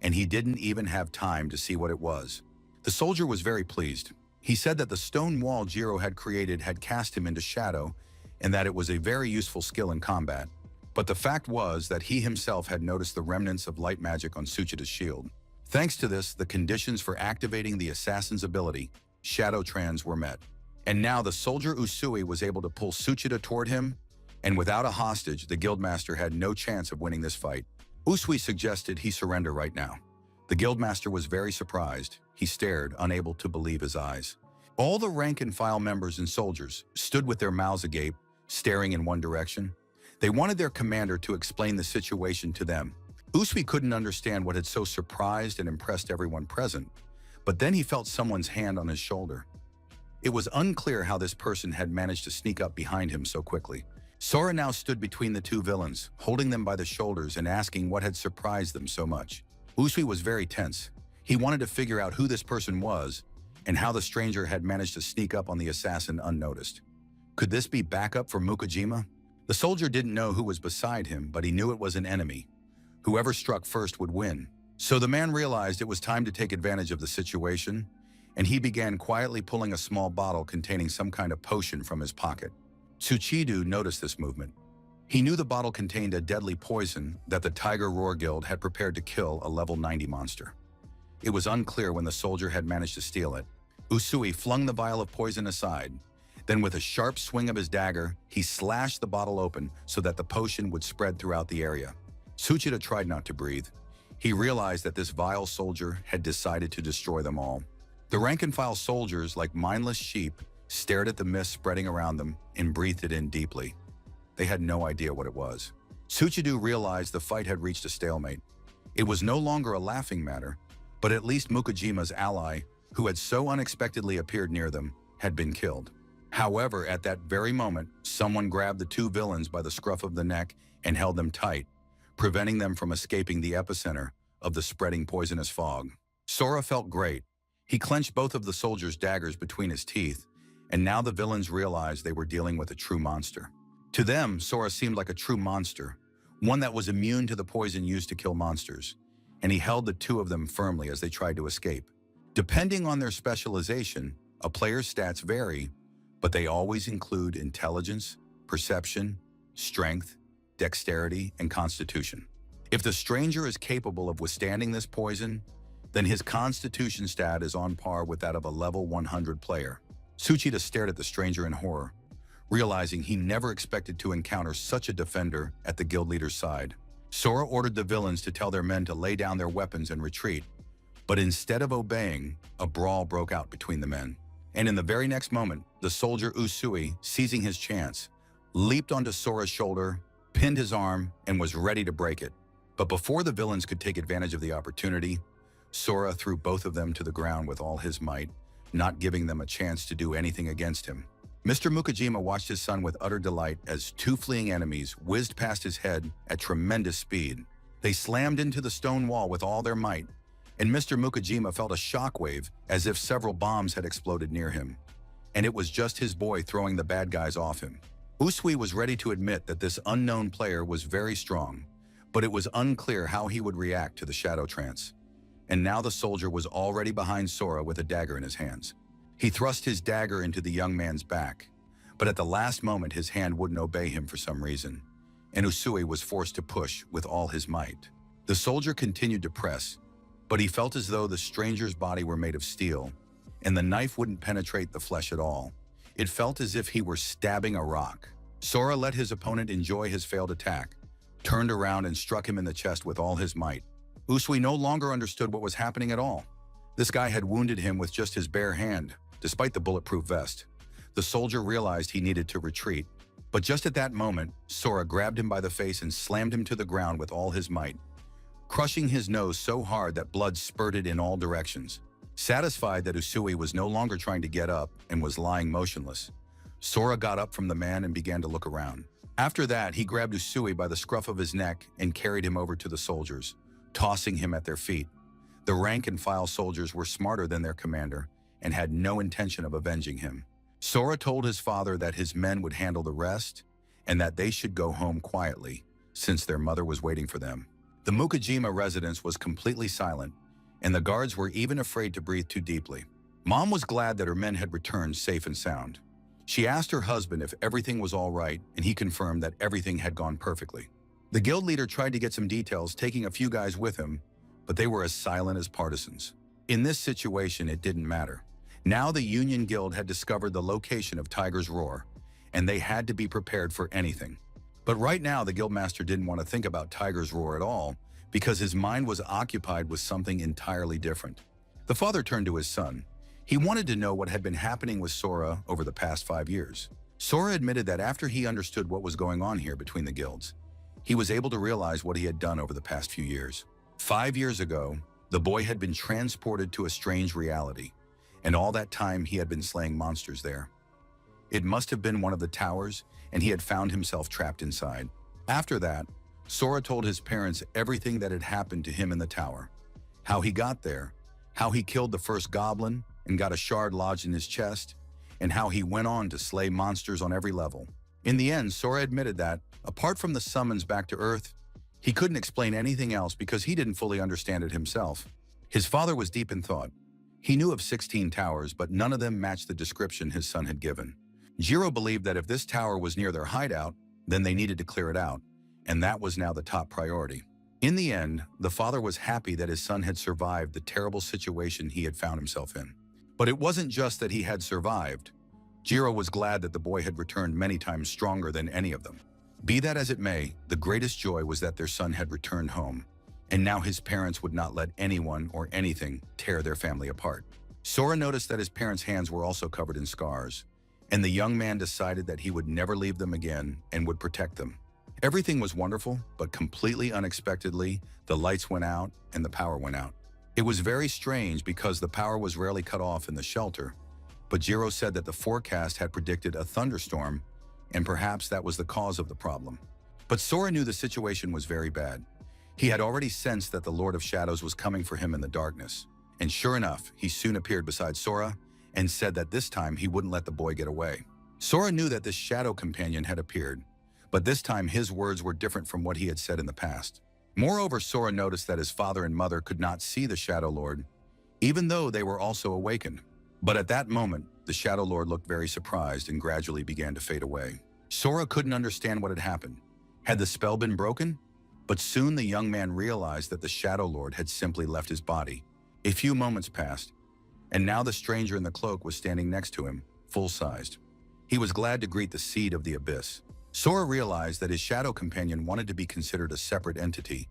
and he didn't even have time to see what it was. The soldier was very pleased. He said that the stone wall Jiro had created had cast him into shadow, and that it was a very useful skill in combat. But the fact was that he himself had noticed the remnants of light magic on Tsuchida's shield. Thanks to this, the conditions for activating the assassin's ability, Shadow Trans, were met. And now the soldier Usui was able to pull Tsuchida toward him, and without a hostage, the guildmaster had no chance of winning this fight. Usui suggested he surrender right now. The guildmaster was very surprised. He stared, unable to believe his eyes. All the rank-and-file members and soldiers stood with their mouths agape, staring in one direction. They wanted their commander to explain the situation to them. Usui couldn't understand what had so surprised and impressed everyone present, but then he felt someone's hand on his shoulder. It was unclear how this person had managed to sneak up behind him so quickly. Sora now stood between the two villains, holding them by the shoulders and asking what had surprised them so much. Usui was very tense. He wanted to figure out who this person was and how the stranger had managed to sneak up on the assassin unnoticed. Could this be backup for Mukajima? The soldier didn't know who was beside him, but he knew it was an enemy. Whoever struck first would win. So the man realized it was time to take advantage of the situation, and he began quietly pulling a small bottle containing some kind of potion from his pocket. Tsuchidu noticed this movement. He knew the bottle contained a deadly poison that the Tiger Roar Guild had prepared to kill a level 90 monster. It was unclear when the soldier had managed to steal it. Usui flung the vial of poison aside. Then with a sharp swing of his dagger, he slashed the bottle open so that the potion would spread throughout the area. Tsuchida tried not to breathe. He realized that this vile soldier had decided to destroy them all. The rank-and-file soldiers, like mindless sheep, stared at the mist spreading around them and breathed it in deeply. They had no idea what it was. Tsuchidu realized the fight had reached a stalemate. It was no longer a laughing matter, but at least Mukajima's ally, who had so unexpectedly appeared near them, had been killed. However, at that very moment, someone grabbed the two villains by the scruff of the neck and held them tight, preventing them from escaping the epicenter of the spreading poisonous fog. Sora felt great. He clenched both of the soldiers' daggers between his teeth, and now the villains realized they were dealing with a true monster. To them, Sora seemed like a true monster, one that was immune to the poison used to kill monsters, and he held the two of them firmly as they tried to escape. Depending on their specialization, a player's stats vary, but they always include intelligence, perception, strength, dexterity, and constitution. If the stranger is capable of withstanding this poison, then his constitution stat is on par with that of a level 100 player. Tsuchida stared at the stranger in horror, realizing he never expected to encounter such a defender at the guild leader's side. Sora ordered the villains to tell their men to lay down their weapons and retreat, but instead of obeying, a brawl broke out between the men. And in the very next moment, the soldier Usui, seizing his chance, leaped onto Sora's shoulder, pinned his arm, and was ready to break it. But before the villains could take advantage of the opportunity, Sora threw both of them to the ground with all his might, not giving them a chance to do anything against him. Mr. Mukajima watched his son with utter delight as two fleeing enemies whizzed past his head at tremendous speed. They slammed into the stone wall with all their might, and Mr. Mukajima felt a shockwave as if several bombs had exploded near him. And it was just his boy throwing the bad guys off him. Usui was ready to admit that this unknown player was very strong, but it was unclear how he would react to the shadow trance. And now the soldier was already behind Sora with a dagger in his hands. He thrust his dagger into the young man's back, but at the last moment his hand wouldn't obey him for some reason, and Usui was forced to push with all his might. The soldier continued to press, but he felt as though the stranger's body were made of steel, and the knife wouldn't penetrate the flesh at all. It felt as if he were stabbing a rock. Sora let his opponent enjoy his failed attack, turned around and struck him in the chest with all his might. Usui no longer understood what was happening at all. This guy had wounded him with just his bare hand, despite the bulletproof vest. The soldier realized he needed to retreat, but just at that moment, Sora grabbed him by the face and slammed him to the ground with all his might, crushing his nose so hard that blood spurted in all directions. Satisfied that Usui was no longer trying to get up and was lying motionless, Sora got up from the man and began to look around. After that, he grabbed Usui by the scruff of his neck and carried him over to the soldiers, tossing him at their feet. The rank-and-file soldiers were smarter than their commander and had no intention of avenging him. Sora told his father that his men would handle the rest and that they should go home quietly, since their mother was waiting for them. The Mukajima residence was completely silent, and the guards were even afraid to breathe too deeply. Mom was glad that her men had returned safe and sound. She asked her husband if everything was all right, and he confirmed that everything had gone perfectly. The guild leader tried to get some details, taking a few guys with him, but they were as silent as partisans. In this situation, it didn't matter. Now the Union Guild had discovered the location of Tiger's Roar, and they had to be prepared for anything. But right now, the guildmaster didn't want to think about Tiger's Roar at all, because his mind was occupied with something entirely different. The father turned to his son. He wanted to know what had been happening with Sora over the past 5 years. Sora admitted that after he understood what was going on here between the guilds, he was able to realize what he had done over the past few years. 5 years ago, the boy had been transported to a strange reality, and all that time he had been slaying monsters there. It must have been one of the towers, and he had found himself trapped inside. After that, Sora told his parents everything that had happened to him in the tower, how he got there, how he killed the first goblin and got a shard lodged in his chest, and how he went on to slay monsters on every level. In the end, Sora admitted that, apart from the summons back to Earth, he couldn't explain anything else because he didn't fully understand it himself. His father was deep in thought. He knew of 16 towers, but none of them matched the description his son had given. Jiro believed that if this tower was near their hideout, then they needed to clear it out, and that was now the top priority. In the end, the father was happy that his son had survived the terrible situation he had found himself in. But it wasn't just that he had survived. Jiro was glad that the boy had returned many times stronger than any of them. Be that as it may, the greatest joy was that their son had returned home, and now his parents would not let anyone or anything tear their family apart. Sora noticed that his parents' hands were also covered in scars, and the young man decided that he would never leave them again and would protect them. Everything was wonderful, but completely unexpectedly, the lights went out and the power went out. It was very strange because the power was rarely cut off in the shelter, but Jiro said that the forecast had predicted a thunderstorm, and perhaps that was the cause of the problem. But Sora knew the situation was very bad. He had already sensed that the Lord of Shadows was coming for him in the darkness, and sure enough, he soon appeared beside Sora and said that this time he wouldn't let the boy get away. Sora knew that this shadow companion had appeared, but this time his words were different from what he had said in the past. Moreover, Sora noticed that his father and mother could not see the Shadow Lord, even though they were also awakened. But at that moment, the Shadow Lord looked very surprised and gradually began to fade away. Sora couldn't understand what had happened. Had the spell been broken? But soon the young man realized that the Shadow Lord had simply left his body. A few moments passed, and now the stranger in the cloak was standing next to him, full-sized. He was glad to greet the Seed of the Abyss. Sora realized that his shadow companion wanted to be considered a separate entity,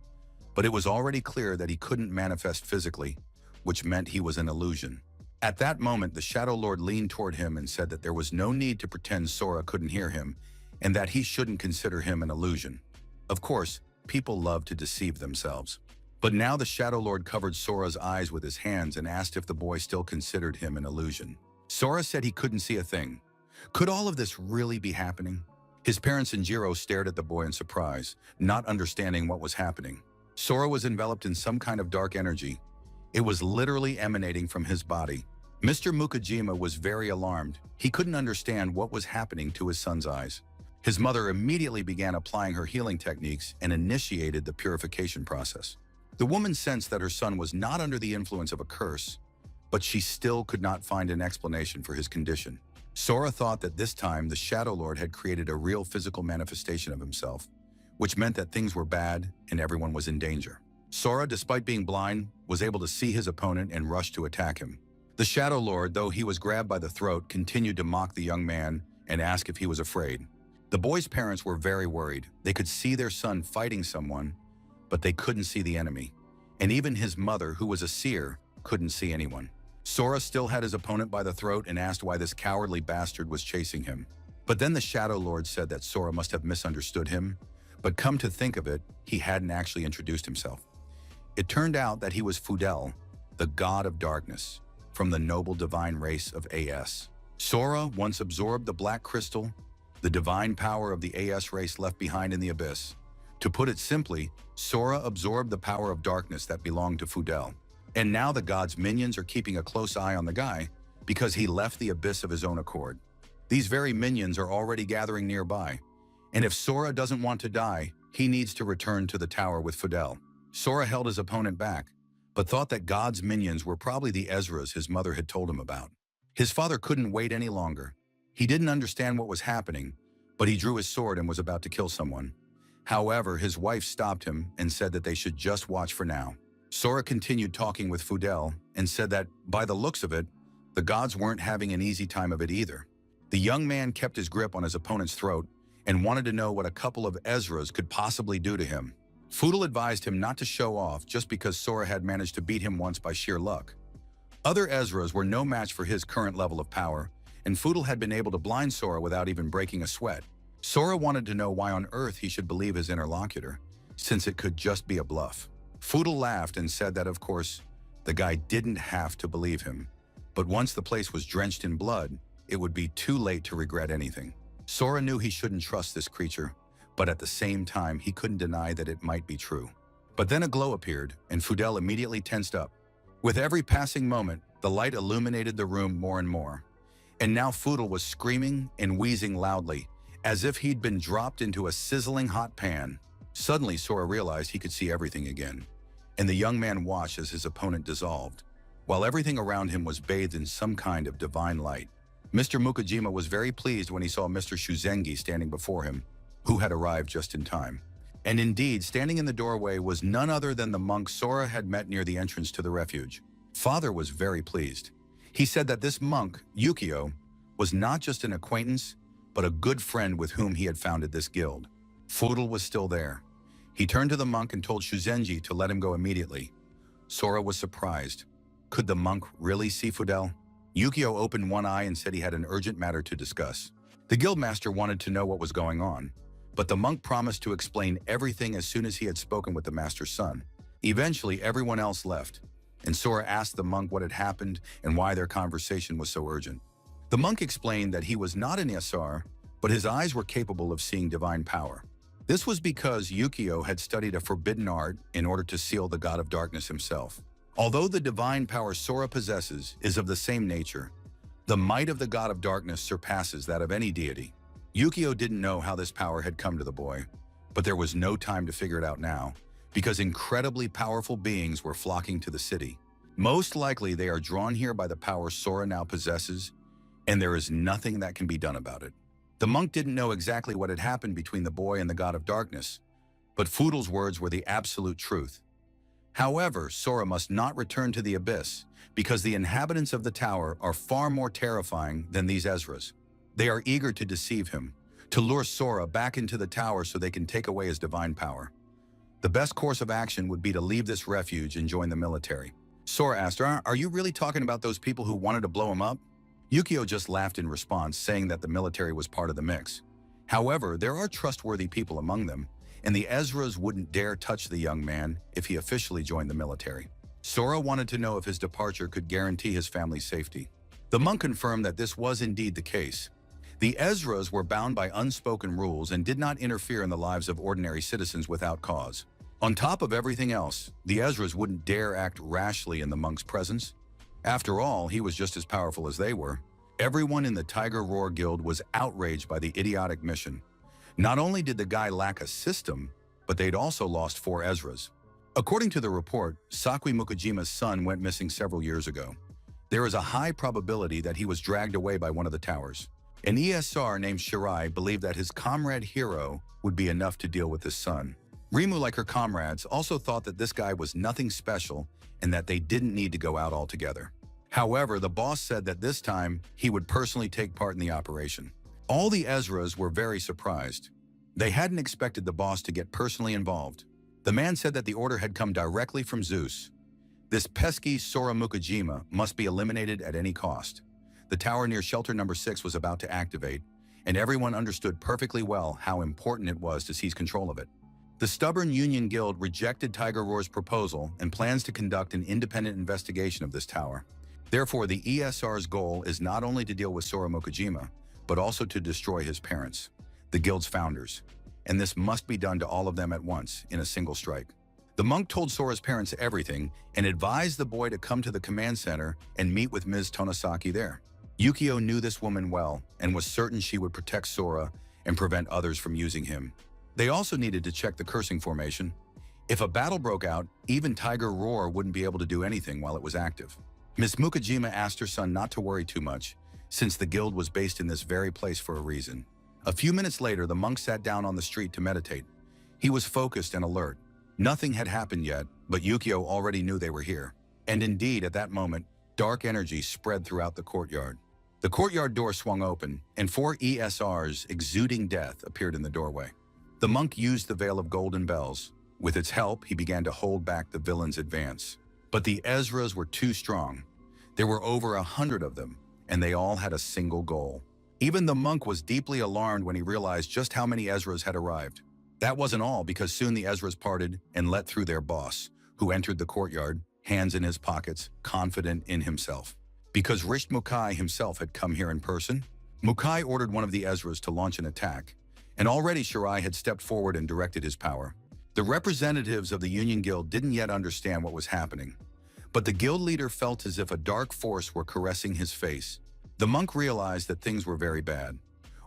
but it was already clear that he couldn't manifest physically, which meant he was an illusion. At that moment, the Shadow Lord leaned toward him and said that there was no need to pretend Sora couldn't hear him, and that he shouldn't consider him an illusion. Of course, people love to deceive themselves. But now the Shadow Lord covered Sora's eyes with his hands and asked if the boy still considered him an illusion. Sora said he couldn't see a thing. Could all of this really be happening? His parents and Jiro stared at the boy in surprise, not understanding what was happening. Sora was enveloped in some kind of dark energy. It was literally emanating from his body. Mr. Mukajima was very alarmed. He couldn't understand what was happening to his son's eyes. His mother immediately began applying her healing techniques and initiated the purification process. The woman sensed that her son was not under the influence of a curse, but she still could not find an explanation for his condition. Sora thought that this time the Shadow Lord had created a real physical manifestation of himself, which meant that things were bad and everyone was in danger. Sora, despite being blind, was able to see his opponent and rushed to attack him. The Shadow Lord, though he was grabbed by the throat, continued to mock the young man and ask if he was afraid. The boy's parents were very worried. They could see their son fighting someone, but they couldn't see the enemy. And even his mother, who was a seer, couldn't see anyone. Sora still had his opponent by the throat and asked why this cowardly bastard was chasing him. But then the Shadow Lord said that Sora must have misunderstood him, but come to think of it, he hadn't actually introduced himself. It turned out that he was Fudel, the god of darkness, from the noble divine race of AS. Sora once absorbed the black crystal, the divine power of the AS race left behind in the abyss. To put it simply, Sora absorbed the power of darkness that belonged to Fudel. And now the god's minions are keeping a close eye on the guy because he left the abyss of his own accord. These very minions are already gathering nearby. And if Sora doesn't want to die, he needs to return to the tower with Fudel. Sora held his opponent back, but thought that God's minions were probably the Ezras his mother had told him about. His father couldn't wait any longer. He didn't understand what was happening, but he drew his sword and was about to kill someone. However, his wife stopped him and said that they should just watch for now. Sora continued talking with Fudel and said that, by the looks of it, the gods weren't having an easy time of it either. The young man kept his grip on his opponent's throat and wanted to know what a couple of Ezras could possibly do to him. Fudel advised him not to show off just because Sora had managed to beat him once by sheer luck. Other Ezras were no match for his current level of power, and Fudel had been able to blind Sora without even breaking a sweat. Sora wanted to know why on earth he should believe his interlocutor, since it could just be a bluff. Fudel laughed and said that, of course, the guy didn't have to believe him, but once the place was drenched in blood, it would be too late to regret anything. Sora knew he shouldn't trust this creature, but at the same time, he couldn't deny that it might be true. But then a glow appeared, and Fudel immediately tensed up. With every passing moment, the light illuminated the room more and more. And now Fudel was screaming and wheezing loudly, as if he'd been dropped into a sizzling hot pan. Suddenly, Sora realized he could see everything again, and the young man watched as his opponent dissolved, while everything around him was bathed in some kind of divine light. Mr. Mukajima was very pleased when he saw Mr. Shuzengi standing before him, who had arrived just in time. And indeed, standing in the doorway was none other than the monk Sora had met near the entrance to the refuge. Father was very pleased. He said that this monk, Yukio, was not just an acquaintance, but a good friend with whom he had founded this guild. Fudel was still there. He turned to the monk and told Shuzenji to let him go immediately. Sora was surprised. Could the monk really see Fudel? Yukio opened one eye and said he had an urgent matter to discuss. The guildmaster wanted to know what was going on, but the monk promised to explain everything as soon as he had spoken with the master's son. Eventually, everyone else left, and Sora asked the monk what had happened and why their conversation was so urgent. The monk explained that he was not an Yasar, but his eyes were capable of seeing divine power. This was because Yukio had studied a forbidden art in order to seal the god of darkness himself. Although the divine power Sora possesses is of the same nature, the might of the god of darkness surpasses that of any deity. Yukio didn't know how this power had come to the boy, but there was no time to figure it out now, because incredibly powerful beings were flocking to the city. Most likely they are drawn here by the power Sora now possesses, and there is nothing that can be done about it. The monk didn't know exactly what had happened between the boy and the god of darkness, but Foodle's words were the absolute truth. However, Sora must not return to the abyss, because the inhabitants of the tower are far more terrifying than these Ezras. They are eager to deceive him, to lure Sora back into the tower so they can take away his divine power. The best course of action would be to leave this refuge and join the military. Sora asked, "Are you really talking about those people who wanted to blow him up?" Yukio just laughed in response, saying that the military was part of the mix. However, there are trustworthy people among them, and the Ezras wouldn't dare touch the young man if he officially joined the military. Sora wanted to know if his departure could guarantee his family's safety. The monk confirmed that this was indeed the case. The Ezras were bound by unspoken rules and did not interfere in the lives of ordinary citizens without cause. On top of everything else, the Ezras wouldn't dare act rashly in the monk's presence. After all, he was just as powerful as they were. Everyone in the Tiger Roar Guild was outraged by the idiotic mission. Not only did the guy lack a system, but they'd also lost 4 Ezras. According to the report, Sakui Mukajima's son went missing several years ago. There is a high probability that he was dragged away by one of the towers. An ESR named Shirai believed that his comrade Hiro would be enough to deal with his son. Rimu, like her comrades, also thought that this guy was nothing special and that they didn't need to go out altogether. However, the boss said that this time he would personally take part in the operation. All the Ezras were very surprised. They hadn't expected the boss to get personally involved. The man said that the order had come directly from Zeus. This pesky Sora Mukajima must be eliminated at any cost. The tower near shelter number 6 was about to activate, and everyone understood perfectly well how important it was to seize control of it. The stubborn Union Guild rejected Tiger Roar's proposal and plans to conduct an independent investigation of this tower. Therefore, the ESR's goal is not only to deal with Sora Mukajima, but also to destroy his parents, the guild's founders. And this must be done to all of them at once, in a single strike. The monk told Sora's parents everything and advised the boy to come to the command center and meet with Ms. Tonosaki there. Yukio knew this woman well and was certain she would protect Sora and prevent others from using him. They also needed to check the cursing formation. If a battle broke out, even Tiger Roar wouldn't be able to do anything while it was active. Ms. Mukajima asked her son not to worry too much, since the guild was based in this very place for a reason. A few minutes later, the monk sat down on the street to meditate. He was focused and alert. Nothing had happened yet, but Yukio already knew they were here. And indeed, at that moment, dark energy spread throughout the courtyard. The courtyard door swung open, and 4 ESRs exuding death appeared in the doorway. The monk used the Veil of Golden Bells. With its help, he began to hold back the villain's advance. But the Ezras were too strong. There were over 100 of them, and they all had a single goal. Even the monk was deeply alarmed when he realized just how many Ezras had arrived. That wasn't all, because soon the Ezras parted and let through their boss, who entered the courtyard, hands in his pockets, confident in himself. Because Richt Mukai himself had come here in person, Mukai ordered one of the Ezras to launch an attack, and already Shirai had stepped forward and directed his power. The representatives of the Union Guild didn't yet understand what was happening, but the guild leader felt as if a dark force were caressing his face. The monk realized that things were very bad.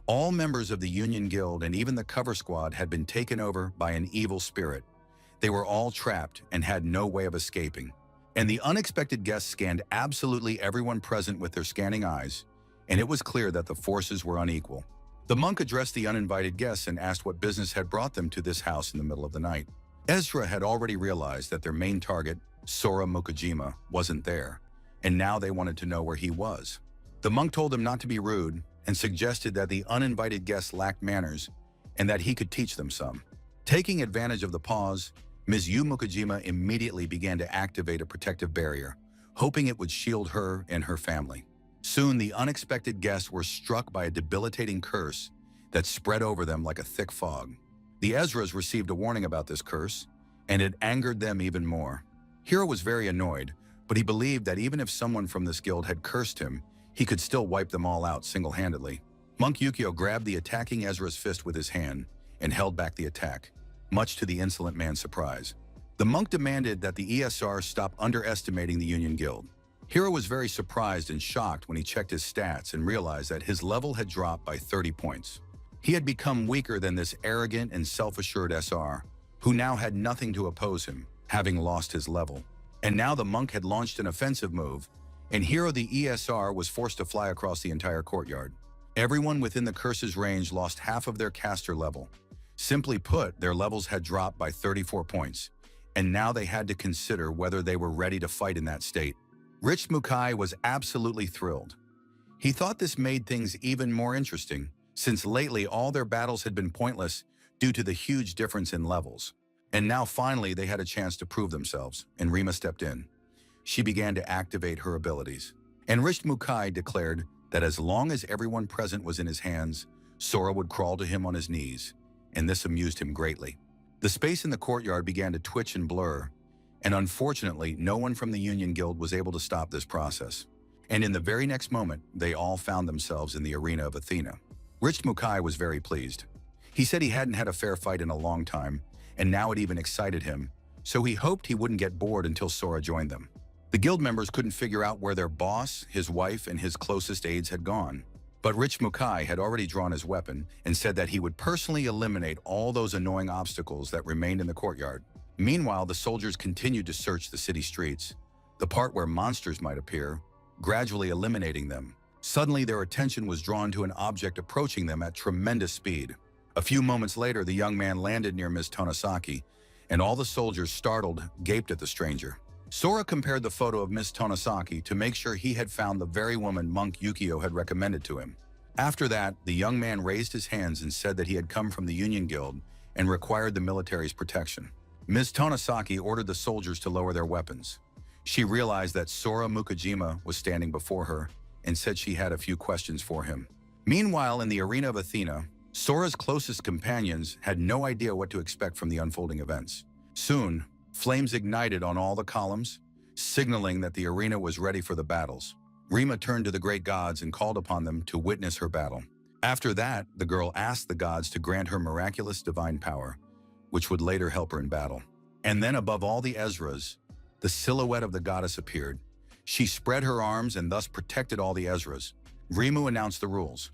All members of the Union Guild and even the cover squad had been taken over by an evil spirit. They were all trapped and had no way of escaping. And the unexpected guests scanned absolutely everyone present with their scanning eyes, and it was clear that the forces were unequal. The monk addressed the uninvited guests and asked what business had brought them to this house in the middle of the night. Ezra had already realized that their main target, Sora Mukajima, wasn't there, and now they wanted to know where he was. The monk told them not to be rude and suggested that the uninvited guests lacked manners and that he could teach them some. Taking advantage of the pause, Ms. Yu Mukajima immediately began to activate a protective barrier, hoping it would shield her and her family. Soon, the unexpected guests were struck by a debilitating curse that spread over them like a thick fog. The Ezras received a warning about this curse, and it angered them even more. Hiro was very annoyed, but he believed that even if someone from this guild had cursed him, he could still wipe them all out single-handedly. Monk Yukio grabbed the attacking Ezra's fist with his hand and held back the attack, much to the insolent man's surprise. The monk demanded that the ESR stop underestimating the Union Guild. Hiro was very surprised and shocked when he checked his stats and realized that his level had dropped by 30 points. He had become weaker than this arrogant and self-assured SR, who now had nothing to oppose him, having lost his level. And now the monk had launched an offensive move, and Hero the ESR was forced to fly across the entire courtyard. Everyone within the curse's range lost half of their caster level. Simply put, their levels had dropped by 34 points, and now they had to consider whether they were ready to fight in that state. Rich Mukai was absolutely thrilled. He thought this made things even more interesting, since lately all their battles had been pointless due to the huge difference in levels. And now finally they had a chance to prove themselves, and Rima stepped in. She began to activate her abilities. And Rich Mukai declared that as long as everyone present was in his hands, Sora would crawl to him on his knees, and this amused him greatly. The space in the courtyard began to twitch and blur, and unfortunately, no one from the Union Guild was able to stop this process. And in the very next moment, they all found themselves in the arena of Athena. Rich Mukai was very pleased. He said he hadn't had a fair fight in a long time, and now it even excited him, so he hoped he wouldn't get bored until Sora joined them. The guild members couldn't figure out where their boss, his wife, and his closest aides had gone. But Rich Mukai had already drawn his weapon and said that he would personally eliminate all those annoying obstacles that remained in the courtyard. Meanwhile, the soldiers continued to search the city streets, the part where monsters might appear, gradually eliminating them. Suddenly, their attention was drawn to an object approaching them at tremendous speed. A few moments later, the young man landed near Ms. Tonosaki, and all the soldiers, startled, gaped at the stranger. Sora compared the photo of Miss Tonosaki to make sure he had found the very woman Monk Yukio had recommended to him. After that, the young man raised his hands and said that he had come from the Union Guild and required the military's protection. Ms. Tonosaki ordered the soldiers to lower their weapons. She realized that Sora Mukajima was standing before her and said she had a few questions for him. Meanwhile, in the arena of Athena, Sora's closest companions had no idea what to expect from the unfolding events. Soon, flames ignited on all the columns, signaling that the arena was ready for the battles. Rima turned to the great gods and called upon them to witness her battle. After that, the girl asked the gods to grant her miraculous divine power, which would later help her in battle. And then above all the Ezras, the silhouette of the goddess appeared. She spread her arms and thus protected all the Ezras. Rimu announced the rules.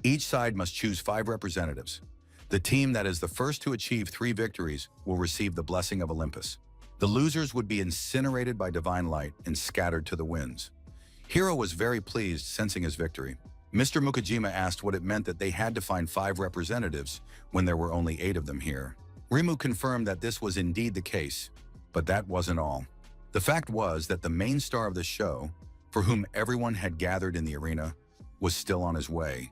Each side must choose 5 representatives. The team that is the first to achieve 3 victories will receive the blessing of Olympus. The losers would be incinerated by divine light and scattered to the winds. Hiro was very pleased, sensing his victory. Mr. Mukajima asked what it meant that they had to find 5 representatives when there were only 8 of them here. Rimu confirmed that this was indeed the case, but that wasn't all. The fact was that the main star of the show, for whom everyone had gathered in the arena, was still on his way.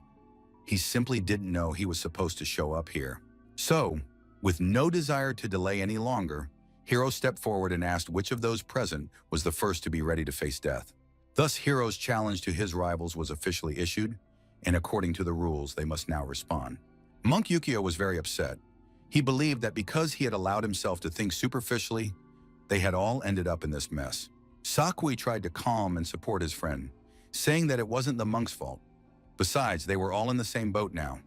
He simply didn't know he was supposed to show up here. So, with no desire to delay any longer, Hiro stepped forward and asked which of those present was the first to be ready to face death. Thus, Hiro's challenge to his rivals was officially issued, and according to the rules, they must now respond. Monk Yukio was very upset. He believed that because he had allowed himself to think superficially, they had all ended up in this mess. Sakui tried to calm and support his friend, saying that it wasn't the monk's fault. Besides, they were all in the same boat now.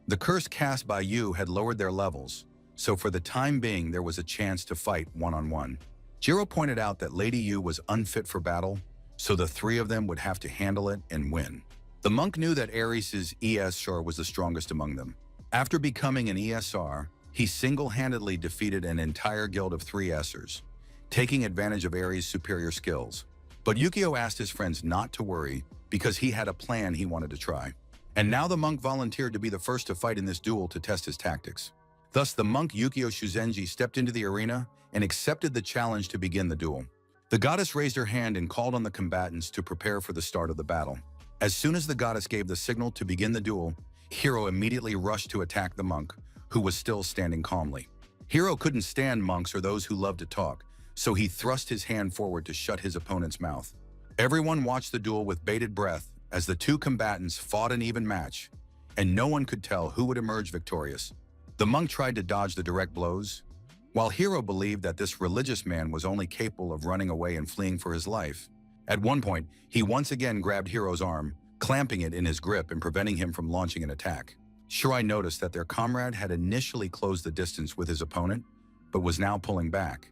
The curse cast by Yu had lowered their levels, so for the time being there was a chance to fight one-on-one. Jiro pointed out that Lady Yu was unfit for battle, so the 3 of them would have to handle it and win. The monk knew that Ares' ESR was the strongest among them. After becoming an ESR, he single-handedly defeated an entire guild of 3 Essers, taking advantage of Ares' superior skills. But Yukio asked his friends not to worry because he had a plan he wanted to try. And now the monk volunteered to be the first to fight in this duel to test his tactics. Thus, the monk Yukio Shuzenji stepped into the arena and accepted the challenge to begin the duel. The goddess raised her hand and called on the combatants to prepare for the start of the battle. As soon as the goddess gave the signal to begin the duel, Hiro immediately rushed to attack the monk, who was still standing calmly. Hiro couldn't stand monks or those who loved to talk, so he thrust his hand forward to shut his opponent's mouth. Everyone watched the duel with bated breath as the 2 combatants fought an even match, and no one could tell who would emerge victorious. The monk tried to dodge the direct blows, while Hiro believed that this religious man was only capable of running away and fleeing for his life. At one point, he once again grabbed Hiro's arm, clamping it in his grip and preventing him from launching an attack. Shirai noticed that their comrade had initially closed the distance with his opponent, but was now pulling back.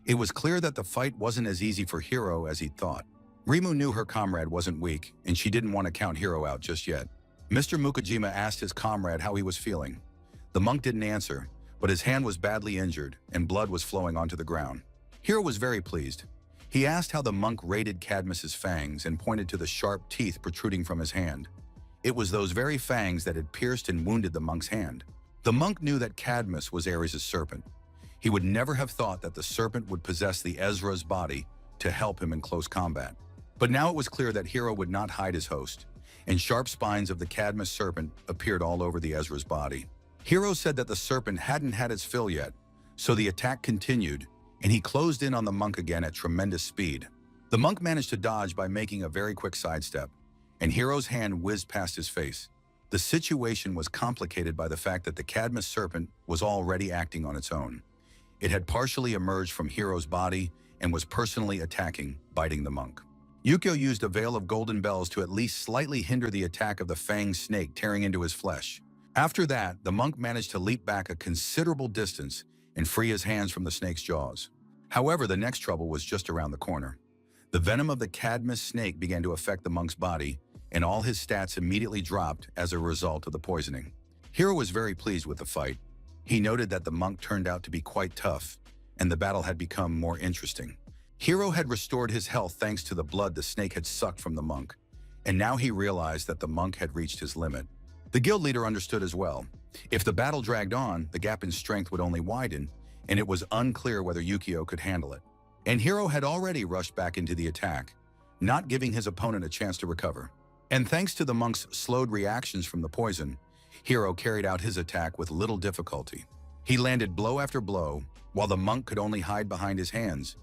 It was clear that the fight wasn't as easy for Hiro as he thought. Rimu knew her comrade wasn't weak, and she didn't want to count Hiro out just yet. Mr. Mukajima asked his comrade how he was feeling. The monk didn't answer, but his hand was badly injured and blood was flowing onto the ground. Hiro was very pleased. He asked how the monk rated Cadmus's fangs and pointed to the sharp teeth protruding from his hand. It was those very fangs that had pierced and wounded the monk's hand. The monk knew that Cadmus was Ares' serpent. He would never have thought that the serpent would possess the Ezra's body to help him in close combat. But now it was clear that Hiro would not hide his host, and sharp spines of the Cadmus serpent appeared all over the Ezra's body. Hiro said that the serpent hadn't had its fill yet, so the attack continued, and he closed in on the monk again at tremendous speed. The monk managed to dodge by making a very quick sidestep, and Hiro's hand whizzed past his face. The situation was complicated by the fact that the Cadmus serpent was already acting on its own. It had partially emerged from Hiro's body and was personally attacking, biting the monk. Yukio used a veil of golden bells to at least slightly hinder the attack of the fanged snake tearing into his flesh. After that, the monk managed to leap back a considerable distance and free his hands from the snake's jaws. However, the next trouble was just around the corner. The venom of the Cadmus snake began to affect the monk's body, and all his stats immediately dropped as a result of the poisoning. Hiro was very pleased with the fight. He noted that the monk turned out to be quite tough, and the battle had become more interesting. Hiro had restored his health thanks to the blood the snake had sucked from the monk, and now he realized that the monk had reached his limit. The guild leader understood as well. If the battle dragged on, the gap in strength would only widen, and it was unclear whether Yukio could handle it. And Hiro had already rushed back into the attack, not giving his opponent a chance to recover. And thanks to the monk's slowed reactions from the poison, Hiro carried out his attack with little difficulty. He landed blow after blow, while the monk could only hide behind his hands,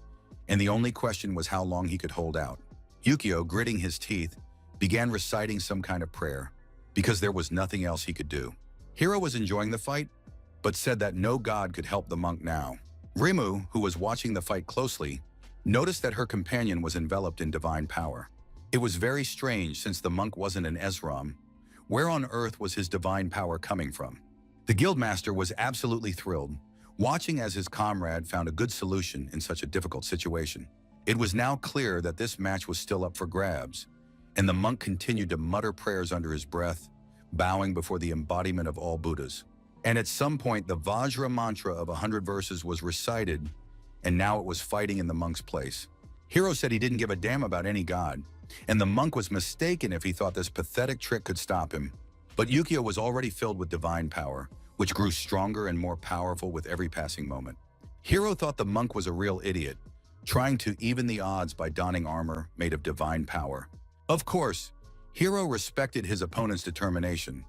and the only question was how long he could hold out. Yukio, gritting his teeth, began reciting some kind of prayer, because there was nothing else he could do. Hiro was enjoying the fight, but said that no god could help the monk now. Rimu, who was watching the fight closely, noticed that her companion was enveloped in divine power. It was very strange since the monk wasn't an Ezram. Where on earth was his divine power coming from? The guildmaster was absolutely thrilled, watching as his comrade found a good solution in such a difficult situation. It was now clear that this match was still up for grabs, and the monk continued to mutter prayers under his breath, bowing before the embodiment of all Buddhas. And at some point, the Vajra mantra of 100 verses was recited, and now it was fighting in the monk's place. Hiro said he didn't give a damn about any god, and the monk was mistaken if he thought this pathetic trick could stop him. But Yukio was already filled with divine power, which grew stronger and more powerful with every passing moment. Hiro thought the monk was a real idiot, trying to even the odds by donning armor made of divine power. Of course, Hiro respected his opponent's determination,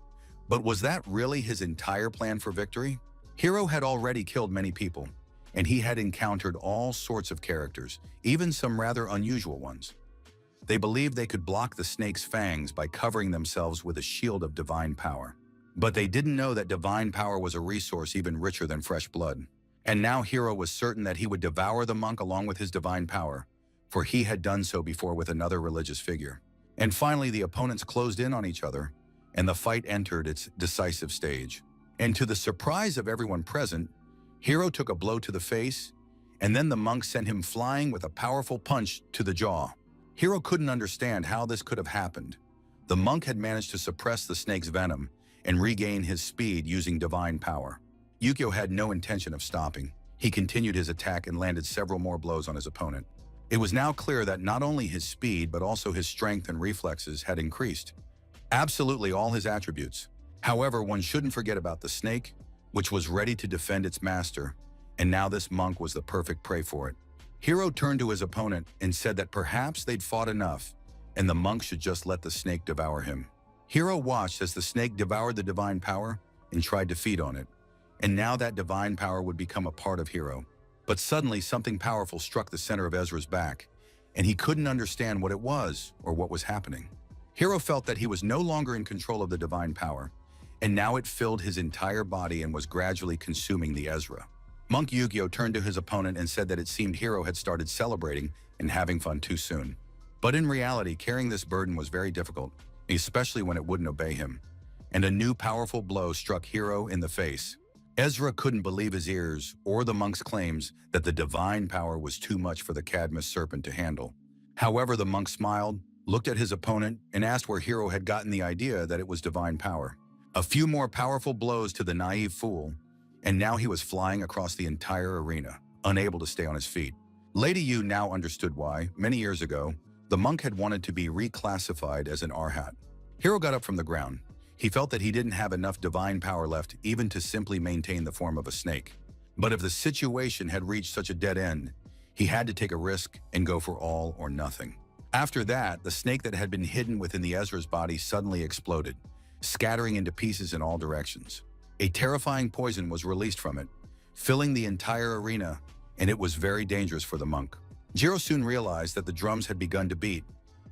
but was that really his entire plan for victory? Hiro had already killed many people, and he had encountered all sorts of characters, even some rather unusual ones. They believed they could block the snake's fangs by covering themselves with a shield of divine power. But they didn't know that divine power was a resource even richer than fresh blood. And now Hiro was certain that he would devour the monk along with his divine power, for he had done so before with another religious figure. And finally, the opponents closed in on each other, and the fight entered its decisive stage. And to the surprise of everyone present, Hiro took a blow to the face, and then the monk sent him flying with a powerful punch to the jaw. Hiro couldn't understand how this could have happened. The monk had managed to suppress the snake's venom and regain his speed using divine power. Yukio had no intention of stopping. He continued his attack and landed several more blows on his opponent. It was now clear that not only his speed, but also his strength and reflexes had increased. Absolutely all his attributes. However, one shouldn't forget about the snake, which was ready to defend its master, and now this monk was the perfect prey for it. Hiro turned to his opponent and said that perhaps they'd fought enough, and the monk should just let the snake devour him. Hiro watched as the snake devoured the divine power and tried to feed on it, and now that divine power would become a part of Hiro. But suddenly something powerful struck the center of Ezra's back, and he couldn't understand what it was or what was happening. Hiro felt that he was no longer in control of the divine power, and now it filled his entire body and was gradually consuming the Ezra. Monk Yukio turned to his opponent and said that it seemed Hiro had started celebrating and having fun too soon. But in reality, carrying this burden was very difficult, especially when it wouldn't obey him. And a new powerful blow struck Hiro in the face. Ezra couldn't believe his ears or the monk's claims that the divine power was too much for the Cadmus serpent to handle. However, the monk smiled, looked at his opponent, and asked where Hero had gotten the idea that it was divine power. A few more powerful blows to the naive fool, and now he was flying across the entire arena, unable to stay on his feet. Lady Yu now understood why, many years ago, the monk had wanted to be reclassified as an arhat. Hero got up from the ground. He felt that he didn't have enough divine power left even to simply maintain the form of a snake. But if the situation had reached such a dead end, he had to take a risk and go for all or nothing. After that, the snake that had been hidden within the Ezra's body suddenly exploded, scattering into pieces in all directions. A terrifying poison was released from it, filling the entire arena, and it was very dangerous for the monk. Jiro soon realized that the drums had begun to beat,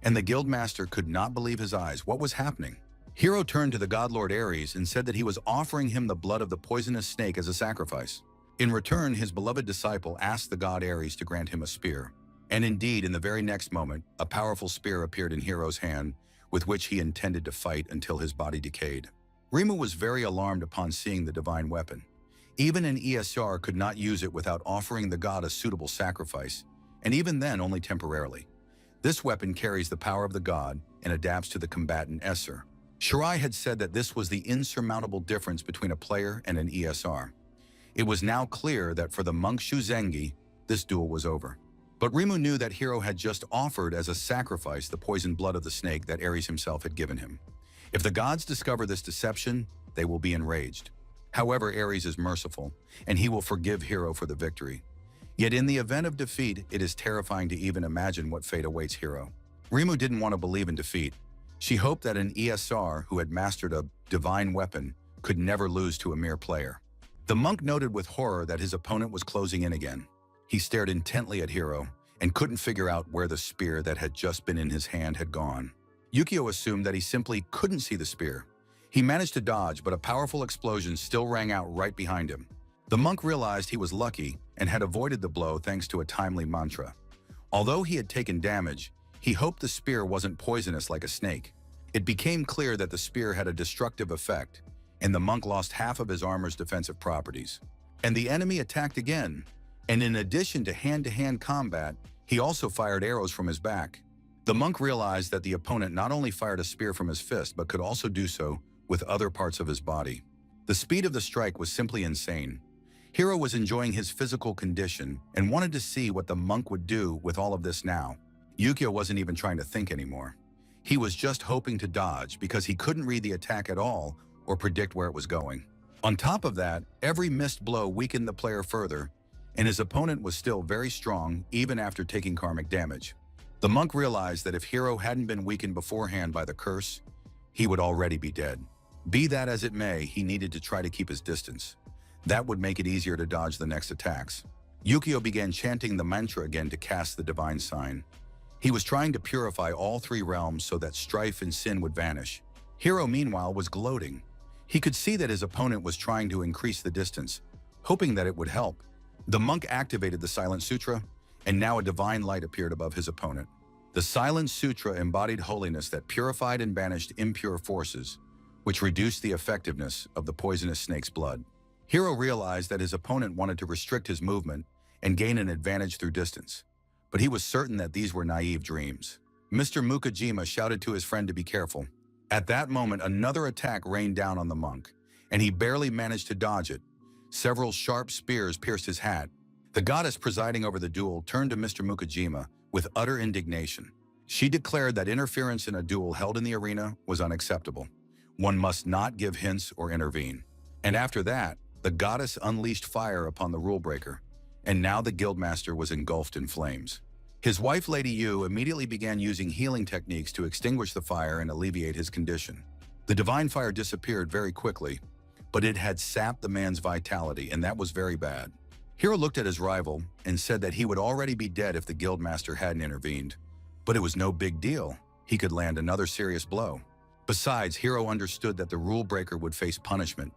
and the guildmaster could not believe his eyes. What was happening? Hero turned to the godlord Ares and said that he was offering him the blood of the poisonous snake as a sacrifice. In return, his beloved disciple asked the god Ares to grant him a spear. And indeed, in the very next moment, a powerful spear appeared in Hero's hand, with which he intended to fight until his body decayed. Rimu was very alarmed upon seeing the divine weapon. Even an ESR could not use it without offering the god a suitable sacrifice, and even then only temporarily. This weapon carries the power of the god and adapts to the combatant Esser. Shirai had said that this was the insurmountable difference between a player and an ESR. It was now clear that for the monk Shuzengi, this duel was over. But Rimu knew that Hero had just offered as a sacrifice the poisoned blood of the snake that Ares himself had given him. If the gods discover this deception, they will be enraged. However, Ares is merciful, and he will forgive Hero for the victory. Yet in the event of defeat, it is terrifying to even imagine what fate awaits Hero. Rimu didn't want to believe in defeat. She hoped that an ESR who had mastered a divine weapon could never lose to a mere player. The monk noted with horror that his opponent was closing in again. He stared intently at Hero and couldn't figure out where the spear that had just been in his hand had gone. Yukio assumed that he simply couldn't see the spear. He managed to dodge, but a powerful explosion still rang out right behind him. The monk realized he was lucky and had avoided the blow thanks to a timely mantra. Although he had taken damage, he hoped the spear wasn't poisonous like a snake. It became clear that the spear had a destructive effect, and the monk lost half of his armor's defensive properties. And the enemy attacked again, and in addition to hand-to-hand combat, he also fired arrows from his back. The monk realized that the opponent not only fired a spear from his fist, but could also do so with other parts of his body. The speed of the strike was simply insane. Hero was enjoying his physical condition and wanted to see what the monk would do with all of this now. Yukio wasn't even trying to think anymore. He was just hoping to dodge because he couldn't read the attack at all or predict where it was going. On top of that, every missed blow weakened the player further, and his opponent was still very strong even after taking karmic damage. The monk realized that if Hero hadn't been weakened beforehand by the curse, he would already be dead. Be that as it may, he needed to try to keep his distance. That would make it easier to dodge the next attacks. Yukio began chanting the mantra again to cast the divine sign. He was trying to purify all three realms so that strife and sin would vanish. Hero, meanwhile, was gloating. He could see that his opponent was trying to increase the distance, hoping that it would help. The monk activated the Silent Sutra, and now a divine light appeared above his opponent. The Silent Sutra embodied holiness that purified and banished impure forces, which reduced the effectiveness of the poisonous snake's blood. Hero realized that his opponent wanted to restrict his movement and gain an advantage through distance, but he was certain that these were naive dreams. Mr. Mukajima shouted to his friend to be careful. At that moment, another attack rained down on the monk, and he barely managed to dodge it. Several sharp spears pierced his hat. The goddess presiding over the duel turned to Mr. Mukajima with utter indignation. She declared that interference in a duel held in the arena was unacceptable. One must not give hints or intervene. And after that, the goddess unleashed fire upon the rule breaker, and now the guildmaster was engulfed in flames. His wife, Lady Yu, immediately began using healing techniques to extinguish the fire and alleviate his condition. The divine fire disappeared very quickly, but it had sapped the man's vitality, and that was very bad. Hero looked at his rival and said that he would already be dead if the guildmaster hadn't intervened. But it was no big deal. He could land another serious blow. Besides, Hero understood that the rule breaker would face punishment,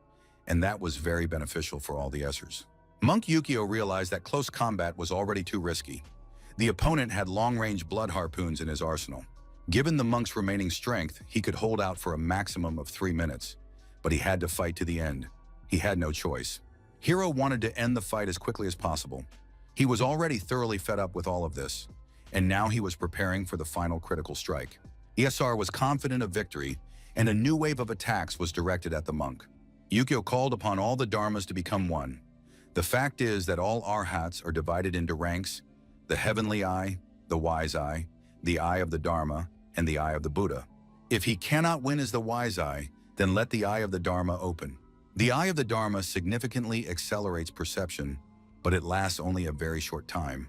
and that was very beneficial for all the Essers. Monk Yukio realized that close combat was already too risky. The opponent had long-range blood harpoons in his arsenal. Given the monk's remaining strength, he could hold out for a maximum of 3 minutes, but he had to fight to the end. He had no choice. Hero wanted to end the fight as quickly as possible. He was already thoroughly fed up with all of this, and now he was preparing for the final critical strike. ESR was confident of victory, and a new wave of attacks was directed at the monk. Yukio called upon all the dharmas to become one. The fact is that all arhats are divided into ranks: the heavenly eye, the wise eye, the eye of the Dharma, and the eye of the Buddha. If he cannot win as the wise eye, then let the eye of the Dharma open. The eye of the Dharma significantly accelerates perception, but it lasts only a very short time,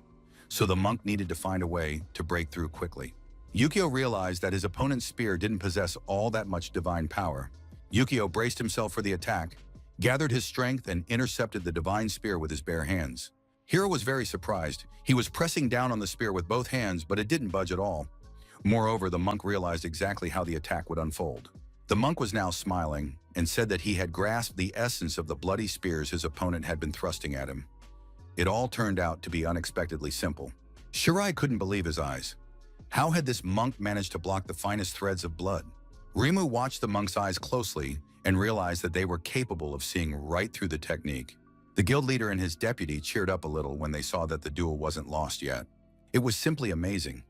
so the monk needed to find a way to break through quickly. Yukio realized that his opponent's spear didn't possess all that much divine power. Yukio braced himself for the attack, gathered his strength, and intercepted the divine spear with his bare hands. Hiro was very surprised. He was pressing down on the spear with both hands, but it didn't budge at all. Moreover, the monk realized exactly how the attack would unfold. The monk was now smiling and said that he had grasped the essence of the bloody spears his opponent had been thrusting at him. It all turned out to be unexpectedly simple. Shirai couldn't believe his eyes. How had this monk managed to block the finest threads of blood? Rimu watched the monk's eyes closely and realized that they were capable of seeing right through the technique. The guild leader and his deputy cheered up a little when they saw that the duel wasn't lost yet. It was simply amazing.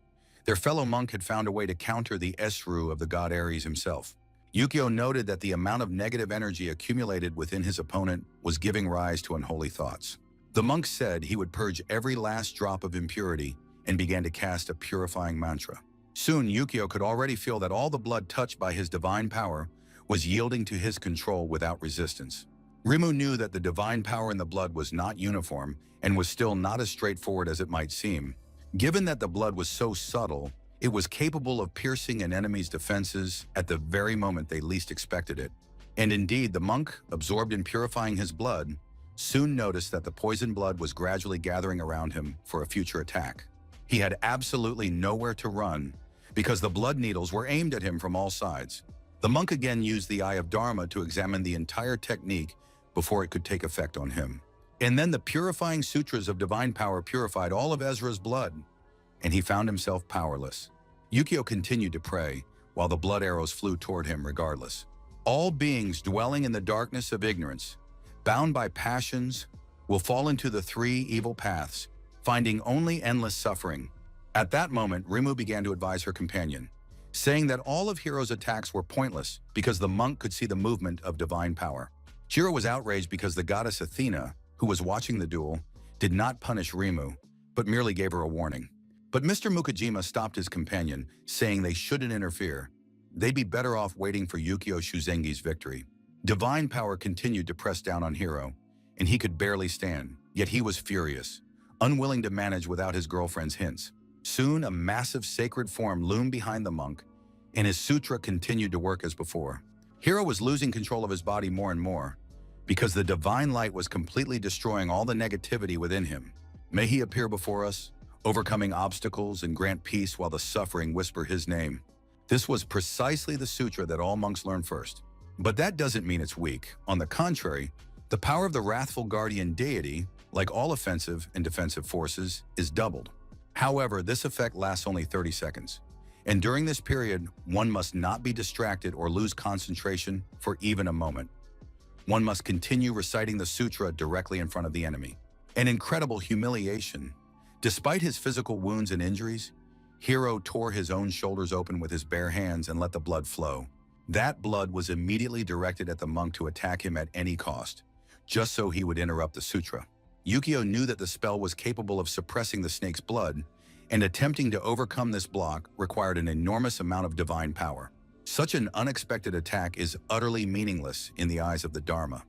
Their fellow monk had found a way to counter the Esru of the god Ares himself. Yukio noted that the amount of negative energy accumulated within his opponent was giving rise to unholy thoughts. The monk said he would purge every last drop of impurity and began to cast a purifying mantra. Soon, Yukio could already feel that all the blood touched by his divine power was yielding to his control without resistance. Rimu knew that the divine power in the blood was not uniform and was still not as straightforward as it might seem. Given that the blood was so subtle, it was capable of piercing an enemy's defenses at the very moment they least expected it. And indeed, the monk, absorbed in purifying his blood, soon noticed that the poison blood was gradually gathering around him for a future attack. He had absolutely nowhere to run because the blood needles were aimed at him from all sides. The monk again used the Eye of Dharma to examine the entire technique before it could take effect on him. And then the purifying sutras of divine power purified all of Ezra's blood, and he found himself powerless. Yukio continued to pray while the blood arrows flew toward him regardless. All beings dwelling in the darkness of ignorance, bound by passions, will fall into the three evil paths, finding only endless suffering. At that moment, Rimu began to advise her companion, saying that all of Hiro's attacks were pointless because the monk could see the movement of divine power. Hiro was outraged because the goddess Athena, who was watching the duel, did not punish Rimu, but merely gave her a warning. But Mr. Mukajima stopped his companion, saying they shouldn't interfere. They'd be better off waiting for Yukio Shuzengi's victory. Divine power continued to press down on Hiro, and he could barely stand, yet he was furious, unwilling to manage without his girlfriend's hints. Soon, a massive sacred form loomed behind the monk, and his sutra continued to work as before. Hiro was losing control of his body more and more, because the divine light was completely destroying all the negativity within him. May he appear before us, overcoming obstacles and grant peace while the suffering whisper his name. This was precisely the sutra that all monks learn first. But that doesn't mean it's weak. On the contrary, the power of the wrathful guardian deity, like all offensive and defensive forces, is doubled. However, this effect lasts only 30 seconds. And during this period, one must not be distracted or lose concentration for even a moment. One must continue reciting the sutra directly in front of the enemy. An incredible humiliation. Despite his physical wounds and injuries, Hiro tore his own shoulders open with his bare hands and let the blood flow. That blood was immediately directed at the monk to attack him at any cost, just so he would interrupt the sutra. Yukio knew that the spell was capable of suppressing the snake's blood, and attempting to overcome this block required an enormous amount of divine power. Such an unexpected attack is utterly meaningless in the eyes of the Dharma.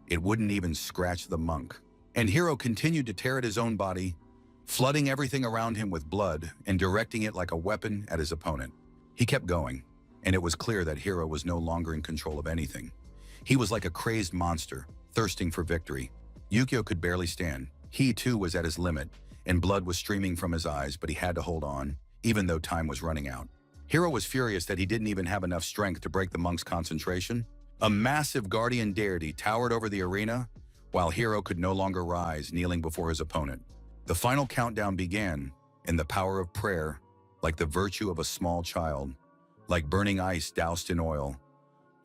It wouldn't even scratch the monk. And Hiro continued to tear at his own body, flooding everything around him with blood and directing it like a weapon at his opponent. He kept going, and it was clear that Hiro was no longer in control of anything. He was like a crazed monster, thirsting for victory. Yukio could barely stand. He too was at his limit, and blood was streaming from his eyes, but he had to hold on, even though time was running out. Hiro was furious that he didn't even have enough strength to break the monk's concentration. A massive guardian deity towered over the arena, while Hiro could no longer rise, kneeling before his opponent. The final countdown began, and the power of prayer, like the virtue of a small child, like burning ice doused in oil,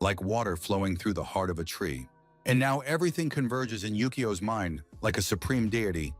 like water flowing through the heart of a tree. And now everything converges in Yukio's mind like a supreme deity,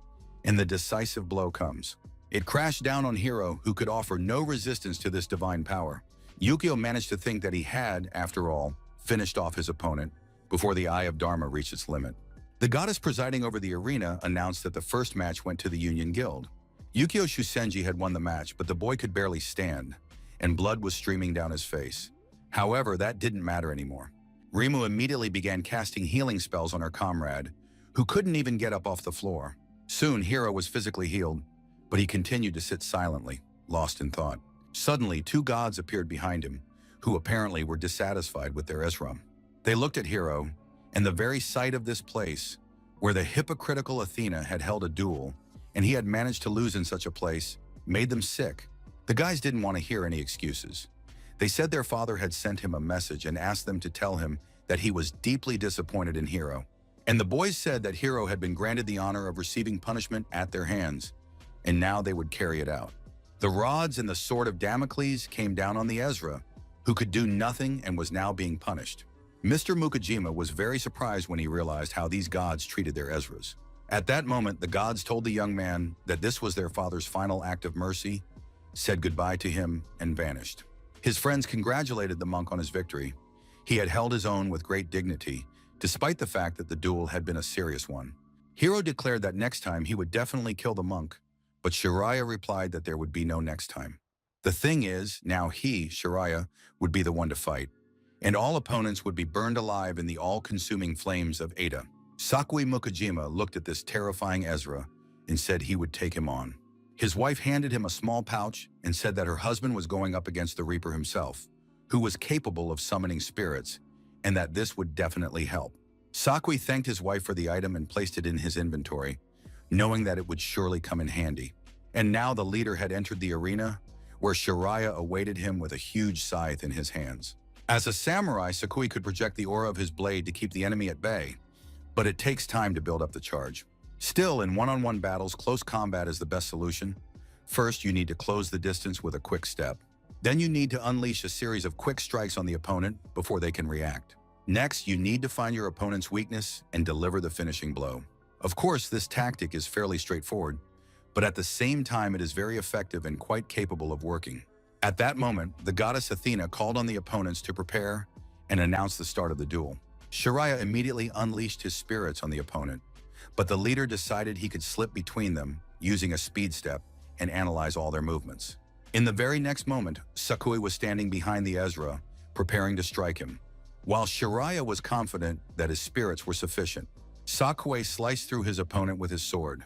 and the decisive blow comes. It crashed down on Hiro, who could offer no resistance to this divine power. Yukio managed to think that he had, after all, finished off his opponent before the Eye of Dharma reached its limit. The goddess presiding over the arena announced that the first match went to the Union Guild. Yukio Shusenji had won the match, but the boy could barely stand, and blood was streaming down his face. However, that didn't matter anymore. Rimu immediately began casting healing spells on her comrade, who couldn't even get up off the floor. Soon, Hiro was physically healed, but he continued to sit silently, lost in thought. Suddenly, two gods appeared behind him, who apparently were dissatisfied with their Esram. They looked at Hiro, and the very sight of this place, where the hypocritical Athena had held a duel, and he had managed to lose in such a place, made them sick. The guys didn't want to hear any excuses. They said their father had sent him a message and asked them to tell him that he was deeply disappointed in Hiro. And the boys said that Hiro had been granted the honor of receiving punishment at their hands, and now they would carry it out. The rods and the sword of Damocles came down on the Ezra, who could do nothing and was now being punished. Mr. Mukajima was very surprised when he realized how these gods treated their Ezras. At that moment, the gods told the young man that this was their father's final act of mercy, said goodbye to him, and vanished. His friends congratulated the monk on his victory. He had held his own with great dignity, despite the fact that the duel had been a serious one. Hiro declared that next time he would definitely kill the monk, but Shiraya replied that there would be no next time. The thing is, now he, Shiraya, would be the one to fight, and all opponents would be burned alive in the all-consuming flames of Ada. Sakui Mukajima looked at this terrifying Ezra and said he would take him on. His wife handed him a small pouch and said that her husband was going up against the Reaper himself, who was capable of summoning spirits, and that this would definitely help. Sakui thanked his wife for the item and placed it in his inventory, knowing that it would surely come in handy. And now the leader had entered the arena, where Shiraya awaited him with a huge scythe in his hands. As a samurai, Sakui could project the aura of his blade to keep the enemy at bay, but it takes time to build up the charge. Still, in one-on-one battles, close combat is the best solution. First, you need to close the distance with a quick step. Then you need to unleash a series of quick strikes on the opponent before they can react. Next, you need to find your opponent's weakness and deliver the finishing blow. Of course, this tactic is fairly straightforward, but at the same time it is very effective and quite capable of working. At that moment, the goddess Athena called on the opponents to prepare and announced the start of the duel. Shiraya immediately unleashed his spirits on the opponent, but the leader decided he could slip between them using a speed step and analyze all their movements. In the very next moment, Sakui was standing behind the Ezra, preparing to strike him. While Shiraya was confident that his spirits were sufficient, Sakui sliced through his opponent with his sword.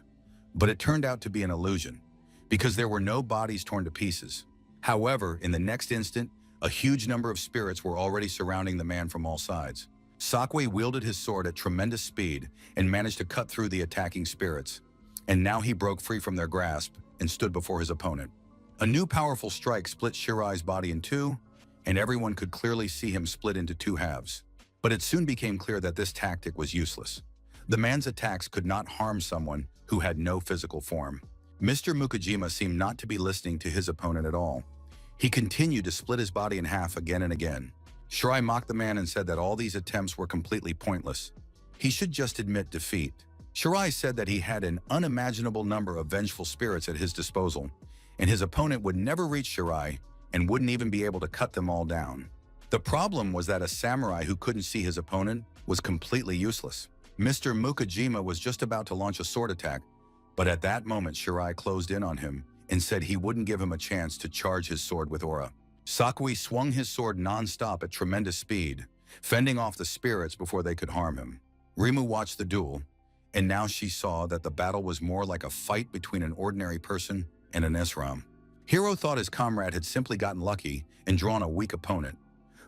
But it turned out to be an illusion, because there were no bodies torn to pieces. However, in the next instant, a huge number of spirits were already surrounding the man from all sides. Sakui wielded his sword at tremendous speed and managed to cut through the attacking spirits. And now he broke free from their grasp and stood before his opponent. A new powerful strike split Shirai's body in two, and everyone could clearly see him split into two halves. But it soon became clear that this tactic was useless. The man's attacks could not harm someone who had no physical form. Mr. Mukajima seemed not to be listening to his opponent at all. He continued to split his body in half again and again. Shirai mocked the man and said that all these attempts were completely pointless. He should just admit defeat. Shirai said that he had an unimaginable number of vengeful spirits at his disposal, and his opponent would never reach Shirai and wouldn't even be able to cut them all down. The problem was that a samurai who couldn't see his opponent was completely useless. Mr. Mukajima was just about to launch a sword attack, but at that moment Shirai closed in on him and said he wouldn't give him a chance to charge his sword with aura. Sakui swung his sword non-stop at tremendous speed, fending off the spirits before they could harm him. Rimu watched the duel, and now she saw that the battle was more like a fight between an ordinary person and an Esram. Hiro thought his comrade had simply gotten lucky and drawn a weak opponent,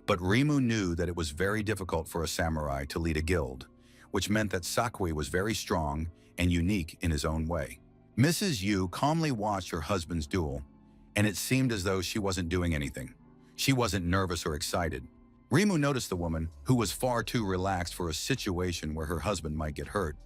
but Rimu knew that it was very difficult for a samurai to lead a guild, which meant that Sakui was very strong and unique in his own way. Mrs. Yu calmly watched her husband's duel, and it seemed as though she wasn't doing anything. She wasn't nervous or excited. Rimu noticed the woman, who was far too relaxed for a situation where her husband might get hurt,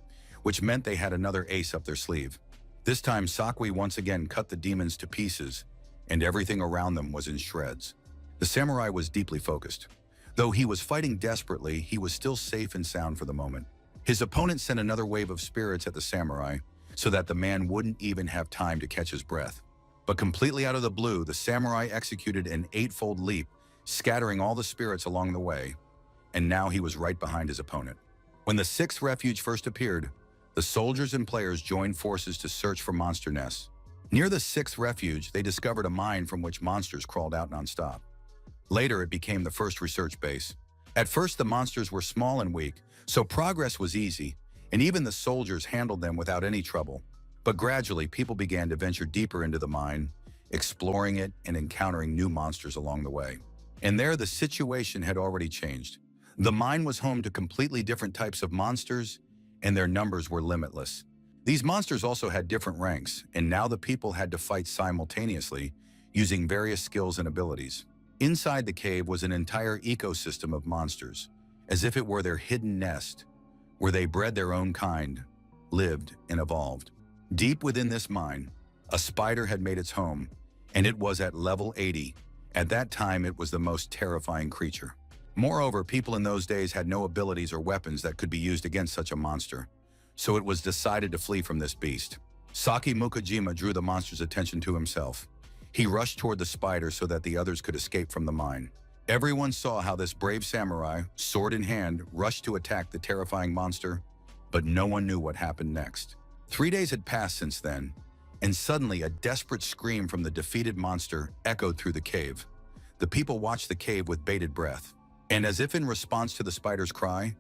which meant they had another ace up their sleeve. This time, Sakui once again cut the demons to pieces, and everything around them was in shreds. The samurai was deeply focused. Though he was fighting desperately, he was still safe and sound for the moment. His opponent sent another wave of spirits at the samurai, so that the man wouldn't even have time to catch his breath. But completely out of the blue, the samurai executed an eightfold leap, scattering all the spirits along the way, and now he was right behind his opponent. When the sixth refuge first appeared, the soldiers and players joined forces to search for monster nests. Near the sixth refuge, they discovered a mine from which monsters crawled out nonstop. Later, it became the first research base. At first, the monsters were small and weak, so progress was easy, and even the soldiers handled them without any trouble. But gradually, people began to venture deeper into the mine, exploring it and encountering new monsters along the way. And there, the situation had already changed. The mine was home to completely different types of monsters, and their numbers were limitless. These monsters also had different ranks, and now the people had to fight simultaneously, using various skills and abilities. Inside the cave was an entire ecosystem of monsters, as if it were their hidden nest, where they bred their own kind, lived, and evolved. Deep within this mine, a spider had made its home, and it was at level 80. At that time, it was the most terrifying creature. Moreover, people in those days had no abilities or weapons that could be used against such a monster, so it was decided to flee from this beast. Saki Mukajima drew the monster's attention to himself. He rushed toward the spider so that the others could escape from the mine. Everyone saw how this brave samurai, sword in hand, rushed to attack the terrifying monster, but no one knew what happened next. 3 days had passed since then, and suddenly a desperate scream from the defeated monster echoed through the cave. The people watched the cave with bated breath, and as if in response to the spider's cry,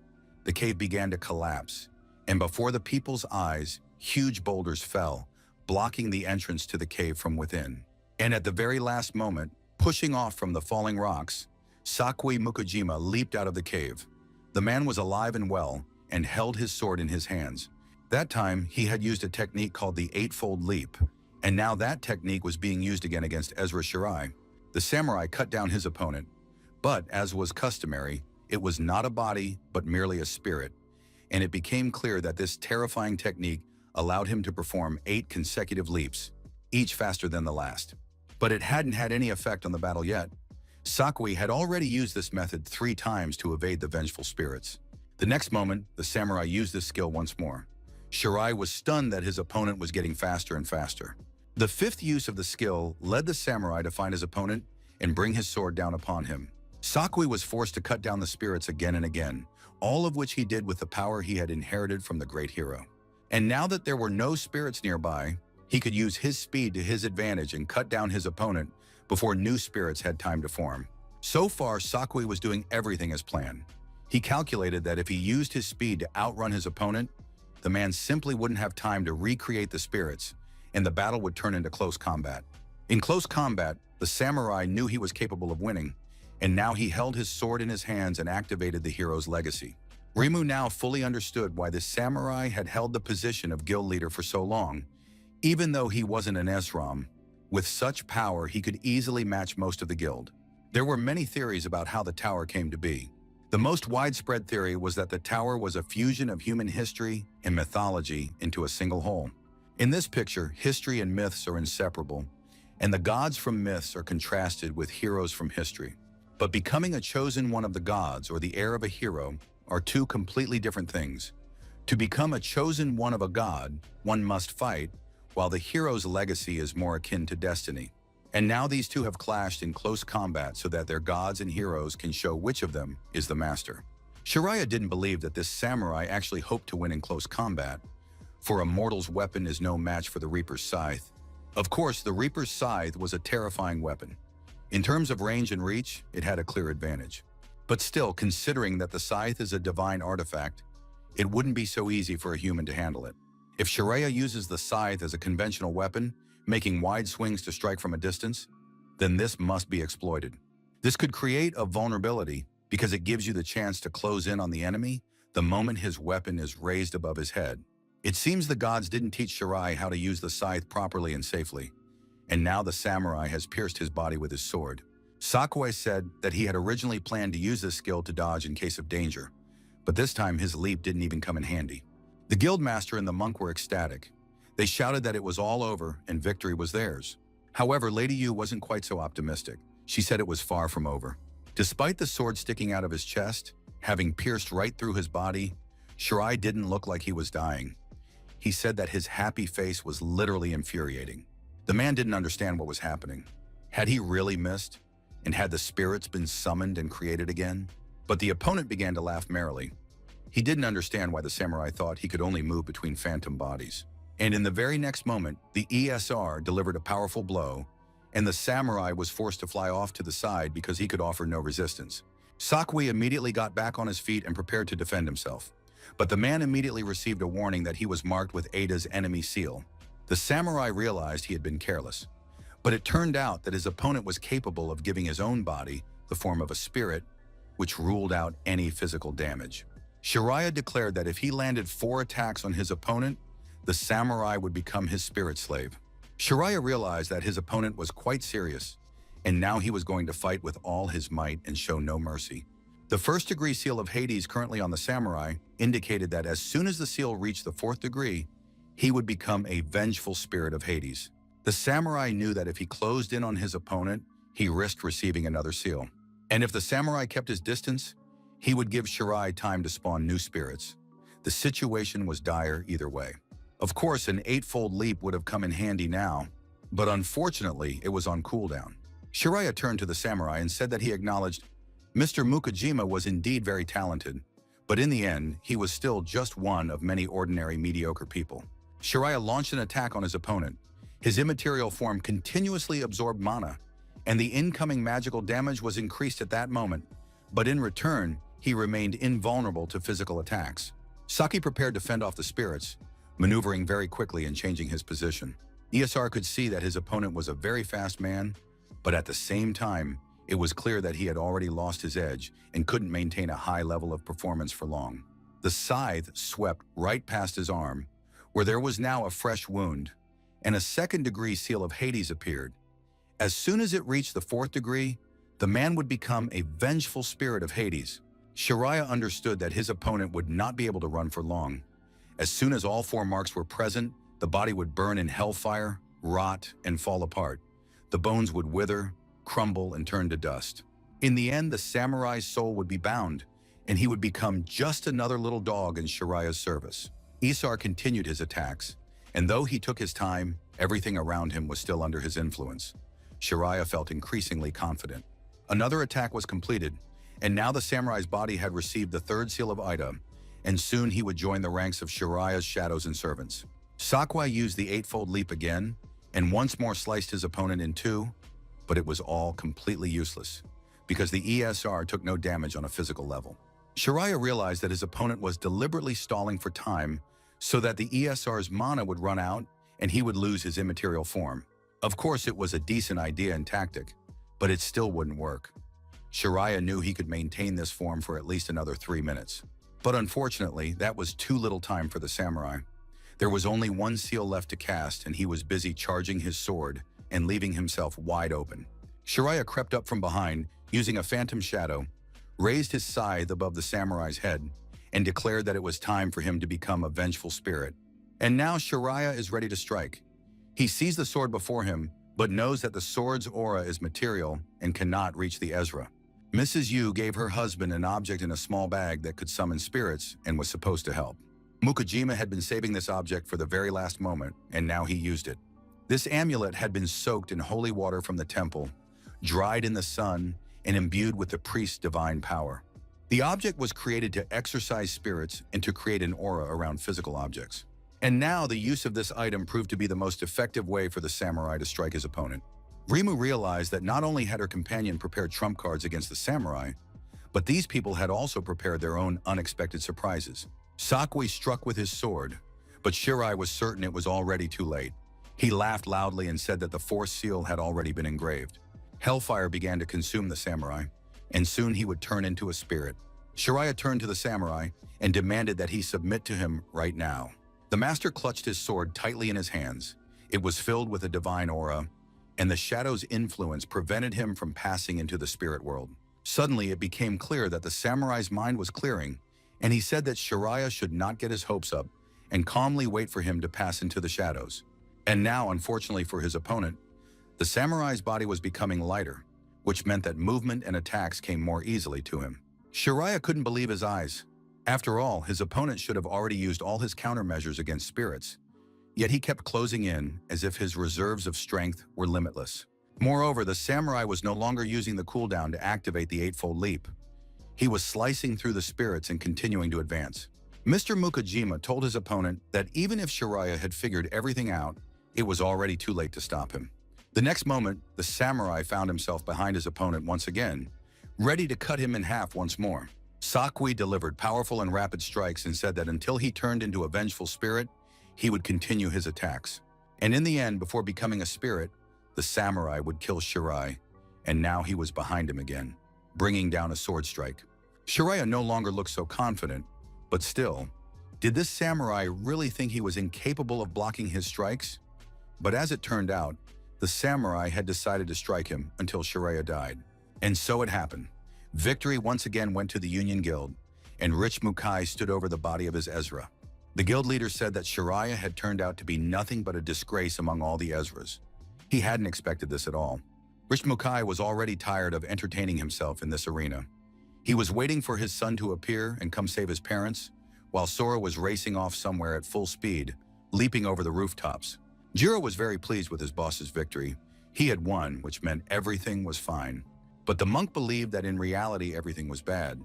the cave began to collapse, and before the people's eyes, huge boulders fell, blocking the entrance to the cave from within. And at the very last moment, pushing off from the falling rocks, Saki Mukajima leaped out of the cave. The man was alive and well, and held his sword in his hands. That time, he had used a technique called the eightfold leap, and now that technique was being used again against Ezra Shirai. The samurai cut down his opponent, but as was customary, it was not a body, but merely a spirit, and it became clear that this terrifying technique allowed him to perform 8 consecutive leaps, each faster than the last. But it hadn't had any effect on the battle yet. Saki had already used this method 3 times to evade the vengeful spirits. The next moment, the samurai used this skill once more. Shirai was stunned that his opponent was getting faster and faster. The 5th use of the skill led the samurai to find his opponent and bring his sword down upon him. Saki was forced to cut down the spirits again and again, all of which he did with the power he had inherited from the great hero. And now that there were no spirits nearby, he could use his speed to his advantage and cut down his opponent before new spirits had time to form. So far, Saki was doing everything as planned. He calculated that if he used his speed to outrun his opponent, the man simply wouldn't have time to recreate the spirits, and the battle would turn into close combat. In close combat, the samurai knew he was capable of winning, and now he held his sword in his hands and activated the hero's legacy. Rimu now fully understood why this samurai had held the position of guild leader for so long. Even though he wasn't an Esram, with such power he could easily match most of the guild. There were many theories about how the tower came to be. The most widespread theory was that the tower was a fusion of human history and mythology into a single whole. In this picture, history and myths are inseparable, and the gods from myths are contrasted with heroes from history. But becoming a chosen one of the gods or the heir of a hero are 2 completely different things. To become a chosen one of a god, one must fight, while the hero's legacy is more akin to destiny. And now these 2 have clashed in close combat so that their gods and heroes can show which of them is the master. Shiraya didn't believe that this samurai actually hoped to win in close combat, for a mortal's weapon is no match for the Reaper's scythe. Of course, the Reaper's scythe was a terrifying weapon. In terms of range and reach, it had a clear advantage. But still, considering that the scythe is a divine artifact, it wouldn't be so easy for a human to handle it. If Shiraya uses the scythe as a conventional weapon, making wide swings to strike from a distance, then this must be exploited. This could create a vulnerability because it gives you the chance to close in on the enemy the moment his weapon is raised above his head. It seems the gods didn't teach Shirai how to use the scythe properly and safely, and now the samurai has pierced his body with his sword. Saki said that he had originally planned to use this skill to dodge in case of danger, but this time his leap didn't even come in handy. The guildmaster and the monk were ecstatic. They shouted that it was all over and victory was theirs. However, Lady Yu wasn't quite so optimistic. She said it was far from over. Despite the sword sticking out of his chest, having pierced right through his body, Shirai didn't look like he was dying. He said that his happy face was literally infuriating. The man didn't understand what was happening. Had he really missed? And had the spirits been summoned and created again? But the opponent began to laugh merrily. He didn't understand why the samurai thought he could only move between phantom bodies. And in the very next moment, the ESR delivered a powerful blow, and the samurai was forced to fly off to the side because he could offer no resistance. Sakui immediately got back on his feet and prepared to defend himself. But the man immediately received a warning that he was marked with Ada's enemy seal. The samurai realized he had been careless. But it turned out that his opponent was capable of giving his own body the form of a spirit, which ruled out any physical damage. Shiraya declared that if he landed 4 attacks on his opponent, the samurai would become his spirit slave. Shiraya realized that his opponent was quite serious, and now he was going to fight with all his might and show no mercy. The first degree seal of Hades currently on the samurai indicated that as soon as the seal reached the 4th degree, he would become a vengeful spirit of Hades. The samurai knew that if he closed in on his opponent, he risked receiving another seal. And if the samurai kept his distance, he would give Shirai time to spawn new spirits. The situation was dire either way. Of course, an 8-fold leap would have come in handy now, but unfortunately, it was on cooldown. Shiraya turned to the samurai and said that he acknowledged Mr. Mukajima was indeed very talented, but in the end, he was still just one of many ordinary mediocre people. Shiraya launched an attack on his opponent. His immaterial form continuously absorbed mana, and the incoming magical damage was increased at that moment, but in return, he remained invulnerable to physical attacks. Saki prepared to fend off the spirits, maneuvering very quickly and changing his position. ESR could see that his opponent was a very fast man, but at the same time, it was clear that he had already lost his edge and couldn't maintain a high level of performance for long. The scythe swept right past his arm, where there was now a fresh wound, and a 2nd degree seal of Hades appeared. As soon as it reached the 4th degree, the man would become a vengeful spirit of Hades. Shiraya understood that his opponent would not be able to run for long. As soon as all 4 marks were present, the body would burn in hellfire, rot, and fall apart. The bones would wither, crumble, and turn to dust. In the end, the samurai's soul would be bound, and he would become just another little dog in Shiraya's service. Isar continued his attacks, and though he took his time, everything around him was still under his influence. Shiraya felt increasingly confident. Another attack was completed, and now the samurai's body had received the 3rd seal of Ida, and soon he would join the ranks of Shiraya's shadows and servants. Sakui used the 8-fold leap again, and once more sliced his opponent in 2, but it was all completely useless, because the ESR took no damage on a physical level. Shiraya realized that his opponent was deliberately stalling for time so that the ESR's mana would run out and he would lose his immaterial form. Of course, it was a decent idea and tactic, but it still wouldn't work. Shiraya knew he could maintain this form for at least another 3 minutes. But unfortunately, that was too little time for the samurai. There was only 1 seal left to cast, and he was busy charging his sword and leaving himself wide open. Shiraya crept up from behind, using a phantom shadow, raised his scythe above the samurai's head, and declared that it was time for him to become a vengeful spirit. And now Shiraya is ready to strike. He sees the sword before him, but knows that the sword's aura is material and cannot reach the Ezra. Mrs. Yu gave her husband an object in a small bag that could summon spirits and was supposed to help. Mukajima had been saving this object for the very last moment, and now he used it. This amulet had been soaked in holy water from the temple, dried in the sun, and imbued with the priest's divine power. The object was created to exorcise spirits and to create an aura around physical objects. And now the use of this item proved to be the most effective way for the samurai to strike his opponent. Rimu realized that not only had her companion prepared trump cards against the samurai, but these people had also prepared their own unexpected surprises. Sakui struck with his sword, but Shirai was certain it was already too late. He laughed loudly and said that the 4th seal had already been engraved. Hellfire began to consume the samurai, and soon he would turn into a spirit. Shiraya turned to the samurai and demanded that he submit to him right now. The master clutched his sword tightly in his hands. It was filled with a divine aura, and the shadow's influence prevented him from passing into the spirit world. Suddenly, it became clear that the samurai's mind was clearing, and he said that Shiraya should not get his hopes up and calmly wait for him to pass into the shadows. And now, unfortunately for his opponent, the samurai's body was becoming lighter, which meant that movement and attacks came more easily to him. Shiraya couldn't believe his eyes. After all, his opponent should have already used all his countermeasures against spirits, yet he kept closing in as if his reserves of strength were limitless. Moreover, the samurai was no longer using the cooldown to activate the eightfold leap. He was slicing through the spirits and continuing to advance. Mr. Mukajima told his opponent that even if Shiraya had figured everything out, it was already too late to stop him. The next moment, the samurai found himself behind his opponent once again, ready to cut him in half once more. Sakui delivered powerful and rapid strikes and said that until he turned into a vengeful spirit, he would continue his attacks. And in the end, before becoming a spirit, the samurai would kill Shirai, and now he was behind him again, bringing down a sword strike. Shiraya no longer looked so confident, but still, did this samurai really think he was incapable of blocking his strikes? But as it turned out, the samurai had decided to strike him until Shiraya died. And so it happened. Victory once again went to the Union Guild, and Rich Mukai stood over the body of his Ezra. The guild leader said that Shiraya had turned out to be nothing but a disgrace among all the Ezras. He hadn't expected this at all. Rich Mukai was already tired of entertaining himself in this arena. He was waiting for his son to appear and come save his parents, while Sora was racing off somewhere at full speed, leaping over the rooftops. Jiro was very pleased with his boss's victory. He had won, which meant everything was fine. But the monk believed that in reality everything was bad,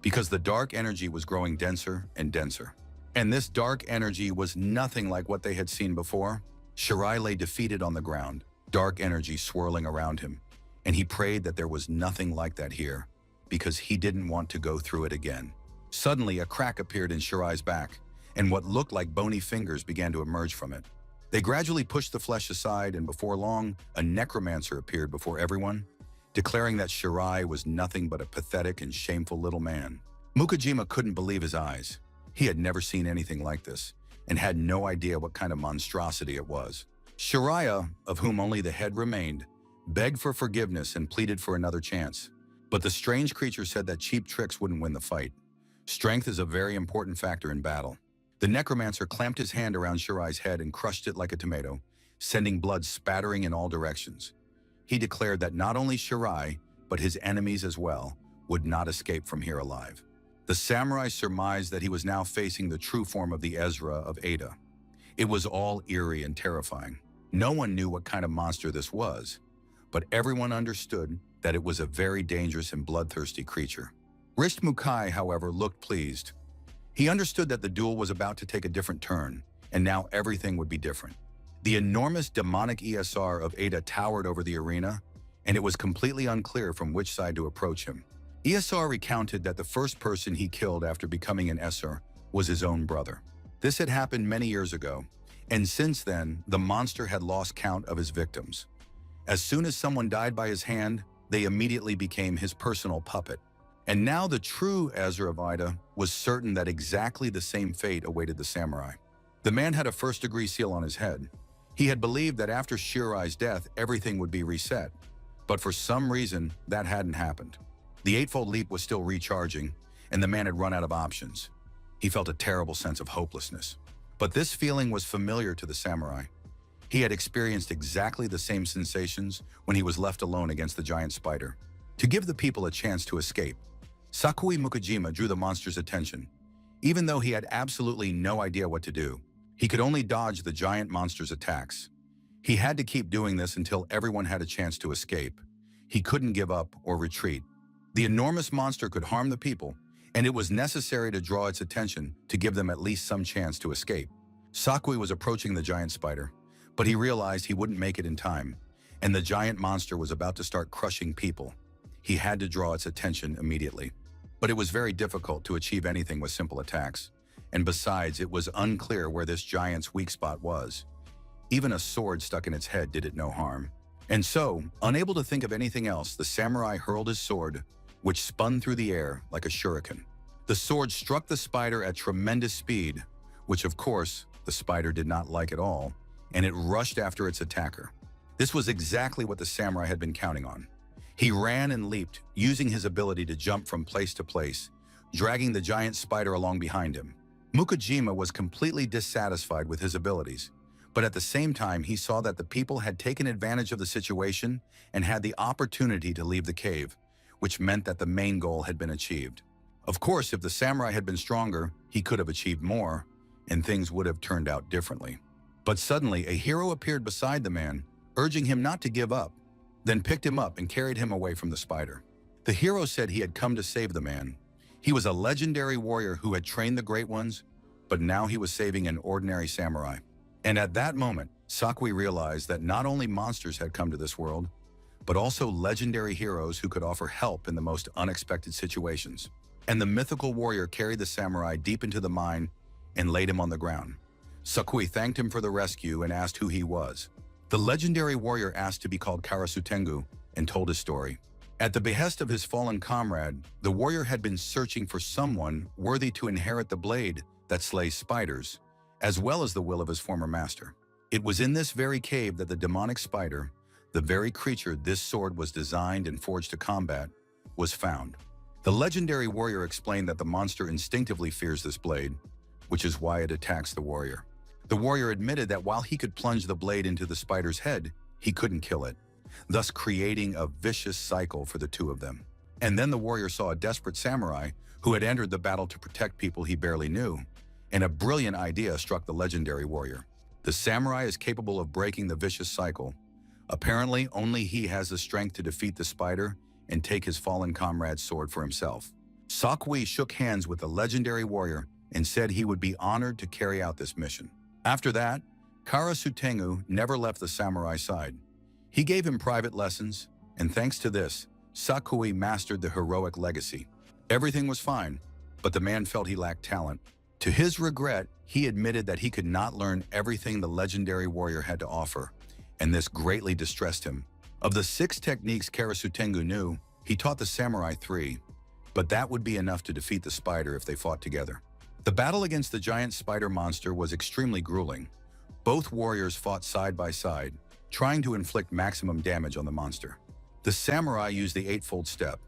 because the dark energy was growing denser and denser. And this dark energy was nothing like what they had seen before. Shirai lay defeated on the ground, dark energy swirling around him, and he prayed that there was nothing like that here, because he didn't want to go through it again. Suddenly, a crack appeared in Shirai's back, and what looked like bony fingers began to emerge from it. They gradually pushed the flesh aside, and before long, a necromancer appeared before everyone, declaring that Shirai was nothing but a pathetic and shameful little man. Mukajima couldn't believe his eyes. He had never seen anything like this, and had no idea what kind of monstrosity it was. Shiraya, of whom only the head remained, begged for forgiveness and pleaded for another chance. But the strange creature said that cheap tricks wouldn't win the fight. Strength is a very important factor in battle. The necromancer clamped his hand around Shirai's head and crushed it like a tomato, sending blood spattering in all directions. He declared that not only Shirai, but his enemies as well, would not escape from here alive. The samurai surmised that he was now facing the true form of the Ezra of Ada. It was all eerie and terrifying. No one knew what kind of monster this was, but everyone understood that it was a very dangerous and bloodthirsty creature. Rich Mukai, however, looked pleased. He understood that the duel was about to take a different turn, and now everything would be different. The enormous demonic ESR of Ada towered over the arena, and it was completely unclear from which side to approach him. ESR recounted that the first person he killed after becoming an Esser was his own brother. This had happened many years ago, and since then, the monster had lost count of his victims. As soon as someone died by his hand, they immediately became his personal puppet. And now the true Ezra of Ida was certain that exactly the same fate awaited the samurai. The man had a first-degree seal on his head. He had believed that after Shirai's death, everything would be reset. But for some reason, that hadn't happened. The eightfold leap was still recharging, and the man had run out of options. He felt a terrible sense of hopelessness. But this feeling was familiar to the samurai. He had experienced exactly the same sensations when he was left alone against the giant spider. To give the people a chance to escape, Sakui Mukajima drew the monster's attention. Even though he had absolutely no idea what to do, he could only dodge the giant monster's attacks. He had to keep doing this until everyone had a chance to escape. He couldn't give up or retreat. The enormous monster could harm the people, and it was necessary to draw its attention to give them at least some chance to escape. Sakui was approaching the giant spider, but he realized he wouldn't make it in time, and the giant monster was about to start crushing people. He had to draw its attention immediately. But it was very difficult to achieve anything with simple attacks, and besides, it was unclear where this giant's weak spot was. Even a sword stuck in its head did it no harm. And so, unable to think of anything else, the samurai hurled his sword, which spun through the air like a shuriken. The sword struck the spider at tremendous speed, which of course, the spider did not like at all, and it rushed after its attacker. This was exactly what the samurai had been counting on. He ran and leaped, using his ability to jump from place to place, dragging the giant spider along behind him. Mukajima was completely dissatisfied with his abilities, but at the same time he saw that the people had taken advantage of the situation and had the opportunity to leave the cave, which meant that the main goal had been achieved. Of course, if the samurai had been stronger, he could have achieved more, and things would have turned out differently. But suddenly, a hero appeared beside the man, urging him not to give up, then picked him up and carried him away from the spider. The hero said he had come to save the man. He was a legendary warrior who had trained the great ones, but now he was saving an ordinary samurai. And at that moment, Sakui realized that not only monsters had come to this world, but also legendary heroes who could offer help in the most unexpected situations. And the mythical warrior carried the samurai deep into the mine and laid him on the ground. Sakui thanked him for the rescue and asked who he was. The legendary warrior asked to be called Karasutengu and told his story. At the behest of his fallen comrade, the warrior had been searching for someone worthy to inherit the blade that slays spiders, as well as the will of his former master. It was in this very cave that the demonic spider, the very creature this sword was designed and forged to combat, was found. The legendary warrior explained that the monster instinctively fears this blade, which is why it attacks the warrior. The warrior admitted that while he could plunge the blade into the spider's head, he couldn't kill it, thus creating a vicious cycle for the two of them. And then the warrior saw a desperate samurai who had entered the battle to protect people he barely knew, and a brilliant idea struck the legendary warrior. The samurai is capable of breaking the vicious cycle. Apparently, only he has the strength to defeat the spider and take his fallen comrade's sword for himself. Sakui shook hands with the legendary warrior and said he would be honored to carry out this mission. After that, Karasutengu never left the samurai's side. He gave him private lessons, and thanks to this, Sakui mastered the heroic legacy. Everything was fine, but the man felt he lacked talent. To his regret, he admitted that he could not learn everything the legendary warrior had to offer, and this greatly distressed him. Of the 6 techniques Karasutengu knew, he taught the samurai 3, but that would be enough to defeat the spider if they fought together. The battle against the giant spider monster was extremely grueling. Both warriors fought side by side, trying to inflict maximum damage on the monster. The samurai used the eightfold step,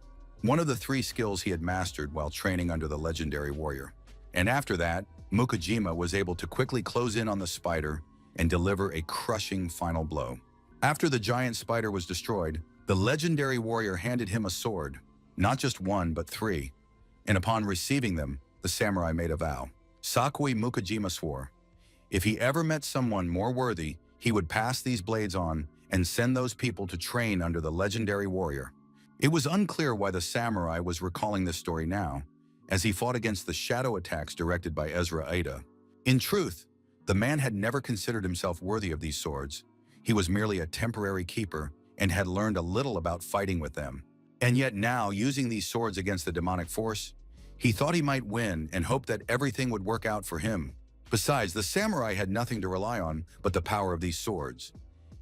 one of the 3 skills he had mastered while training under the legendary warrior. And after that, Mukajima was able to quickly close in on the spider and deliver a crushing final blow. After the giant spider was destroyed, the legendary warrior handed him a sword, not just 1 but 3, and upon receiving them, the samurai made a vow. Sakui Mukajima swore, if he ever met someone more worthy, he would pass these blades on and send those people to train under the legendary warrior. It was unclear why the samurai was recalling this story now, as he fought against the shadow attacks directed by Ezra Ada. In truth, the man had never considered himself worthy of these swords. He was merely a temporary keeper and had learned a little about fighting with them. And yet now, using these swords against the demonic force, he thought he might win and hoped that everything would work out for him. Besides, the samurai had nothing to rely on but the power of these swords.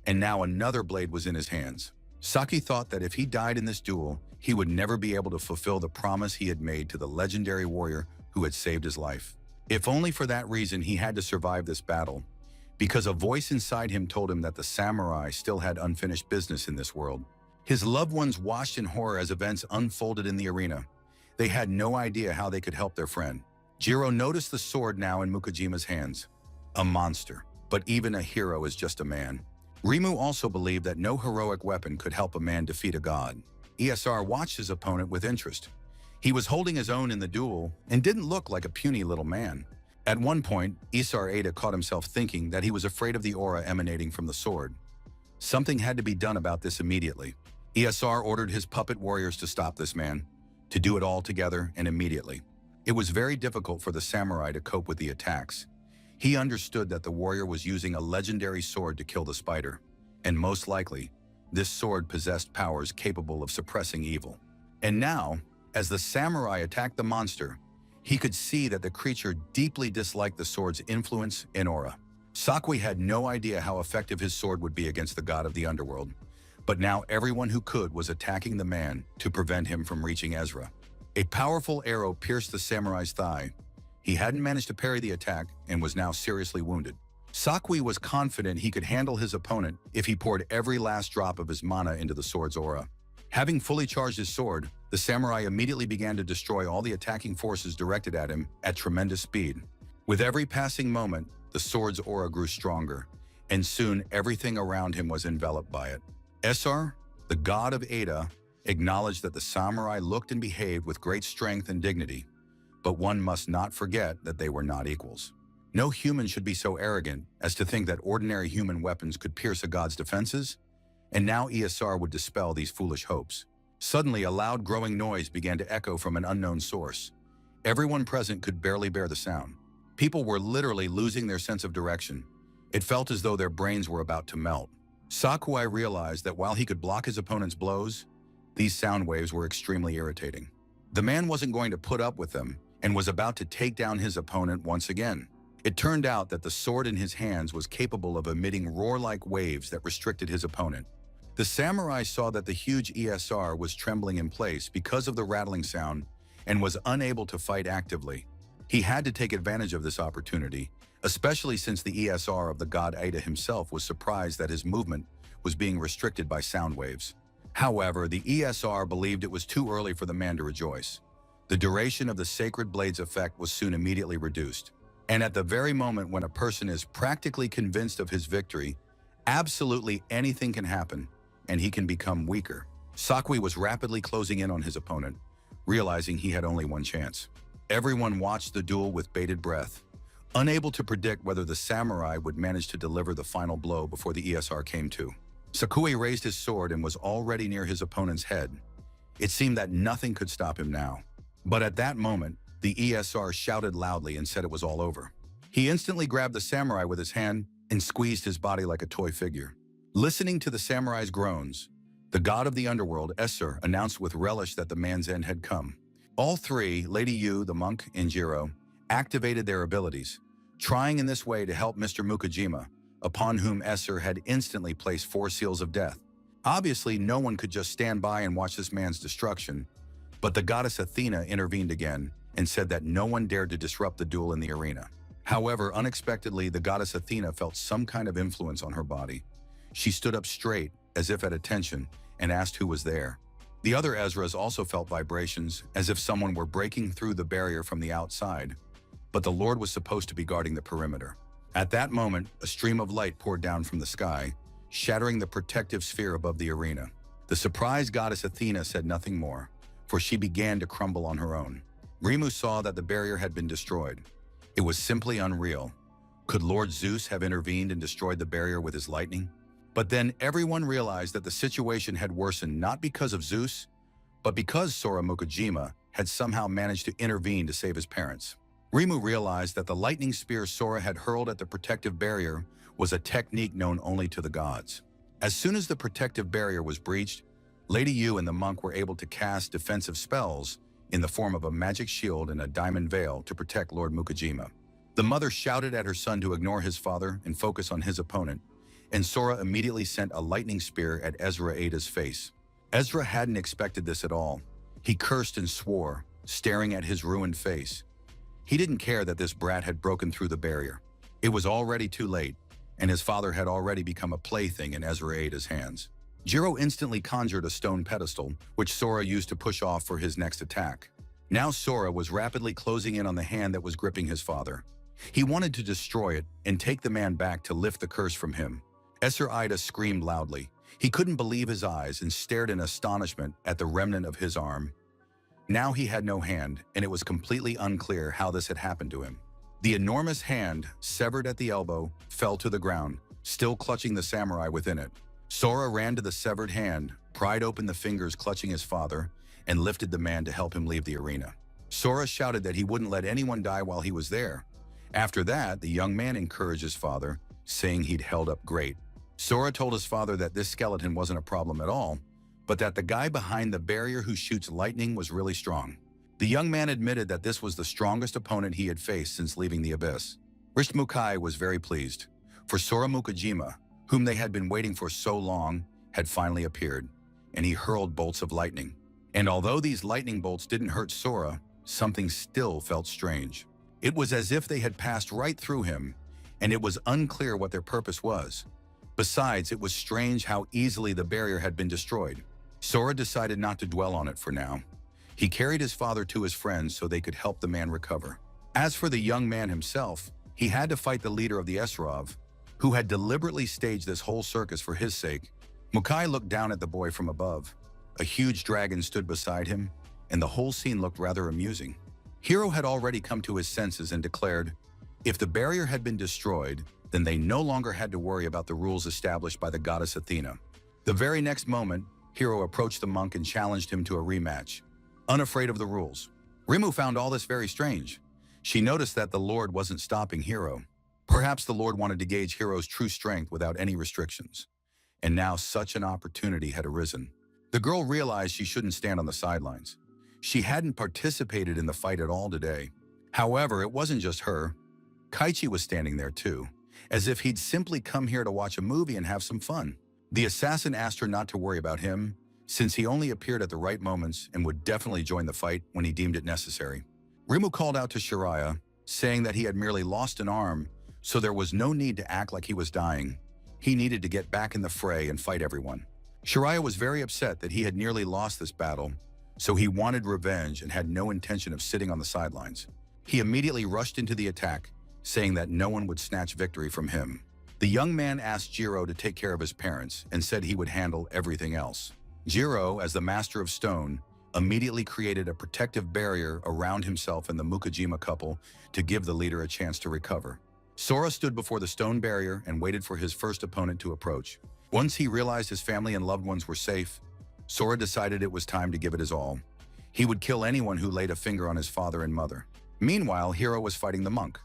And now another blade was in his hands. Saki thought that if he died in this duel, he would never be able to fulfill the promise he had made to the legendary warrior who had saved his life. If only for that reason he had to survive this battle, because a voice inside him told him that the samurai still had unfinished business in this world. His loved ones watched in horror as events unfolded in the arena. They had no idea how they could help their friend. Jiro noticed the sword now in Mukajima's hands. A monster, but even a hero is just a man. Rimu also believed that no heroic weapon could help a man defeat a god. ESR watched his opponent with interest. He was holding his own in the duel and didn't look like a puny little man. At one point, Isar Ada caught himself thinking that he was afraid of the aura emanating from the sword. Something had to be done about this immediately. ESR ordered his puppet warriors to stop this man, to do it all together and immediately. It was very difficult for the samurai to cope with the attacks. He understood that the warrior was using a legendary sword to kill the spider, and most likely, this sword possessed powers capable of suppressing evil. And now, as the samurai attacked the monster, he could see that the creature deeply disliked the sword's influence and aura. Sakui had no idea how effective his sword would be against the god of the underworld, but now everyone who could was attacking the man to prevent him from reaching Ezra. A powerful arrow pierced the samurai's thigh. He hadn't managed to parry the attack and was now seriously wounded. Sakui was confident he could handle his opponent if he poured every last drop of his mana into the sword's aura. Having fully charged his sword, the samurai immediately began to destroy all the attacking forces directed at him at tremendous speed. With every passing moment, the sword's aura grew stronger, and soon everything around him was enveloped by it. Esar, the god of Ada, acknowledged that the samurai looked and behaved with great strength and dignity, but one must not forget that they were not equals. No human should be so arrogant as to think that ordinary human weapons could pierce a god's defenses, and now ESR would dispel these foolish hopes. Suddenly, a loud growing noise began to echo from an unknown source. Everyone present could barely bear the sound. People were literally losing their sense of direction. It felt as though their brains were about to melt. Sakurai realized that while he could block his opponent's blows, these sound waves were extremely irritating. The man wasn't going to put up with them and was about to take down his opponent once again. It turned out that the sword in his hands was capable of emitting roar-like waves that restricted his opponent. The samurai saw that the huge ESR was trembling in place because of the rattling sound and was unable to fight actively. He had to take advantage of this opportunity, especially since the ESR of the god Ada himself was surprised that his movement was being restricted by sound waves. However, the ESR believed it was too early for the man to rejoice. The duration of the Sacred Blade's effect was soon immediately reduced. And at the very moment when a person is practically convinced of his victory, absolutely anything can happen, and he can become weaker. Sakurai was rapidly closing in on his opponent, realizing he had only one chance. Everyone watched the duel with bated breath, unable to predict whether the samurai would manage to deliver the final blow before the ESR came to. Sakurai raised his sword and was already near his opponent's head. It seemed that nothing could stop him now. But at that moment, the ESR shouted loudly and said it was all over. He instantly grabbed the samurai with his hand and squeezed his body like a toy figure. Listening to the samurai's groans, the god of the underworld, Esser, announced with relish that the man's end had come. All three, Lady Yu, the monk, and Jiro, activated their abilities, trying in this way to help Mr. Mukajima, upon whom Esser had instantly placed 4 seals of death. Obviously, no one could just stand by and watch this man's destruction, but the goddess Athena intervened again and said that no one dared to disrupt the duel in the arena. However, unexpectedly, the goddess Athena felt some kind of influence on her body. She stood up straight, as if at attention, and asked who was there. The other Ezras also felt vibrations, as if someone were breaking through the barrier from the outside, but the Lord was supposed to be guarding the perimeter. At that moment, a stream of light poured down from the sky, shattering the protective sphere above the arena. The surprised goddess Athena said nothing more, for she began to crumble on her own. Rimu saw that the barrier had been destroyed. It was simply unreal. Could Lord Zeus have intervened and destroyed the barrier with his lightning? But then everyone realized that the situation had worsened not because of Zeus, but because Sora Mukajima had somehow managed to intervene to save his parents. Rimu realized that the lightning spear Sora had hurled at the protective barrier was a technique known only to the gods. As soon as the protective barrier was breached, Lady Yu and the monk were able to cast defensive spells in the form of a magic shield and a diamond veil to protect Lord Mukajima. The mother shouted at her son to ignore his father and focus on his opponent, and Sora immediately sent a lightning spear at Ezra Ada's face. Ezra hadn't expected this at all. He cursed and swore, staring at his ruined face. He didn't care that this brat had broken through the barrier. It was already too late, and his father had already become a plaything in Ezra Ada's hands. Jiro instantly conjured a stone pedestal, which Sora used to push off for his next attack. Now Sora was rapidly closing in on the hand that was gripping his father. He wanted to destroy it and take the man back to lift the curse from him. Ezra Ida screamed loudly. He couldn't believe his eyes and stared in astonishment at the remnant of his arm. Now he had no hand, and it was completely unclear how this had happened to him. The enormous hand, severed at the elbow, fell to the ground, still clutching the samurai within it. Sora ran to the severed hand, pried open the fingers clutching his father, and lifted the man to help him leave the arena. Sora shouted that he wouldn't let anyone die while he was there. After that, the young man encouraged his father, saying he'd held up great. Sora told his father that this skeleton wasn't a problem at all, but that the guy behind the barrier who shoots lightning was really strong. The young man admitted that this was the strongest opponent he had faced since leaving the abyss. Rishmukai was very pleased, for Sora Mukajima, whom they had been waiting for so long, had finally appeared, and he hurled bolts of lightning. And although these lightning bolts didn't hurt Sora, something still felt strange. It was as if they had passed right through him, and it was unclear what their purpose was. Besides, it was strange how easily the barrier had been destroyed. Sora decided not to dwell on it for now. He carried his father to his friends so they could help the man recover. As for the young man himself, he had to fight the leader of the Esrov, who had deliberately staged this whole circus for his sake. Mukai looked down at the boy from above. A huge dragon stood beside him, and the whole scene looked rather amusing. Hiro had already come to his senses and declared, if the barrier had been destroyed, then they no longer had to worry about the rules established by the goddess Athena. The very next moment, Hiro approached the monk and challenged him to a rematch, unafraid of the rules. Rimu found all this very strange. She noticed that the Lord wasn't stopping Hiro. Perhaps the Lord wanted to gauge Hiro's true strength without any restrictions. And now such an opportunity had arisen. The girl realized she shouldn't stand on the sidelines. She hadn't participated in the fight at all today. However, it wasn't just her. Kaichi was standing there too, as if he'd simply come here to watch a movie and have some fun. The assassin asked her not to worry about him, since he only appeared at the right moments and would definitely join the fight when he deemed it necessary. Rimu called out to Shiraya, saying that he had merely lost an arm, so there was no need to act like he was dying. He needed to get back in the fray and fight everyone. Shiraya was very upset that he had nearly lost this battle, so he wanted revenge and had no intention of sitting on the sidelines. He immediately rushed into the attack, saying that no one would snatch victory from him. The young man asked Jiro to take care of his parents and said he would handle everything else. Jiro, as the master of stone, immediately created a protective barrier around himself and the Mukajima couple to give the leader a chance to recover. Sora stood before the stone barrier and waited for his first opponent to approach. Once he realized his family and loved ones were safe, Sora decided it was time to give it his all. He would kill anyone who laid a finger on his father and mother. Meanwhile, Hiro was fighting the monk.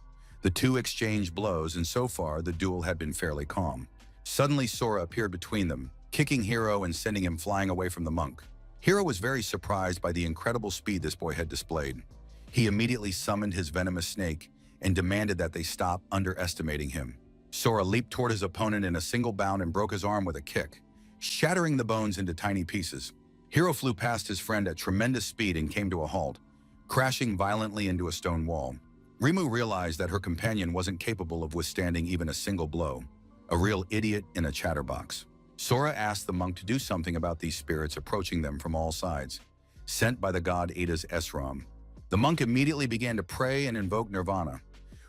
The two exchanged blows, and so far, the duel had been fairly calm. Suddenly, Sora appeared between them, kicking Hiro and sending him flying away from the monk. Hiro was very surprised by the incredible speed this boy had displayed. He immediately summoned his venomous snake and demanded that they stop underestimating him. Sora leaped toward his opponent in a single bound and broke his arm with a kick, shattering the bones into tiny pieces. Hiro flew past his friend at tremendous speed and came to a halt, crashing violently into a stone wall. Rimu realized that her companion wasn't capable of withstanding even a single blow, a real idiot in a chatterbox. Sora asked the monk to do something about these spirits approaching them from all sides, sent by the god Ada's Esram. The monk immediately began to pray and invoke nirvana.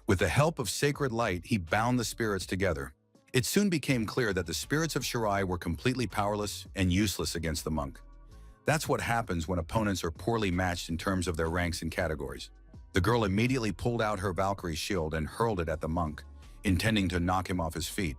With the help of sacred light, he bound the spirits together. It soon became clear that the spirits of Shirai were completely powerless and useless against the monk. That's what happens when opponents are poorly matched in terms of their ranks and categories. The girl immediately pulled out her Valkyrie shield and hurled it at the monk, intending to knock him off his feet.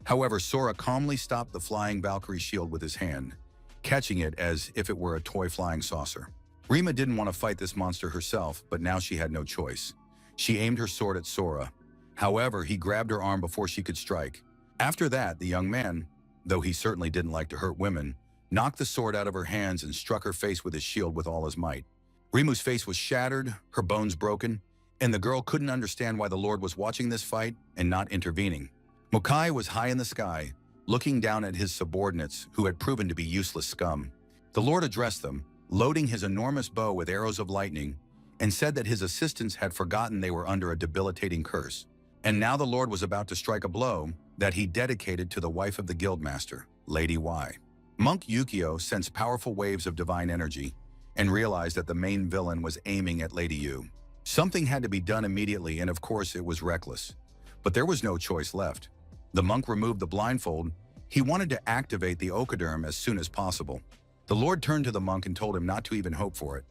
However, Sora calmly stopped the flying Valkyrie shield with his hand, catching it as if it were a toy flying saucer. Rima didn't want to fight this monster herself, but now she had no choice. She aimed her sword at Sora. However, he grabbed her arm before she could strike. After that, the young man, though he certainly didn't like to hurt women, knocked the sword out of her hands and struck her face with his shield with all his might. Rimu's face was shattered, her bones broken, and the girl couldn't understand why the Lord was watching this fight and not intervening. Mokai was high in the sky, looking down at his subordinates who had proven to be useless scum. The Lord addressed them, loading his enormous bow with arrows of lightning, and said that his assistants had forgotten they were under a debilitating curse. And now the Lord was about to strike a blow that he dedicated to the wife of the guildmaster, Lady Y. Monk Yukio sensed powerful waves of divine energy and realized that the main villain was aiming at Lady Yu. Something had to be done immediately, and of course it was reckless. But there was no choice left. The monk removed the blindfold. He wanted to activate the Okaderm as soon as possible. The Lord turned to the monk and told him not to even hope for it.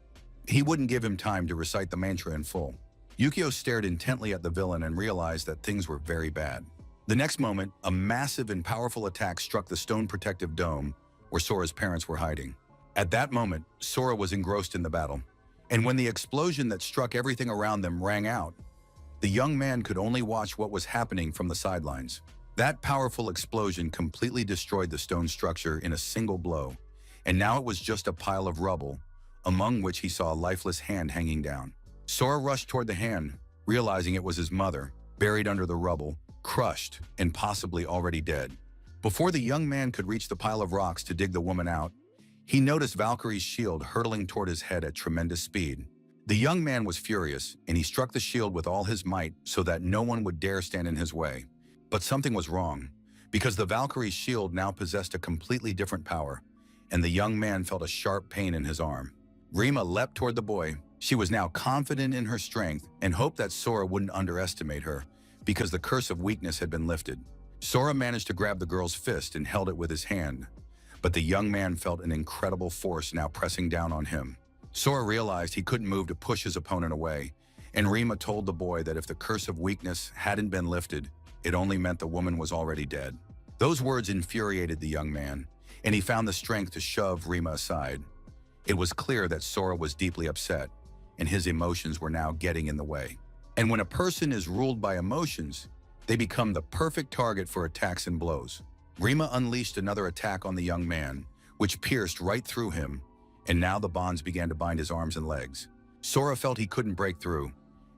He wouldn't give him time to recite the mantra in full. Yukio stared intently at the villain and realized that things were very bad. The next moment, a massive and powerful attack struck the stone protective dome where Sora's parents were hiding. At that moment, Sora was engrossed in the battle, and when the explosion that struck everything around them rang out, the young man could only watch what was happening from the sidelines. That powerful explosion completely destroyed the stone structure in a single blow, and now it was just a pile of rubble, among which he saw a lifeless hand hanging down. Sora rushed toward the hand, realizing it was his mother, buried under the rubble, crushed, and possibly already dead. Before the young man could reach the pile of rocks to dig the woman out, he noticed Valkyrie's shield hurtling toward his head at tremendous speed. The young man was furious, and he struck the shield with all his might so that no one would dare stand in his way. But something was wrong, because the Valkyrie's shield now possessed a completely different power, and the young man felt a sharp pain in his arm. Rima leapt toward the boy. She was now confident in her strength and hoped that Sora wouldn't underestimate her, because the curse of weakness had been lifted. Sora managed to grab the girl's fist and held it with his hand. but the young man felt an incredible force now pressing down on him. Sora realized he couldn't move to push his opponent away, and Rima told the boy that if the curse of weakness hadn't been lifted, it only meant the woman was already dead. Those words infuriated the young man, and he found the strength to shove Rima aside. It was clear that Sora was deeply upset, and his emotions were now getting in the way. And when a person is ruled by emotions, they become the perfect target for attacks and blows. Rima unleashed another attack on the young man, which pierced right through him, and now the bonds began to bind his arms and legs. Sora felt he couldn't break through,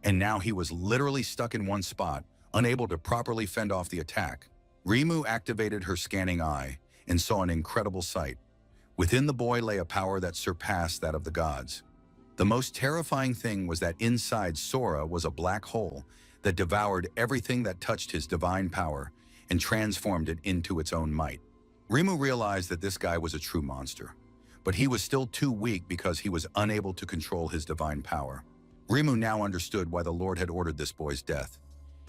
and now he was literally stuck in one spot, unable to properly fend off the attack. Rimu activated her scanning eye and saw an incredible sight. Within the boy lay a power that surpassed that of the gods. The most terrifying thing was that inside Sora was a black hole that devoured everything that touched his divine power and transformed it into its own might. Rimu realized that this guy was a true monster, but he was still too weak because he was unable to control his divine power. Rimu now understood why the Lord had ordered this boy's death.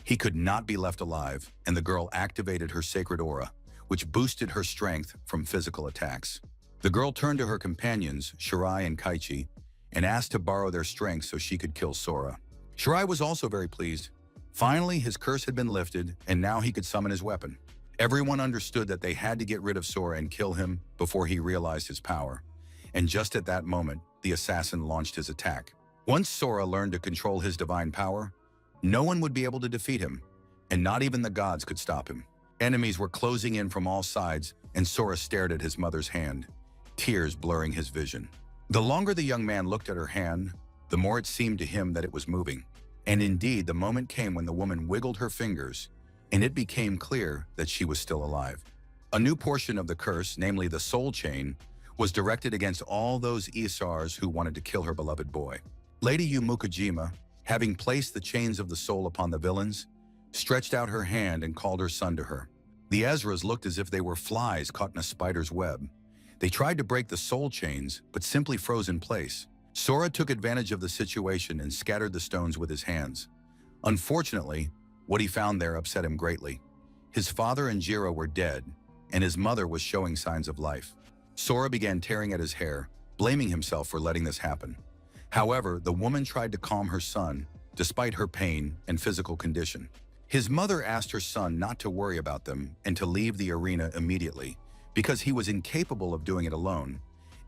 He could not be left alive, and the girl activated her sacred aura, which boosted her strength from physical attacks. The girl turned to her companions, Shirai and Kaichi, and asked to borrow their strength so she could kill Sora. Shirai was also very pleased. Finally, his curse had been lifted, and now he could summon his weapon. Everyone understood that they had to get rid of Sora and kill him before he realized his power. And just at that moment, the assassin launched his attack. Once Sora learned to control his divine power, no one would be able to defeat him, and not even the gods could stop him. Enemies were closing in from all sides, and Sora stared at his mother's hand, tears blurring his vision. The longer the young man looked at her hand, the more it seemed to him that it was moving. And indeed, the moment came when the woman wiggled her fingers, and it became clear that she was still alive. A new portion of the curse, namely the soul chain, was directed against all those Isars who wanted to kill her beloved boy. Lady Yumukajima, having placed the chains of the soul upon the villains, stretched out her hand and called her son to her. The Ezras looked as if they were flies caught in a spider's web. They tried to break the soul chains, but simply froze in place. Sora took advantage of the situation and scattered the stones with his hands. Unfortunately, what he found there upset him greatly. His father and Jiro were dead, and his mother was showing signs of life. Sora began tearing at his hair, blaming himself for letting this happen. However, the woman tried to calm her son, despite her pain and physical condition. His mother asked her son not to worry about them and to leave the arena immediately, because he was incapable of doing it alone,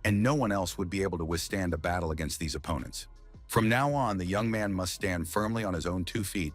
and no one else would be able to withstand a battle against these opponents. From now on, the young man must stand firmly on his own 2 feet,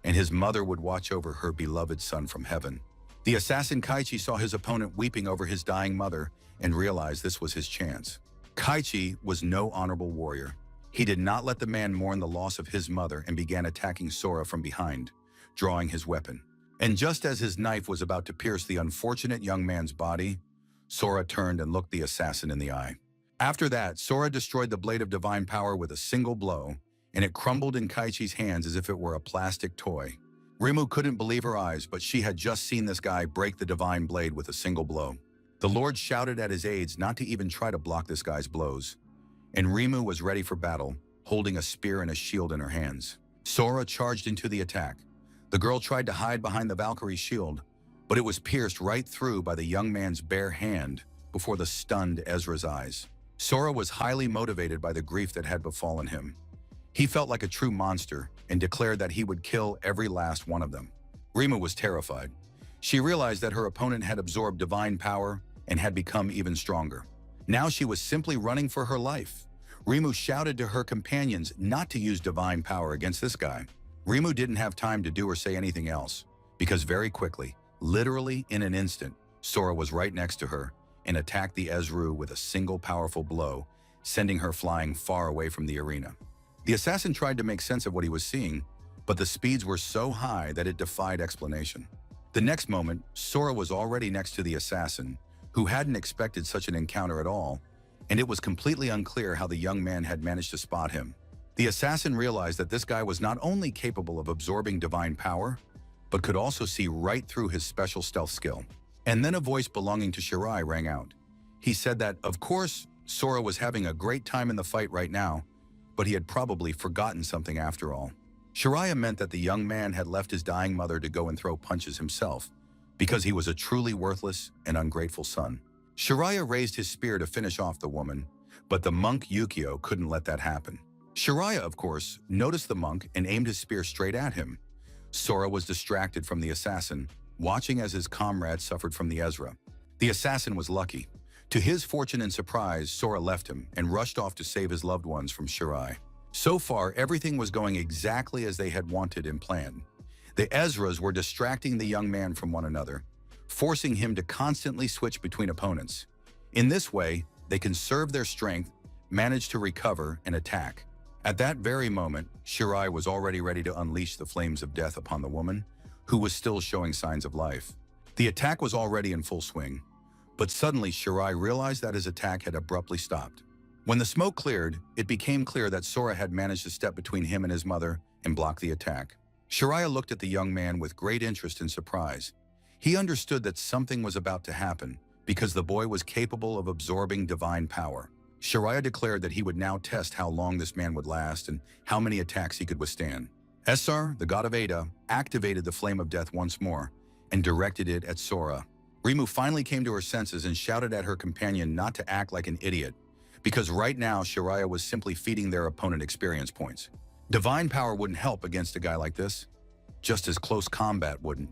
and his mother would watch over her beloved son from heaven. The assassin Kaichi saw his opponent weeping over his dying mother and realized this was his chance. Kaichi was no honorable warrior. He did not let the man mourn the loss of his mother and began attacking Sora from behind, drawing his weapon. And just as his knife was about to pierce the unfortunate young man's body, Sora turned and looked the assassin in the eye. After that, Sora destroyed the blade of divine power with a single blow, and it crumbled in Kaichi's hands as if it were a plastic toy. Rimu couldn't believe her eyes, but she had just seen this guy break the divine blade with a single blow. The Lord shouted at his aides not to even try to block this guy's blows, and Rimu was ready for battle, holding a spear and a shield in her hands. Sora charged into the attack. The girl tried to hide behind the Valkyrie's shield, but it was pierced right through by the young man's bare hand before the stunned Ezra's eyes. Sora was highly motivated by the grief that had befallen him. He felt like a true monster and declared that he would kill every last one of them. Rimu was terrified. She realized that her opponent had absorbed divine power and had become even stronger. Now she was simply running for her life. Rimu shouted to her companions not to use divine power against this guy. Rimu didn't have time to do or say anything else, because very quickly, literally in an instant, Sora was right next to her and attacked the Ezru with a single powerful blow, sending her flying far away from the arena. The assassin tried to make sense of what he was seeing, but the speeds were so high that it defied explanation. The next moment, Sora was already next to the assassin, who hadn't expected such an encounter at all, and it was completely unclear how the young man had managed to spot him. The assassin realized that this guy was not only capable of absorbing divine power, but could also see right through his special stealth skill. And then a voice belonging to Shirai rang out. He said that, of course, Sora was having a great time in the fight right now, but he had probably forgotten something after all. Shiraya meant that the young man had left his dying mother to go and throw punches himself, because he was a truly worthless and ungrateful son. Shiraya raised his spear to finish off the woman, but the monk Yukio couldn't let that happen. Shiraya, of course, noticed the monk and aimed his spear straight at him. Sora was distracted from the assassin, watching as his comrade suffered from the Ezra. The assassin was lucky. To his fortune and surprise, Sora left him and rushed off to save his loved ones from Shirai. So far, everything was going exactly as they had wanted and planned. The Ezras were distracting the young man from one another, forcing him to constantly switch between opponents. In this way, they conserved their strength, managed to recover, and attack. At that very moment, Shirai was already ready to unleash the flames of death upon the woman, who was still showing signs of life. The attack was already in full swing, but suddenly Shirai realized that his attack had abruptly stopped. When the smoke cleared, it became clear that Sora had managed to step between him and his mother and block the attack. Shiraya looked at the young man with great interest and surprise. He understood that something was about to happen because the boy was capable of absorbing divine power. Shiraya declared that he would now test how long this man would last and how many attacks he could withstand. Esar, the god of Ada, activated the flame of death once more and directed it at Sora. Rimu finally came to her senses and shouted at her companion not to act like an idiot, because right now Shiraya was simply feeding their opponent experience points. Divine power wouldn't help against a guy like this, just as close combat wouldn't.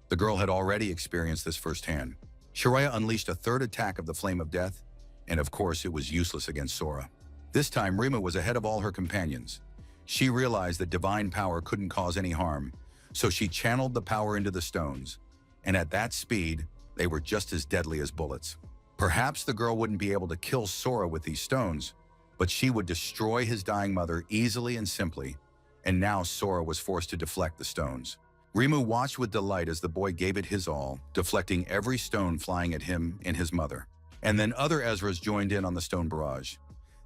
The girl had already experienced this firsthand. Shiraya unleashed a third attack of the Flame of Death, and of course it was useless against Sora. This time Rimu was ahead of all her companions. She realized that divine power couldn't cause any harm, so she channeled the power into the stones, and at that speed, they were just as deadly as bullets. Perhaps the girl wouldn't be able to kill Sora with these stones, but she would destroy his dying mother easily and simply, and now Sora was forced to deflect the stones. Rimu watched with delight as the boy gave it his all, deflecting every stone flying at him and his mother. And then other Ezras joined in on the stone barrage.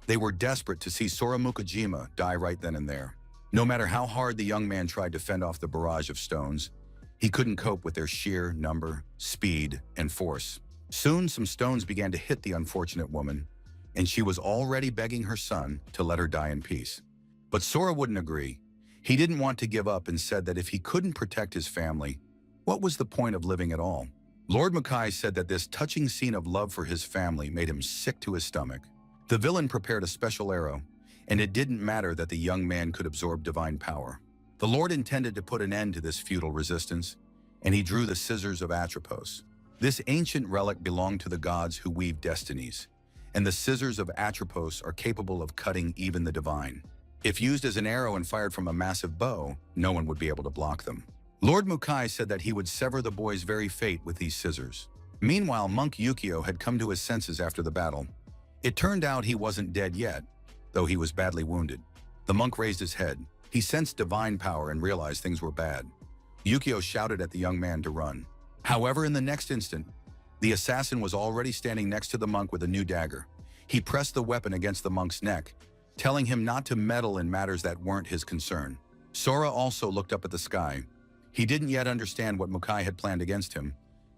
They were desperate to see Sora Mukajima die right then and there. No matter how hard the young man tried to fend off the barrage of stones, he couldn't cope with their sheer number, speed, and force. Soon, some stones began to hit the unfortunate woman, and she was already begging her son to let her die in peace. But Sora wouldn't agree. He didn't want to give up and said that if he couldn't protect his family, what was the point of living at all? Lord Mukai said that this touching scene of love for his family made him sick to his stomach. The villain prepared a special arrow, and it didn't matter that the young man could absorb divine power. The Lord intended to put an end to this futile resistance, and he drew the scissors of Atropos. This ancient relic belonged to the gods who weave destinies, and the scissors of Atropos are capable of cutting even the divine. If used as an arrow and fired from a massive bow, no one would be able to block them. Lord Mukai said that he would sever the boy's very fate with these scissors. Meanwhile, Monk Yukio had come to his senses after the battle. It turned out he wasn't dead yet, though he was badly wounded. The monk raised his head. He sensed divine power and realized things were bad. Yukio shouted at the young man to run. However, in the next instant, the assassin was already standing next to the monk with a new dagger. He pressed the weapon against the monk's neck, telling him not to meddle in matters that weren't his concern. Sora also looked up at the sky. He didn't yet understand what Mukai had planned against him,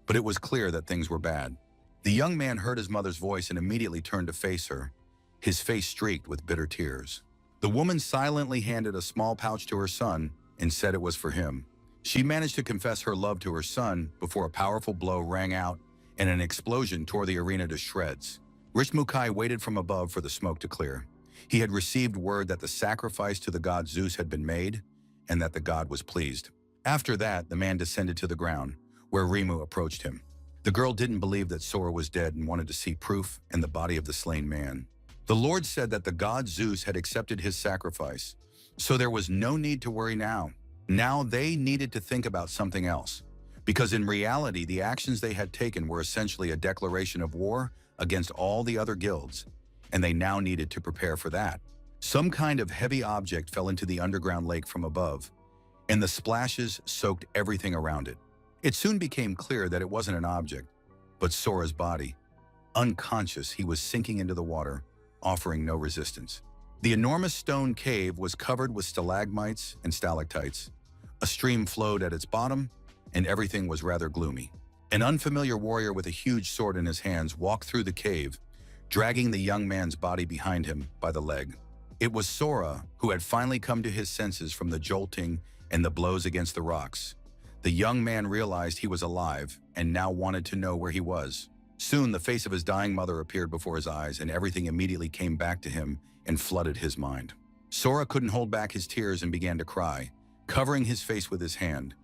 but it was clear that things were bad. The young man heard his mother's voice and immediately turned to face her, his face streaked with bitter tears. The woman silently handed a small pouch to her son and said it was for him. She managed to confess her love to her son before a powerful blow rang out and an explosion tore the arena to shreds. Rich Mukai waited from above for the smoke to clear. He had received word that the sacrifice to the god Zeus had been made and that the god was pleased. After that, the man descended to the ground, where Rimu approached him. The girl didn't believe that Sora was dead and wanted to see proof in the body of the slain man. The Lord said that the god Zeus had accepted his sacrifice, so there was no need to worry now. Now they needed to think about something else, because in reality, the actions they had taken were essentially a declaration of war against all the other guilds, and they now needed to prepare for that. Some kind of heavy object fell into the underground lake from above, and the splashes soaked everything around it. It soon became clear that it wasn't an object, but Sora's body. Unconscious, he was sinking into the water, offering no resistance. The enormous stone cave was covered with stalagmites and stalactites. A stream flowed at its bottom, and everything was rather gloomy. An unfamiliar warrior with a huge sword in his hands walked through the cave, dragging the young man's body behind him by the leg. It was Sora, who had finally come to his senses from the jolting and the blows against the rocks. The young man realized he was alive and now wanted to know where he was. Soon, the face of his dying mother appeared before his eyes, and everything immediately came back to him and flooded his mind. Sora couldn't hold back his tears and began to cry, covering his face with his hand.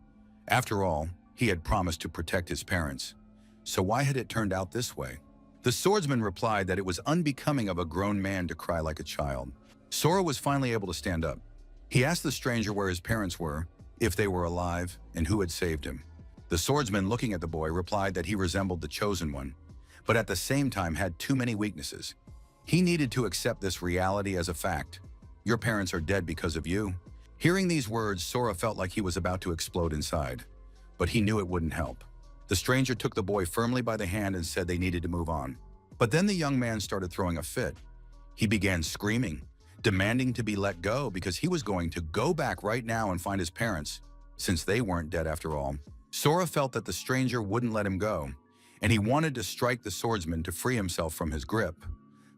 After all, he had promised to protect his parents. So why had it turned out this way? The swordsman replied that it was unbecoming of a grown man to cry like a child. Sora was finally able to stand up. He asked the stranger where his parents were, if they were alive, and who had saved him. The swordsman, looking at the boy, replied that he resembled the chosen one, but at the same time had too many weaknesses. He needed to accept this reality as a fact. Your parents are dead because of you. Hearing these words, Sora felt like he was about to explode inside, but he knew it wouldn't help. The stranger took the boy firmly by the hand and said they needed to move on. But then the young man started throwing a fit. He began screaming, demanding to be let go because he was going to go back right now and find his parents, since they weren't dead after all. Sora felt that the stranger wouldn't let him go, and he wanted to strike the swordsman to free himself from his grip.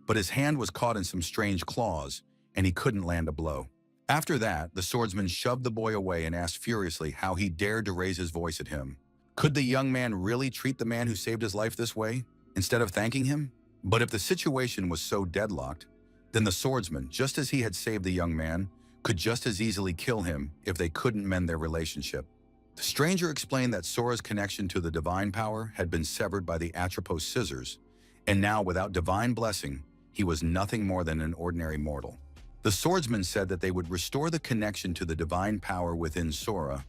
But his hand was caught in some strange claws, and he couldn't land a blow. After that, the swordsman shoved the boy away and asked furiously how he dared to raise his voice at him. Could the young man really treat the man who saved his life this way, instead of thanking him? But if the situation was so deadlocked, then the swordsman, just as he had saved the young man, could just as easily kill him if they couldn't mend their relationship. The stranger explained that Sora's connection to the divine power had been severed by the Atropos scissors, and now without divine blessing, he was nothing more than an ordinary mortal. The swordsman said that they would restore the connection to the divine power within Sora,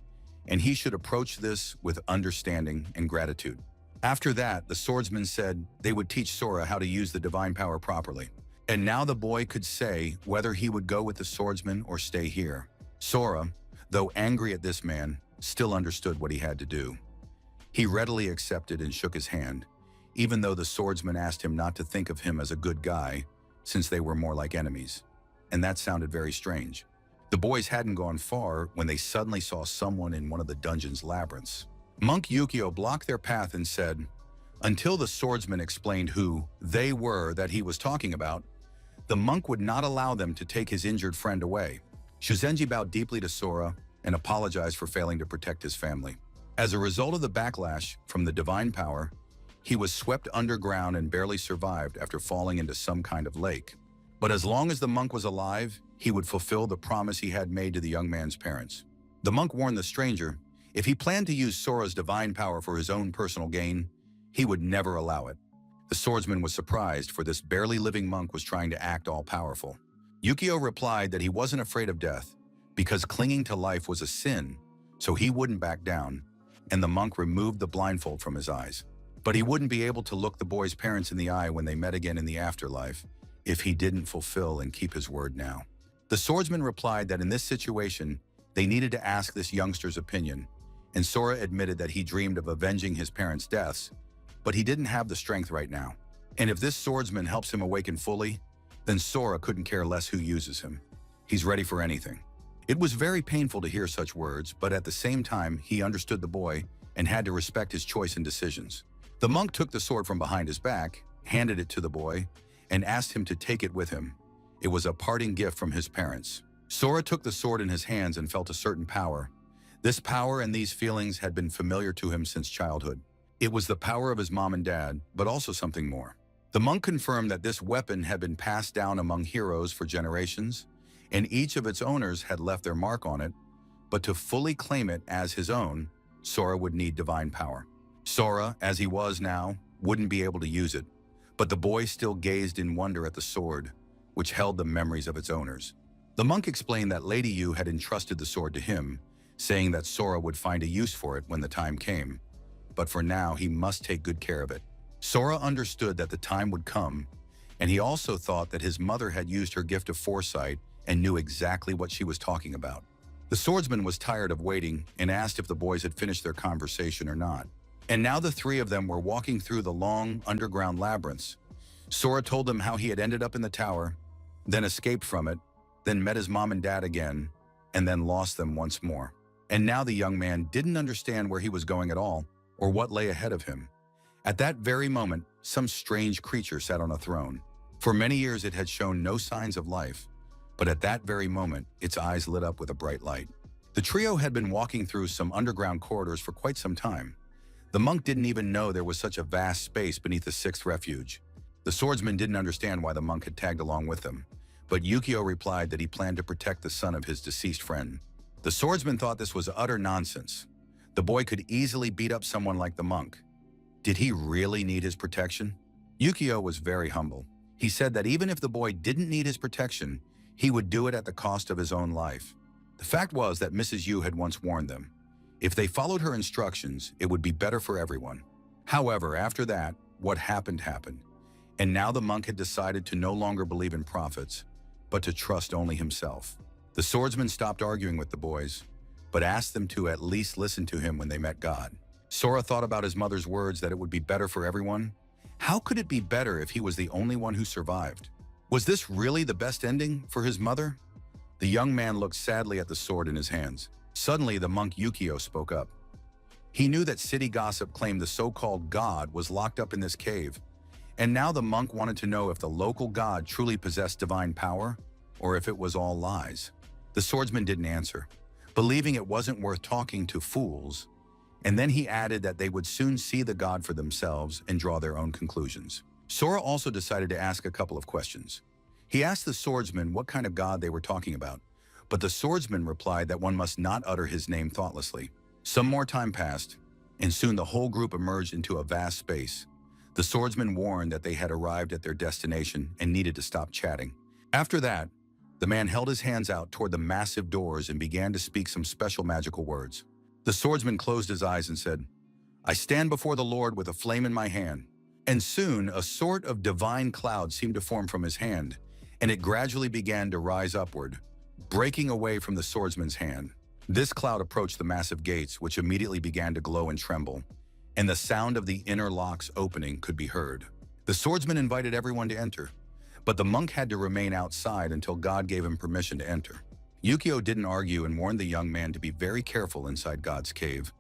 and he should approach this with understanding and gratitude. After that, the swordsman said they would teach Sora how to use the divine power properly. And now the boy could say whether he would go with the swordsman or stay here. Sora, though angry at this man, still understood what he had to do. He readily accepted and shook his hand, even though the swordsman asked him not to think of him as a good guy, since they were more like enemies. And that sounded very strange. The boys hadn't gone far when they suddenly saw someone in one of the dungeon's labyrinths. Monk Yukio blocked their path and said, until the swordsman explained who they were that he was talking about, the monk would not allow them to take his injured friend away. Shuzenji bowed deeply to Sora and apologized for failing to protect his family. As a result of the backlash from the divine power, he was swept underground and barely survived after falling into some kind of lake. But as long as the monk was alive, he would fulfill the promise he had made to the young man's parents. The monk warned the stranger, if he planned to use Sora's divine power for his own personal gain, he would never allow it. The swordsman was surprised, for this barely living monk was trying to act all-powerful. Yukio replied that he wasn't afraid of death, because clinging to life was a sin, so he wouldn't back down, and the monk removed the blindfold from his eyes. But he wouldn't be able to look the boy's parents in the eye when they met again in the afterlife, if he didn't fulfill and keep his word now. The swordsman replied that in this situation, they needed to ask this youngster's opinion, and Sora admitted that he dreamed of avenging his parents' deaths, but he didn't have the strength right now. And if this swordsman helps him awaken fully, then Sora couldn't care less who uses him. He's ready for anything. It was very painful to hear such words, but at the same time, he understood the boy and had to respect his choice and decisions. The monk took the sword from behind his back, handed it to the boy, and asked him to take it with him. It was a parting gift from his parents. Sora took the sword in his hands and felt a certain power. This power and these feelings had been familiar to him since childhood. It was the power of his mom and dad, but also something more. The monk confirmed that this weapon had been passed down among heroes for generations, and each of its owners had left their mark on it, but to fully claim it as his own, Sora would need divine power. Sora, as he was now, wouldn't be able to use it, but the boy still gazed in wonder at the sword, which held the memories of its owners. The monk explained that Lady Yu had entrusted the sword to him, saying that Sora would find a use for it when the time came, but for now he must take good care of it. Sora understood that the time would come, and he also thought that his mother had used her gift of foresight and knew exactly what she was talking about. The swordsman was tired of waiting and asked if the boys had finished their conversation or not. And now the three of them were walking through the long underground labyrinths. Sora told them how he had ended up in the tower, then escaped from it, then met his mom and dad again, and then lost them once more. And now the young man didn't understand where he was going at all, or what lay ahead of him. At that very moment, some strange creature sat on a throne. For many years it had shown no signs of life, but at that very moment, its eyes lit up with a bright light. The trio had been walking through some underground corridors for quite some time. The monk didn't even know there was such a vast space beneath the sixth refuge. The swordsman didn't understand why the monk had tagged along with them, but Yukio replied that he planned to protect the son of his deceased friend. The swordsman thought this was utter nonsense. The boy could easily beat up someone like the monk. Did he really need his protection? Yukio was very humble. He said that even if the boy didn't need his protection, he would do it at the cost of his own life. The fact was that Mrs. Yu had once warned them. If they followed her instructions, it would be better for everyone. However, after that, what happened happened. And now the monk had decided to no longer believe in prophets, but to trust only himself. The swordsman stopped arguing with the boys, but asked them to at least listen to him when they met God. Sora thought about his mother's words that it would be better for everyone. How could it be better if he was the only one who survived? Was this really the best ending for his mother? The young man looked sadly at the sword in his hands. Suddenly, the monk Yukio spoke up. He knew that city gossip claimed the so-called god was locked up in this cave, and now the monk wanted to know if the local god truly possessed divine power, or if it was all lies. The swordsman didn't answer, believing it wasn't worth talking to fools, and then he added that they would soon see the god for themselves and draw their own conclusions. Sora also decided to ask a couple of questions. He asked the swordsman what kind of god they were talking about, but the swordsman replied that one must not utter his name thoughtlessly. Some more time passed, and soon the whole group emerged into a vast space. The swordsman warned that they had arrived at their destination and needed to stop chatting. After that, the man held his hands out toward the massive doors and began to speak some special magical words. The swordsman closed his eyes and said, "I stand before the Lord with a flame in my hand." And soon a sort of divine cloud seemed to form from his hand, and it gradually began to rise upward, breaking away from the swordsman's hand. This cloud approached the massive gates, which immediately began to glow and tremble, and the sound of the inner locks opening could be heard. The swordsman invited everyone to enter, but the monk had to remain outside until God gave him permission to enter. Yukio didn't argue and warned the young man to be very careful inside God's cave,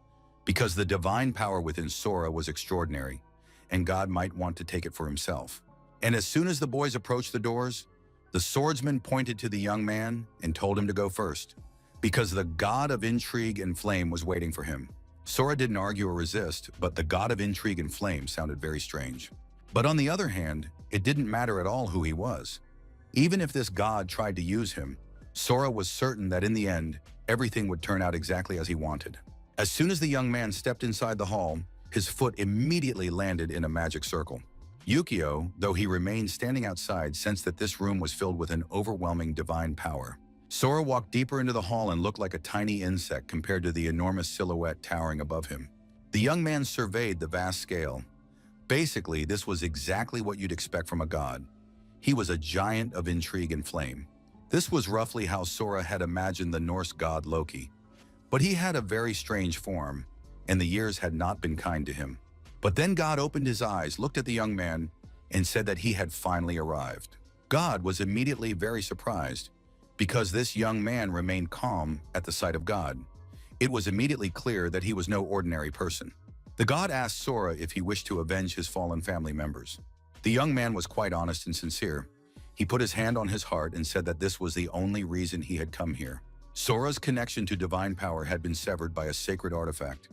because the divine power within Sora was extraordinary, and God might want to take it for himself. And as soon as the boys approached the doors, the swordsman pointed to the young man and told him to go first, because the god of intrigue and flame was waiting for him. Sora didn't argue or resist, but the god of intrigue and flame sounded very strange. But on the other hand, it didn't matter at all who he was. Even if this god tried to use him, Sora was certain that in the end, everything would turn out exactly as he wanted. As soon as the young man stepped inside the hall, his foot immediately landed in a magic circle. Yukio, though he remained standing outside, sensed that this room was filled with an overwhelming divine power. Sora walked deeper into the hall and looked like a tiny insect compared to the enormous silhouette towering above him. The young man surveyed the vast scale. Basically, this was exactly what you'd expect from a god. He was a giant of intrigue and flame. This was roughly how Sora had imagined the Norse god Loki. But he had a very strange form, and the years had not been kind to him. But then God opened his eyes, looked at the young man, and said that he had finally arrived. God was immediately very surprised, because this young man remained calm at the sight of God. It was immediately clear that he was no ordinary person. The god asked Sora if he wished to avenge his fallen family members. The young man was quite honest and sincere. He put his hand on his heart and said that this was the only reason he had come here. Sora's connection to divine power had been severed by a sacred artifact.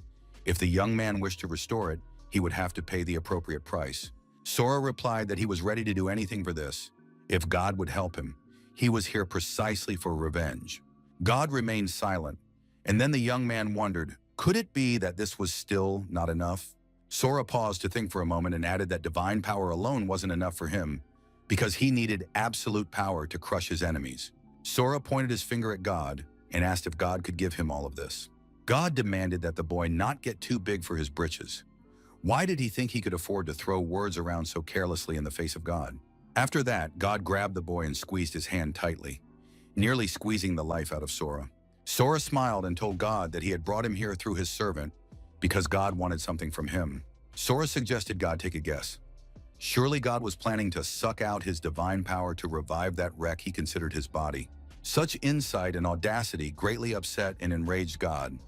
If the young man wished to restore it, he would have to pay the appropriate price. Sora replied that he was ready to do anything for this. If God would help him, he was here precisely for revenge. God remained silent, and then the young man wondered, could it be that this was still not enough? Sora paused to think for a moment and added that divine power alone wasn't enough for him, because he needed absolute power to crush his enemies. Sora pointed his finger at God and asked if God could give him all of this. God demanded that the boy not get too big for his britches. Why did he think he could afford to throw words around so carelessly in the face of God? After that, God grabbed the boy and squeezed his hand tightly, nearly squeezing the life out of Sora. Sora smiled and told God that he had brought him here through his servant because God wanted something from him. Sora suggested God take a guess. Surely God was planning to suck out his divine power to revive that wreck he considered his body. Such insight and audacity greatly upset and enraged God,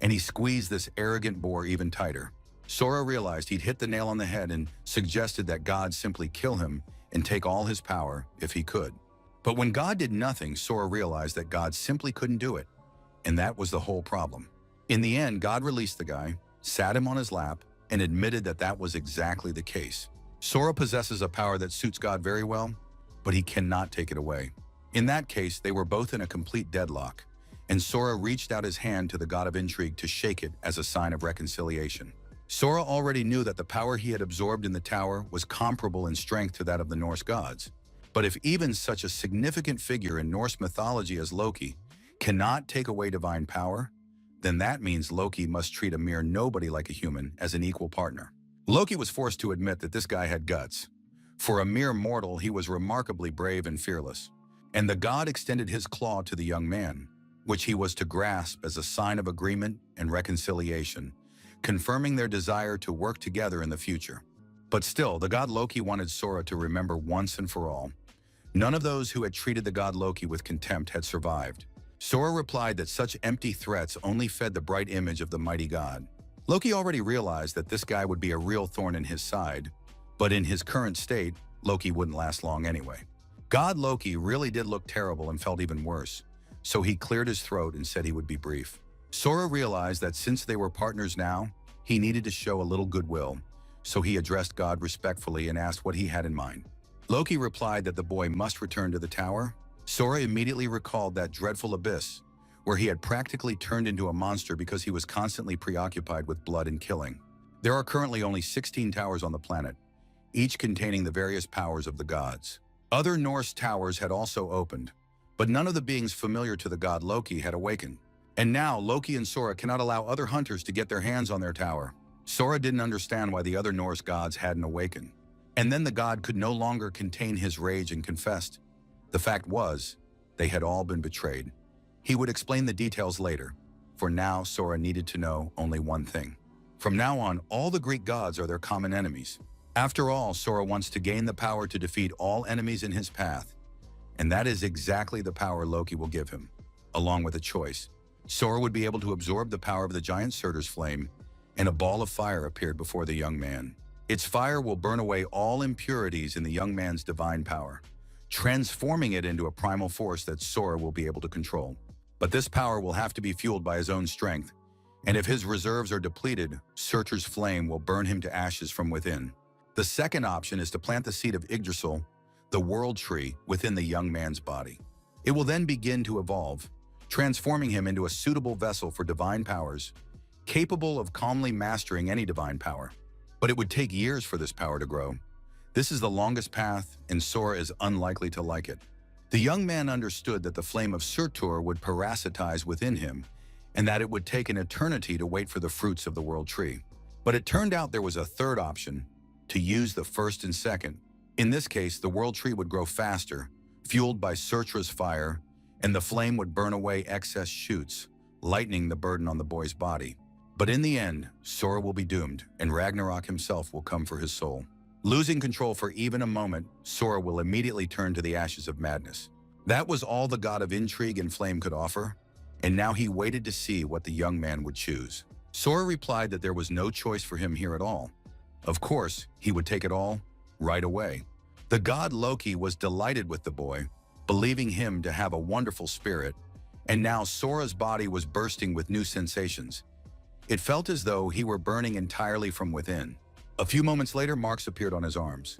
and he squeezed this arrogant boar even tighter. Sora realized he'd hit the nail on the head and suggested that God simply kill him and take all his power if he could. But when God did nothing, Sora realized that God simply couldn't do it, and that was the whole problem. In the end, God released the guy, sat him on his lap, and admitted that that was exactly the case. Sora possesses a power that suits God very well, but he cannot take it away. In that case, they were both in a complete deadlock, and Sora reached out his hand to the god of intrigue to shake it as a sign of reconciliation. Sora already knew that the power he had absorbed in the tower was comparable in strength to that of the Norse gods. But if even such a significant figure in Norse mythology as Loki cannot take away divine power, then that means Loki must treat a mere nobody like a human as an equal partner. Loki was forced to admit that this guy had guts. For a mere mortal, he was remarkably brave and fearless. And the god extended his claw to the young man, which he was to grasp as a sign of agreement and reconciliation, confirming their desire to work together in the future. But still, the god Loki wanted Sora to remember once and for all, none of those who had treated the god Loki with contempt had survived. Sora replied that such empty threats only fed the bright image of the mighty god. Loki already realized that this guy would be a real thorn in his side, but in his current state, Loki wouldn't last long anyway. God Loki really did look terrible and felt even worse, so he cleared his throat and said he would be brief. Sora realized that since they were partners now, he needed to show a little goodwill, so he addressed God respectfully and asked what he had in mind. Loki replied that the boy must return to the tower. Sora immediately recalled that dreadful abyss, where he had practically turned into a monster because he was constantly preoccupied with blood and killing. There are currently only 16 towers on the planet, each containing the various powers of the gods. Other Norse towers had also opened, but none of the beings familiar to the god Loki had awakened. And now Loki and Sora cannot allow other hunters to get their hands on their tower. Sora didn't understand why the other Norse gods hadn't awakened. And then the god could no longer contain his rage and confessed. The fact was, they had all been betrayed. He would explain the details later. For now, Sora needed to know only one thing. From now on, all the Greek gods are their common enemies. After all, Sora wants to gain the power to defeat all enemies in his path. And that is exactly the power Loki will give him, along with a choice. Sora would be able to absorb the power of the giant Surtur's flame, and a ball of fire appeared before the young man. Its fire will burn away all impurities in the young man's divine power, transforming it into a primal force that Sora will be able to control. But this power will have to be fueled by his own strength, and if his reserves are depleted, Surtur's flame will burn him to ashes from within. The second option is to plant the seed of Yggdrasil, the world tree, within the young man's body. It will then begin to evolve, transforming him into a suitable vessel for divine powers, capable of calmly mastering any divine power. But it would take years for this power to grow. This is the longest path, and Sora is unlikely to like it. The young man understood that the flame of Surtur would parasitize within him, and that it would take an eternity to wait for the fruits of the world tree. But it turned out there was a third option, to use the first and second. In this case, the world tree would grow faster, fueled by Surtur's fire, and the flame would burn away excess shoots, lightening the burden on the boy's body. But in the end, Sora will be doomed, and Ragnarok himself will come for his soul. Losing control for even a moment, Sora will immediately turn to the ashes of madness. That was all the god of intrigue and flame could offer, and now he waited to see what the young man would choose. Sora replied that there was no choice for him here at all. Of course, he would take it all right away. The god Loki was delighted with the boy, believing him to have a wonderful spirit, and now Sora's body was bursting with new sensations. It felt as though he were burning entirely from within. A few moments later, marks appeared on his arms.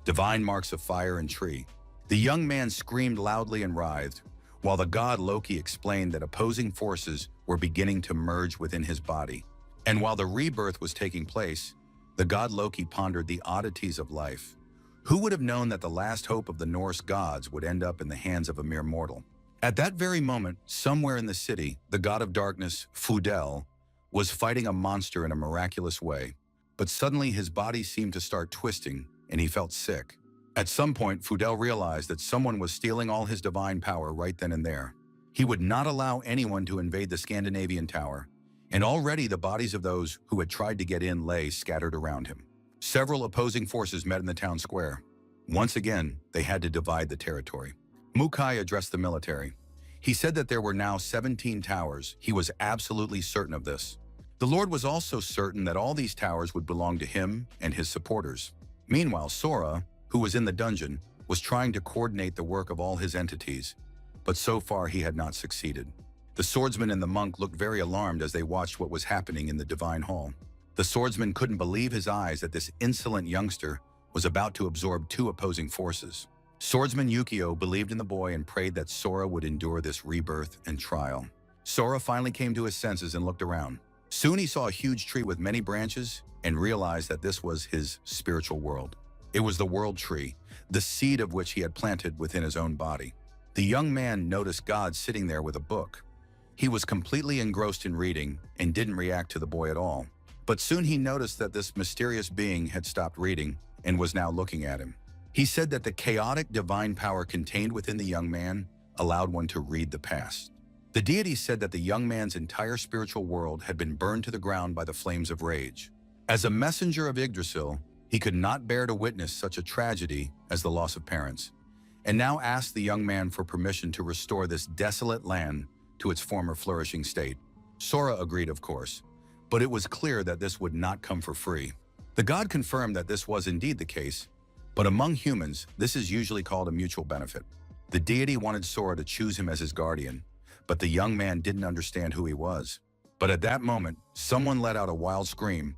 Divine marks of fire and tree. The young man screamed loudly and writhed, while the god Loki explained that opposing forces were beginning to merge within his body. And while the rebirth was taking place, the god Loki pondered the oddities of life. Who would have known that the last hope of the Norse gods would end up in the hands of a mere mortal? At that very moment, somewhere in the city, the god of darkness, Fudel, was fighting a monster in a miraculous way. But suddenly his body seemed to start twisting, and he felt sick. At some point, Fudel realized that someone was stealing all his divine power right then and there. He would not allow anyone to invade the Scandinavian tower, and already the bodies of those who had tried to get in lay scattered around him. Several opposing forces met in the town square. Once again, they had to divide the territory. Mukai addressed the military. He said that there were now 17 towers. He was absolutely certain of this. The Lord was also certain that all these towers would belong to him and his supporters. Meanwhile, Sora, who was in the dungeon, was trying to coordinate the work of all his entities, but so far he had not succeeded. The swordsman and the monk looked very alarmed as they watched what was happening in the divine hall. The swordsman couldn't believe his eyes that this insolent youngster was about to absorb two opposing forces. Swordsman Yukio believed in the boy and prayed that Sora would endure this rebirth and trial. Sora finally came to his senses and looked around. Soon he saw a huge tree with many branches and realized that this was his spiritual world. It was the world tree, the seed of which he had planted within his own body. The young man noticed God sitting there with a book. He was completely engrossed in reading and didn't react to the boy at all. But soon he noticed that this mysterious being had stopped reading and was now looking at him. He said that the chaotic divine power contained within the young man allowed one to read the past. The deity said that the young man's entire spiritual world had been burned to the ground by the flames of rage. As a messenger of Yggdrasil, he could not bear to witness such a tragedy as the loss of parents, and now asked the young man for permission to restore this desolate land to its former flourishing state. Sora agreed, of course, but it was clear that this would not come for free. The god confirmed that this was indeed the case, but among humans, this is usually called a mutual benefit. The deity wanted Sora to choose him as his guardian, but the young man didn't understand who he was. But at that moment, someone let out a wild scream,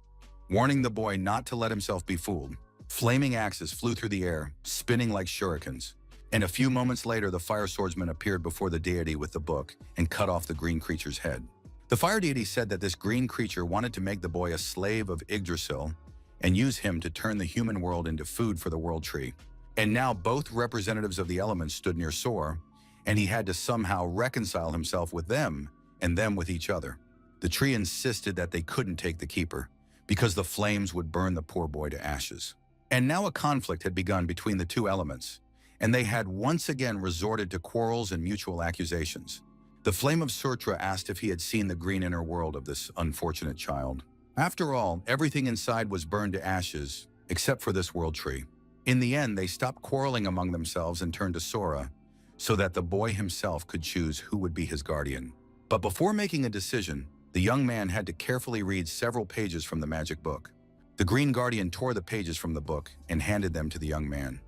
warning the boy not to let himself be fooled. Flaming axes flew through the air, spinning like shurikens, and a few moments later the fire swordsman appeared before the deity with the book and cut off the green creature's head. The fire deity said that this green creature wanted to make the boy a slave of Yggdrasil and use him to turn the human world into food for the world tree. And now both representatives of the elements stood near Sora, and he had to somehow reconcile himself with them and them with each other. The tree insisted that they couldn't take the keeper, because the flames would burn the poor boy to ashes. And now a conflict had begun between the two elements, and they had once again resorted to quarrels and mutual accusations. The flame of Surtra asked if he had seen the green inner world of this unfortunate child. After all, everything inside was burned to ashes, except for this world tree. In the end, they stopped quarreling among themselves and turned to Sora, so that the boy himself could choose who would be his guardian. But before making a decision, the young man had to carefully read several pages from the magic book. The green guardian tore the pages from the book and handed them to the young man.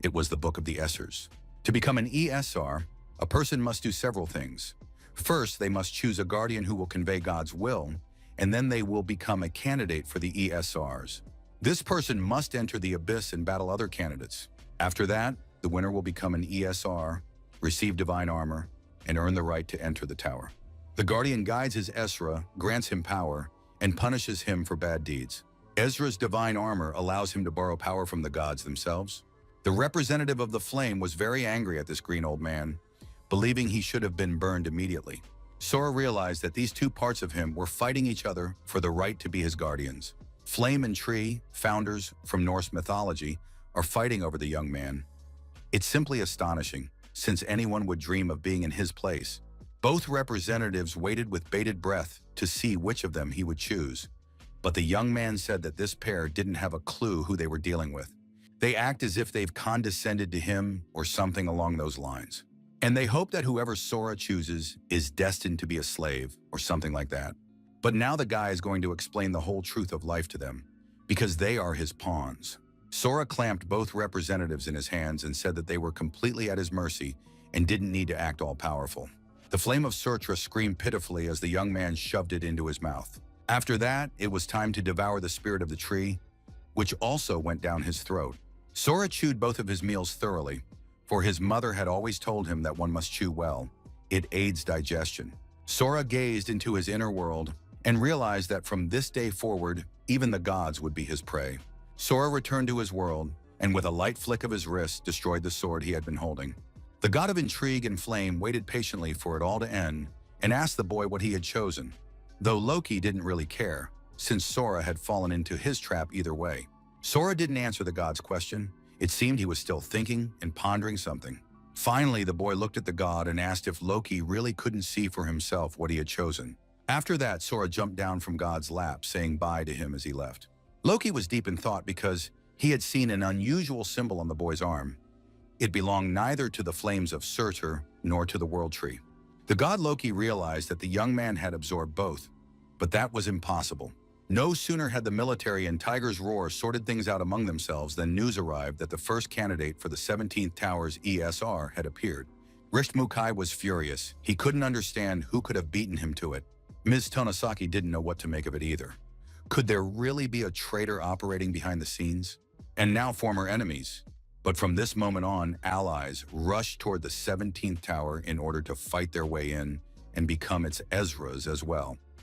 It was the Book of the Essers. To become an ESR, a person must do several things. First, they must choose a guardian who will convey God's will, and then they will become a candidate for the ESRs. This person must enter the abyss and battle other candidates. After that, the winner will become an ESR, receive divine armor, and earn the right to enter the tower. The guardian guides his Ezra, grants him power, and punishes him for bad deeds. Ezra's divine armor allows him to borrow power from the gods themselves. The representative of the flame was very angry at this green old man, believing he should have been burned immediately. Sora realized that these two parts of him were fighting each other for the right to be his guardians. Flame and tree, founders from Norse mythology, are fighting over the young man. It's simply astonishing, since anyone would dream of being in his place. Both representatives waited with bated breath to see which of them he would choose. But the young man said that this pair didn't have a clue who they were dealing with. They act as if they've condescended to him or something along those lines. And they hope that whoever Sora chooses is destined to be a slave or something like that. But now the guy is going to explain the whole truth of life to them, because they are his pawns. Sora clamped both representatives in his hands and said that they were completely at his mercy and didn't need to act all-powerful. The flame of Surtra screamed pitifully as the young man shoved it into his mouth. After that, it was time to devour the spirit of the tree, which also went down his throat. Sora chewed both of his meals thoroughly, for his mother had always told him that one must chew well. It aids digestion. Sora gazed into his inner world and realized that from this day forward, even the gods would be his prey. Sora returned to his world, and with a light flick of his wrist, destroyed the sword he had been holding. The god of intrigue and flame waited patiently for it all to end and asked the boy what he had chosen, though Loki didn't really care, since Sora had fallen into his trap either way. Sora didn't answer the god's question. It seemed he was still thinking and pondering something. Finally, the boy looked at the god and asked if Loki really couldn't see for himself what he had chosen. After that, Sora jumped down from God's lap, saying bye to him as he left. Loki was deep in thought because he had seen an unusual symbol on the boy's arm. It belonged neither to the flames of Surtur nor to the world tree. The god Loki realized that the young man had absorbed both, but that was impossible. No sooner had the military and Tiger's Roar sorted things out among themselves than news arrived that the first candidate for the 17th Tower's ESR had appeared. Rish Mukai was furious. He couldn't understand who could have beaten him to it. Ms. Tonosaki didn't know what to make of it either. Could there really be a traitor operating behind the scenes? And now former enemies. But from this moment on, allies rushed toward the 17th tower in order to fight their way in and become its Ezras as well.